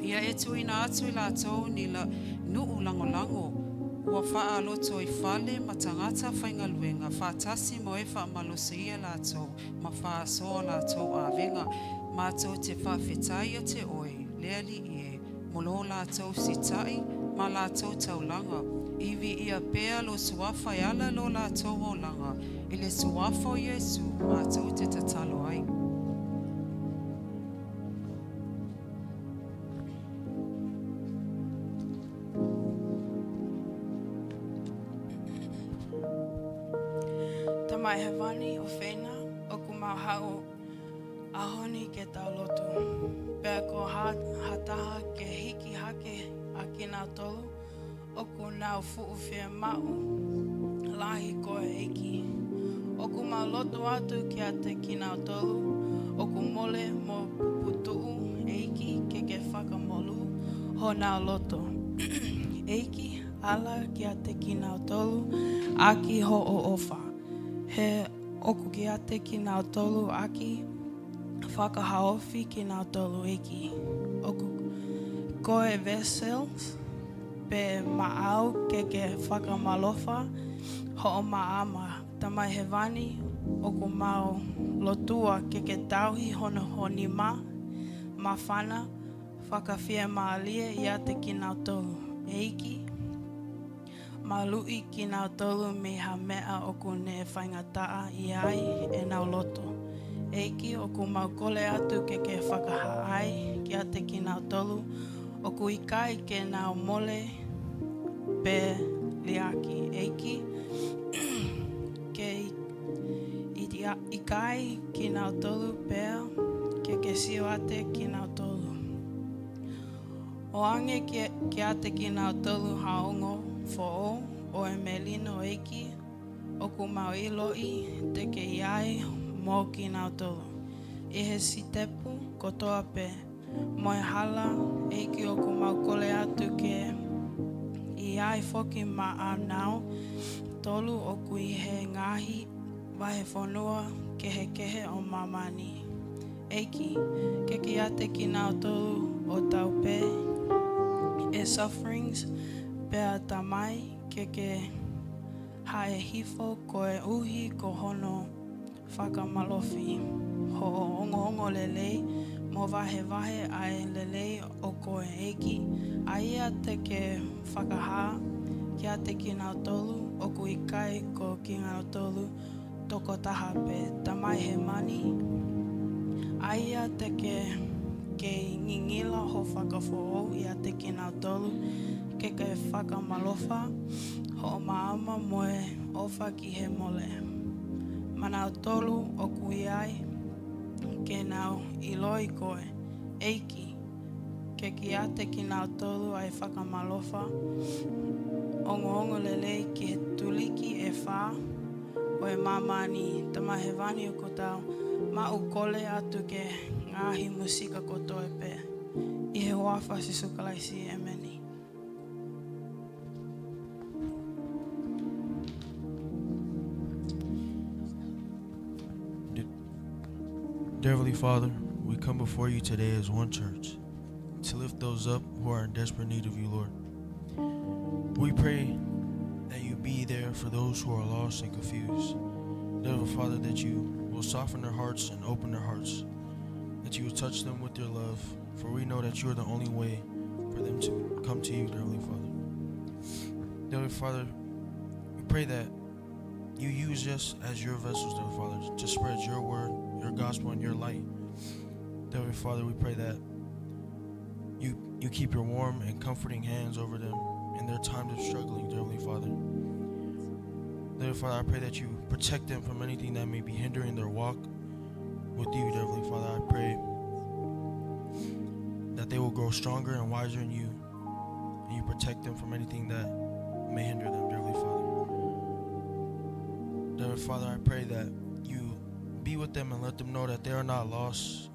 Ia e tuina atu i lātou ni la nuu langolango. Ua wha aloto i whale ma tangata whainga luenga. Whātasi mo e wha malosa ia lātou ma wha asoa lātou a venga. Mātou te whawhetai a te oi, leali ie. Molo lātou si tai, ma lātou taulanga. Iwi ia pea lo suafa i ala lo lātou o langa. I le suafa o Yesu, mātou te tatalo ai. Tamai hewani o whena, o kumau hao ahoni ke tau lotu. Pea ko hataha ke hiki hake a ki nā tolu, o ku nau fuu whia mau, lahi koe eiki. O ku mau lotu atu ki a te ki nā tolu, o ku mole mo puputuu eiki ke whakamolu ho nā loto. Eiki ala ki a te ki nā tolu, aki ho o ofa. He oku ki a te ki nā tolu aki, whakahaofi ki nā tolu eiki. Oku koe vessels, pe maau ke whakamalofa ho o maama. Tamai he wani, oku mau lotua ke tauhi hono honi ma whana, whakawhia maalia i a te ki nā tolu eiki. Malui ki nā tolu me ha mea oku ne whaingataa i ai e nau loto. Eiki oku mau kole atu ke whakaha ai ki a te ki nā tolu. Oku ikai ke nau mole pe liaki. Eiki ke ikai ki nau tolu pea ke sio ate ki nau tolu. O ange ki ate ki nau tolu haongo fo'o o e melino eiki o ku mau iloi te ke iai mo ki nau tolu. I he si tepu kotoa pe mo e hala eiki o ku mau kole atu ke iai foki ma anau tolu o ku i he ngahi wahe whanua kehe o mamani. Eiki ke ki ate ki nau tolu o tau pe e sufferings pea tamai ke hae hifo ko e uhi ko hono whakamalofi. Ho ongo lelei, mo vahe ai lelei o koe eiki. Aia te ke whakaha, kia te ki ngā tolu, o kui kai ko ki ngā tolu, toko taha pe tamai he mani. Aia te ke ngingila ho whakafo ia te ki ngā tolu, ke whakamalofa, ho maama moe ofa ki he mole. Mana tolu o kui ai, ke nau iloi koe, eiki, ke ki ate ki nau tolu ai whakamalofa, ongo lelei ki he tuliki e whā, o e mamani tamahewani o kotau, ma ukole atu ke ngahi musika koto e pe. I he hoafa si sukalaisi e meni. Dear Heavenly Father, we come before you today as one church to lift those up who are in desperate need of you, Lord. We pray that you be there for those who are lost and confused. Dear Heavenly Father, that you will soften their hearts and open their hearts, that you will touch them with your love, for we know that you are the only way for them to come to you, dear Heavenly Father. Dear Heavenly Father, we pray that you use us as your vessels, dear Father, to spread your word, your gospel, and your light. Dear Heavenly Father, we pray that you keep your warm and comforting hands over them in their times of struggling, dear Heavenly Father. Dear Heavenly Father, I pray that you protect them from anything that may be hindering their walk with you, dear Heavenly Father. I pray that they will grow stronger and wiser in you, and you protect them from anything that may hinder them, dear Heavenly Father. Dear Heavenly Father, I pray that you be with them and let them know that they are not lost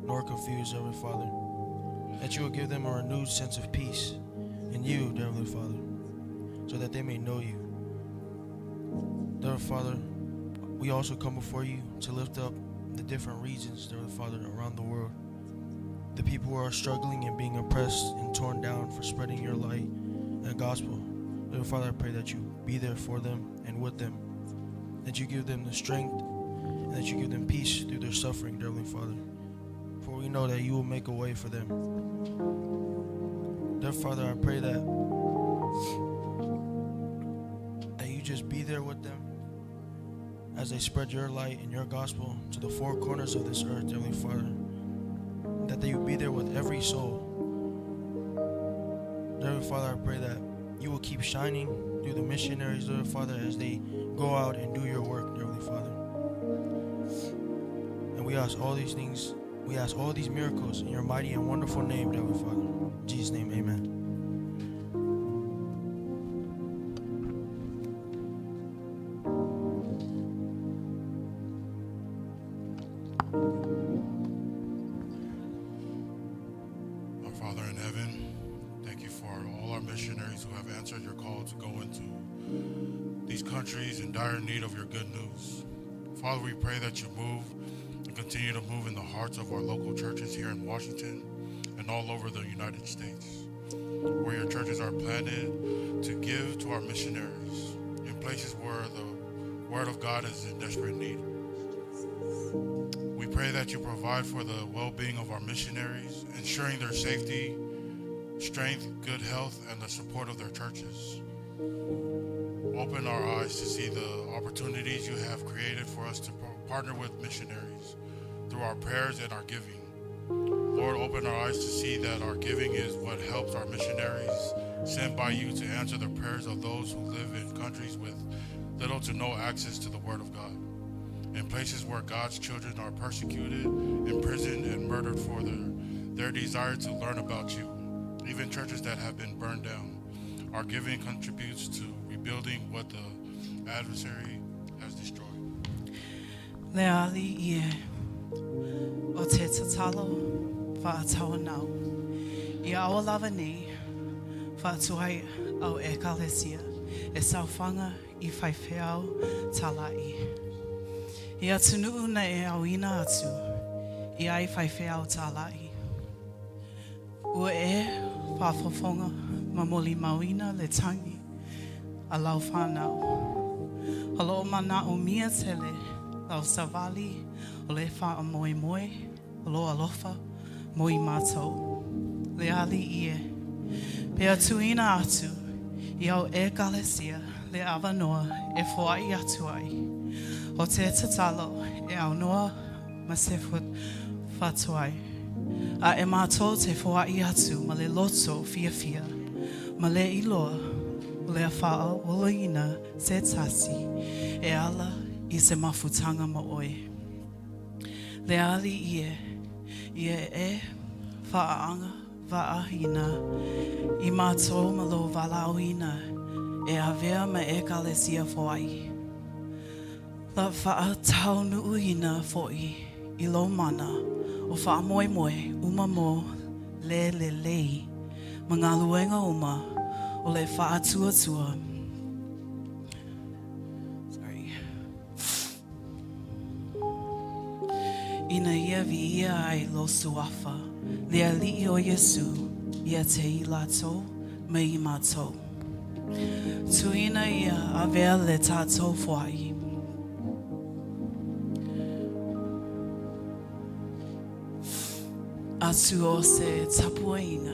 nor confused, dear Heavenly Father. That you will give them a renewed sense of peace in you, dear Heavenly Father, so that they may know you. Dear Heavenly Father, we also come before you to lift up the different regions, dear Heavenly Father, around the world. The people who are struggling and being oppressed and torn down for spreading your light and gospel. Dear Heavenly Father, I pray that you be there for them and with them, that you give them the strength and that you give them peace through their suffering, dear Heavenly Father. For we know that you will make a way for them. Dear Father, I pray that you just be there with them as they spread your light and your gospel to the four corners of this earth, dear Heavenly Father. That they will be there with every soul. Dear Heavenly Father, I pray that you will keep shining through the missionaries, dear Father, as they go out and do your work, dear Heavenly Father. And we ask all these things, we ask all these miracles in your mighty and wonderful name, dear Heavenly Father. In Jesus' name, amen. Our Father in heaven, thank you for all our missionaries who have answered your call to go into these countries in dire need of your good news. Father, we pray that you move and continue to move in the hearts of our local churches here in Washington and all over the United States, where your churches are planted to give to our missionaries in places where the word of God is in desperate need. We pray that you provide for the well-being of our missionaries, ensuring their safety, strength, good health, and the support of their churches. Open our eyes to see the opportunities you have created for us to partner with missionaries through our prayers and our giving. Lord, open our eyes to see that our giving is what helps our missionaries sent by you to answer the prayers of those who live in countries with little to no access to the Word of God, in places where God's children are persecuted, imprisoned, and murdered for their desire to learn about you, even churches that have been burned down. Our giving contributes to rebuilding what the adversary has destroyed. Leali ie o te tatalo whaatau nau. I awa lava nei whaatuhai au e kalesia e sauwhanga I whaiwheau talai. I atunuu na e auina atu I ai whaiwheau talai. Ua e whawhawhonga mamoli mauina le tangi a lau whanau. Halo mana o mia tele lau savali, o le wha a moi moi, o lo alofa, moi mātou. Le ali ie, pea tuina atu, I au e galesia, le awanoa, e foai atu ai. O te tatalo, e au noa, ma se whatuai. A e mātou te foai atu, ma le loto fia fia, ma le iloa, o le awhaa o ina se tasi, e ala I se mafutanga ma oi. Le ali ie e whaanga vaahina, I mātou ma lo valauina, e avea ma e kalesia foai. La wha tau nuuina foi, I lo mana, o wha moe moe, uma mo le lei, ma ngā luenga uma, o le wha tua tua. Ina ia vi ia ai lo suafa, le ali o Yesu, ia te I lato, me I mātou. Tuina ia a vea le tātou fuai. Atu o se tapuaina,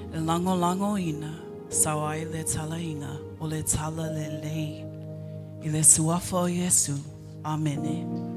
e lango lango ina, sawai le talaina, o le tala le lei. I le suafa o Yesu, amene.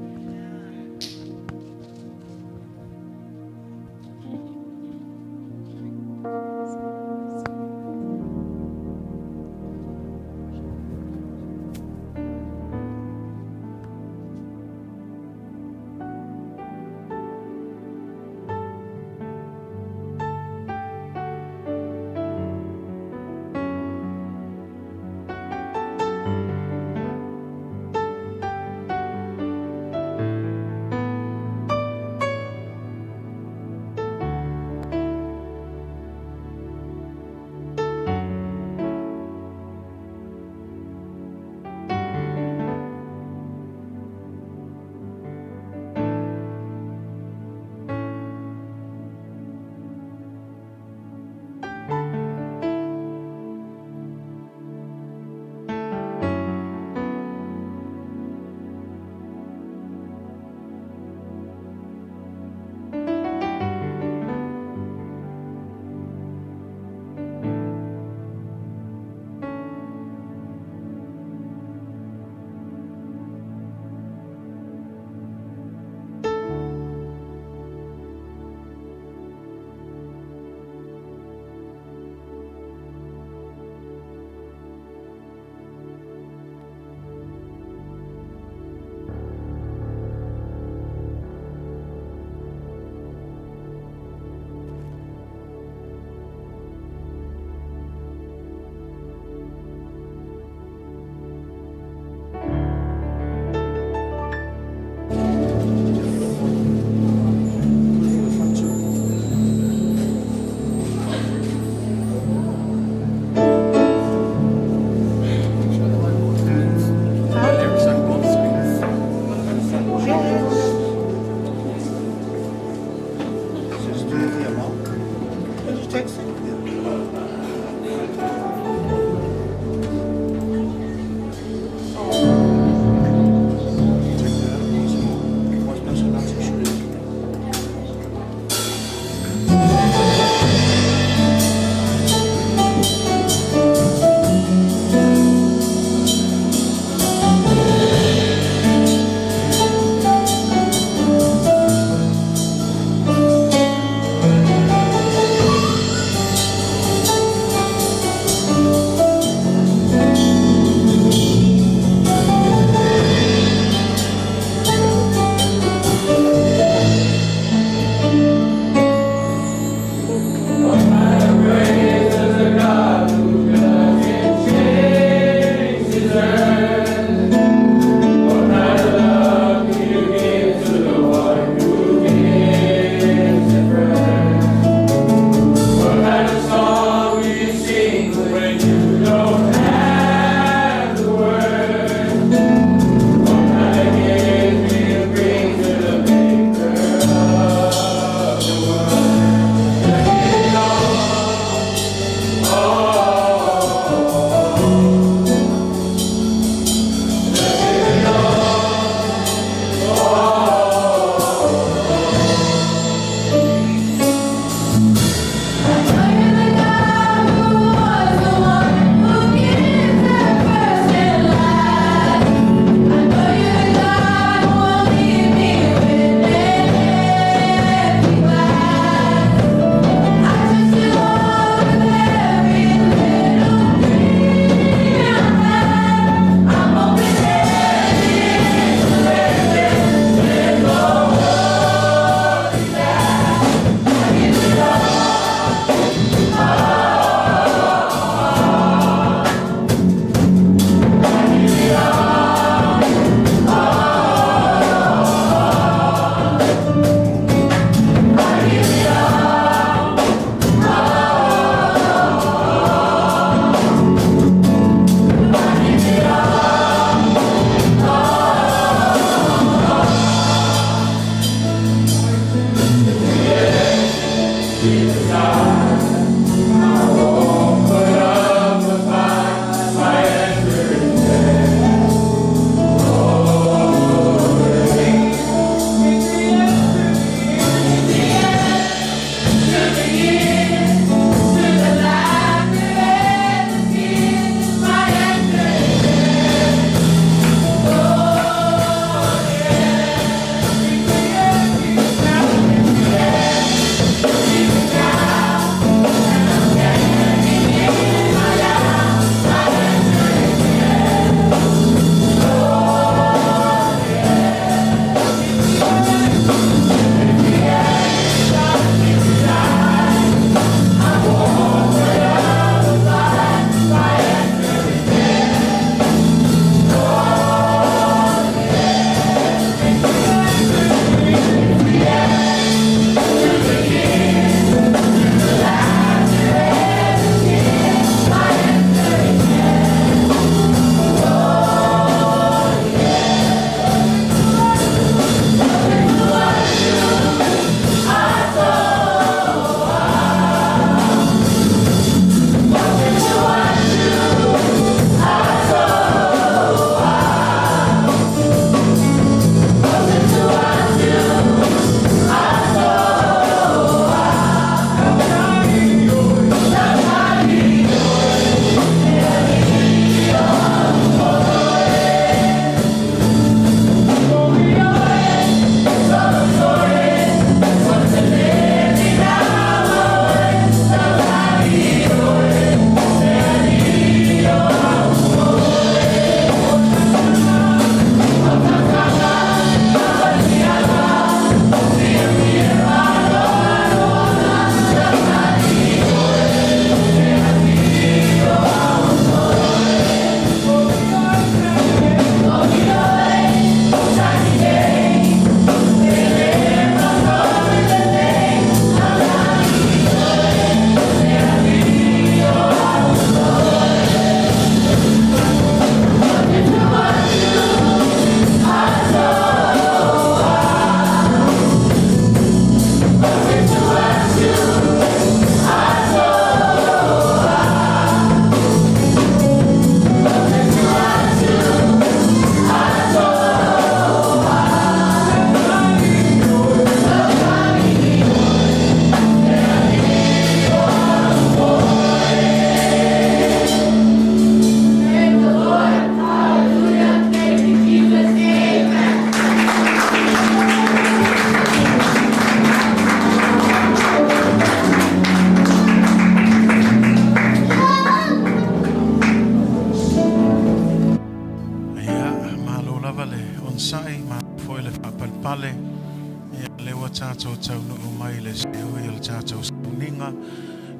tātou tau nuu mai le se hui o le tātou sauninga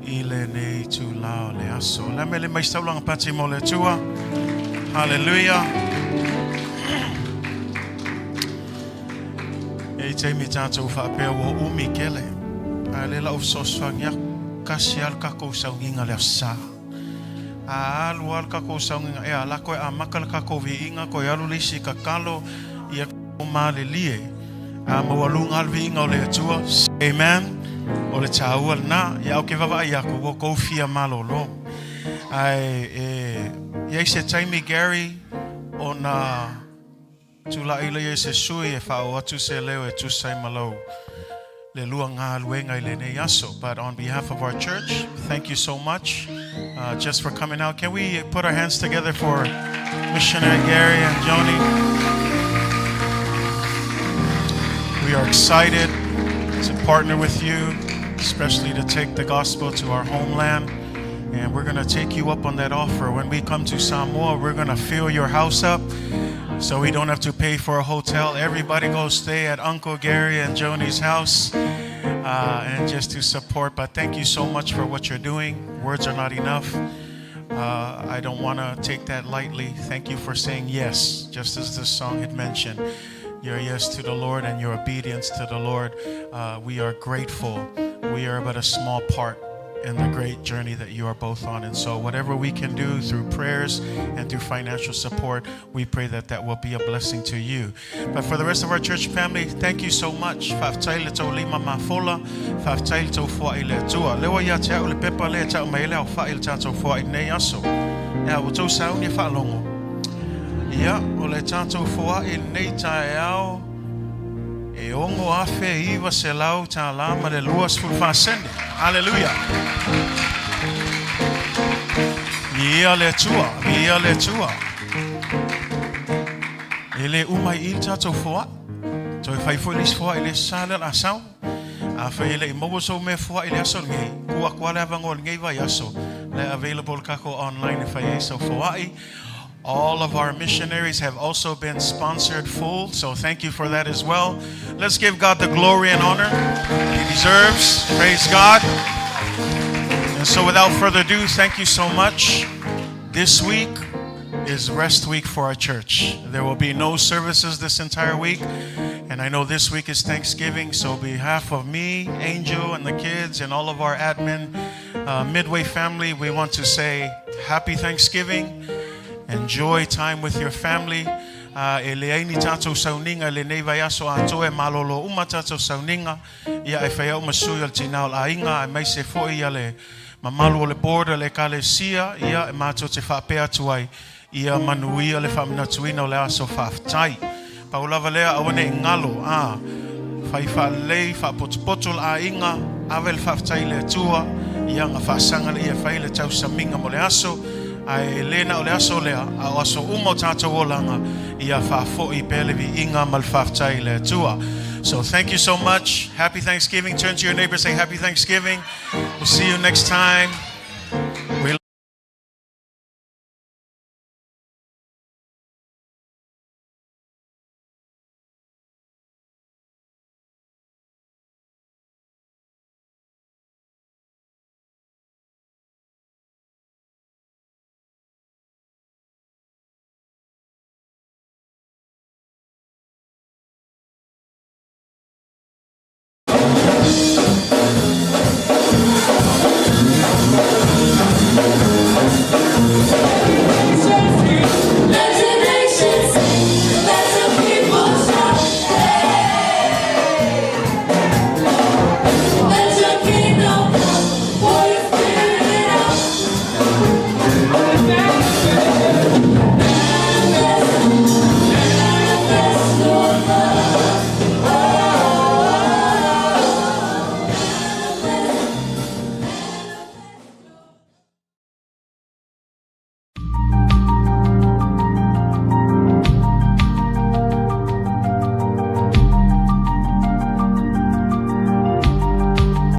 I le nei tu lao le aso. La me le mai saulanga pati mo le tua. Hallelujah. E te mi tātou whaapea wo umi kele. A le lau sosfangia kasi al kako sauninga le asa. A alu al kako sauninga e ala koe a makala kako vi inga koe alu lisi kakalo I a kuma le lie. A mawalunga al vi inga o le atua. Amen. O le tāua na ia o ke wawa ia ko wo kofia malolo. Ai ia se Taimi Gary o na tula ila ia se sui e whao atu se leo e tu sai malo le lua ngā luenga I le ne yaso. But on behalf of our church, thank you so much just for coming out. Can we put our hands together for Missionary Gary and Joni? We are excited to partner with you, especially to take the gospel to our homeland. And we're going to take you up on that offer. When we come to Samoa, we're going to fill your house up so we don't have to pay for a hotel. Everybody go stay at Uncle Gary and Joni's house and just to support. But thank you so much for what you're doing. Words are not enough. I don't want to take that lightly. Thank you for saying yes, just as this song had mentioned. Your yes to the Lord and your obedience to the Lord. We are grateful. We are but a small part in the great journey that you are both on. And so whatever we can do through prayers and through financial support, we pray that that will be a blessing to you. But for the rest of our church family, thank you so much. Whaftaile tau lima mafola, whaftaile tau fua I le tua. Lewa ia te au le pepa le tau mai leo whaile tātou fua I nei aso. Ea, o tau sauni whalongo. Ia, o le tātou fua I nei tae au, e ongo afe iwa se lau tā lama le luas fulfasende. Hallelujah. Ia le tua, ia le tua. Ele umai il tātou fua. Toi whai fo ilis fua I le sāle la sau. A whai ele I mogo so me fua I le aso ngei. Kua kua le avango ngei vai aso. Le available kako online if I so fuai. All of our missionaries have also been sponsored full, so thank you for that as well. Let's give God the glory and honor He deserves. Praise God. And so without further ado, thank you so much. This week is rest week for our church. There will be no services this entire week. And I know this week is Thanksgiving, so on behalf of me, Angel, and the kids, and all of our admin Midway family, we want to say happy Thanksgiving. Enjoy time with your family. E le aini tātou sauninga le nei vai aso atoe malolo uma tātou sauninga. Ia e whai au masui al tinao la inga e mai se foi ia le mamalu o le border le kalesia. Ia e mātou te whapea tuai. Ia manuia le whaminatuina o le aso whaftai. Paulava lea awane ngalo. Whai whalei whapotopoto la inga. Awe le whaftai le tua. Ia ngā whasanga le ia whai le tau saminga mo le aso. Ai lena o le aso lea, a aso umo tātou o langa, ia whafo I pelevi inga mal whaftai le tua. So thank you so much. Happy Thanksgiving. Turn to your neighbor, say happy Thanksgiving. We'll see you next time.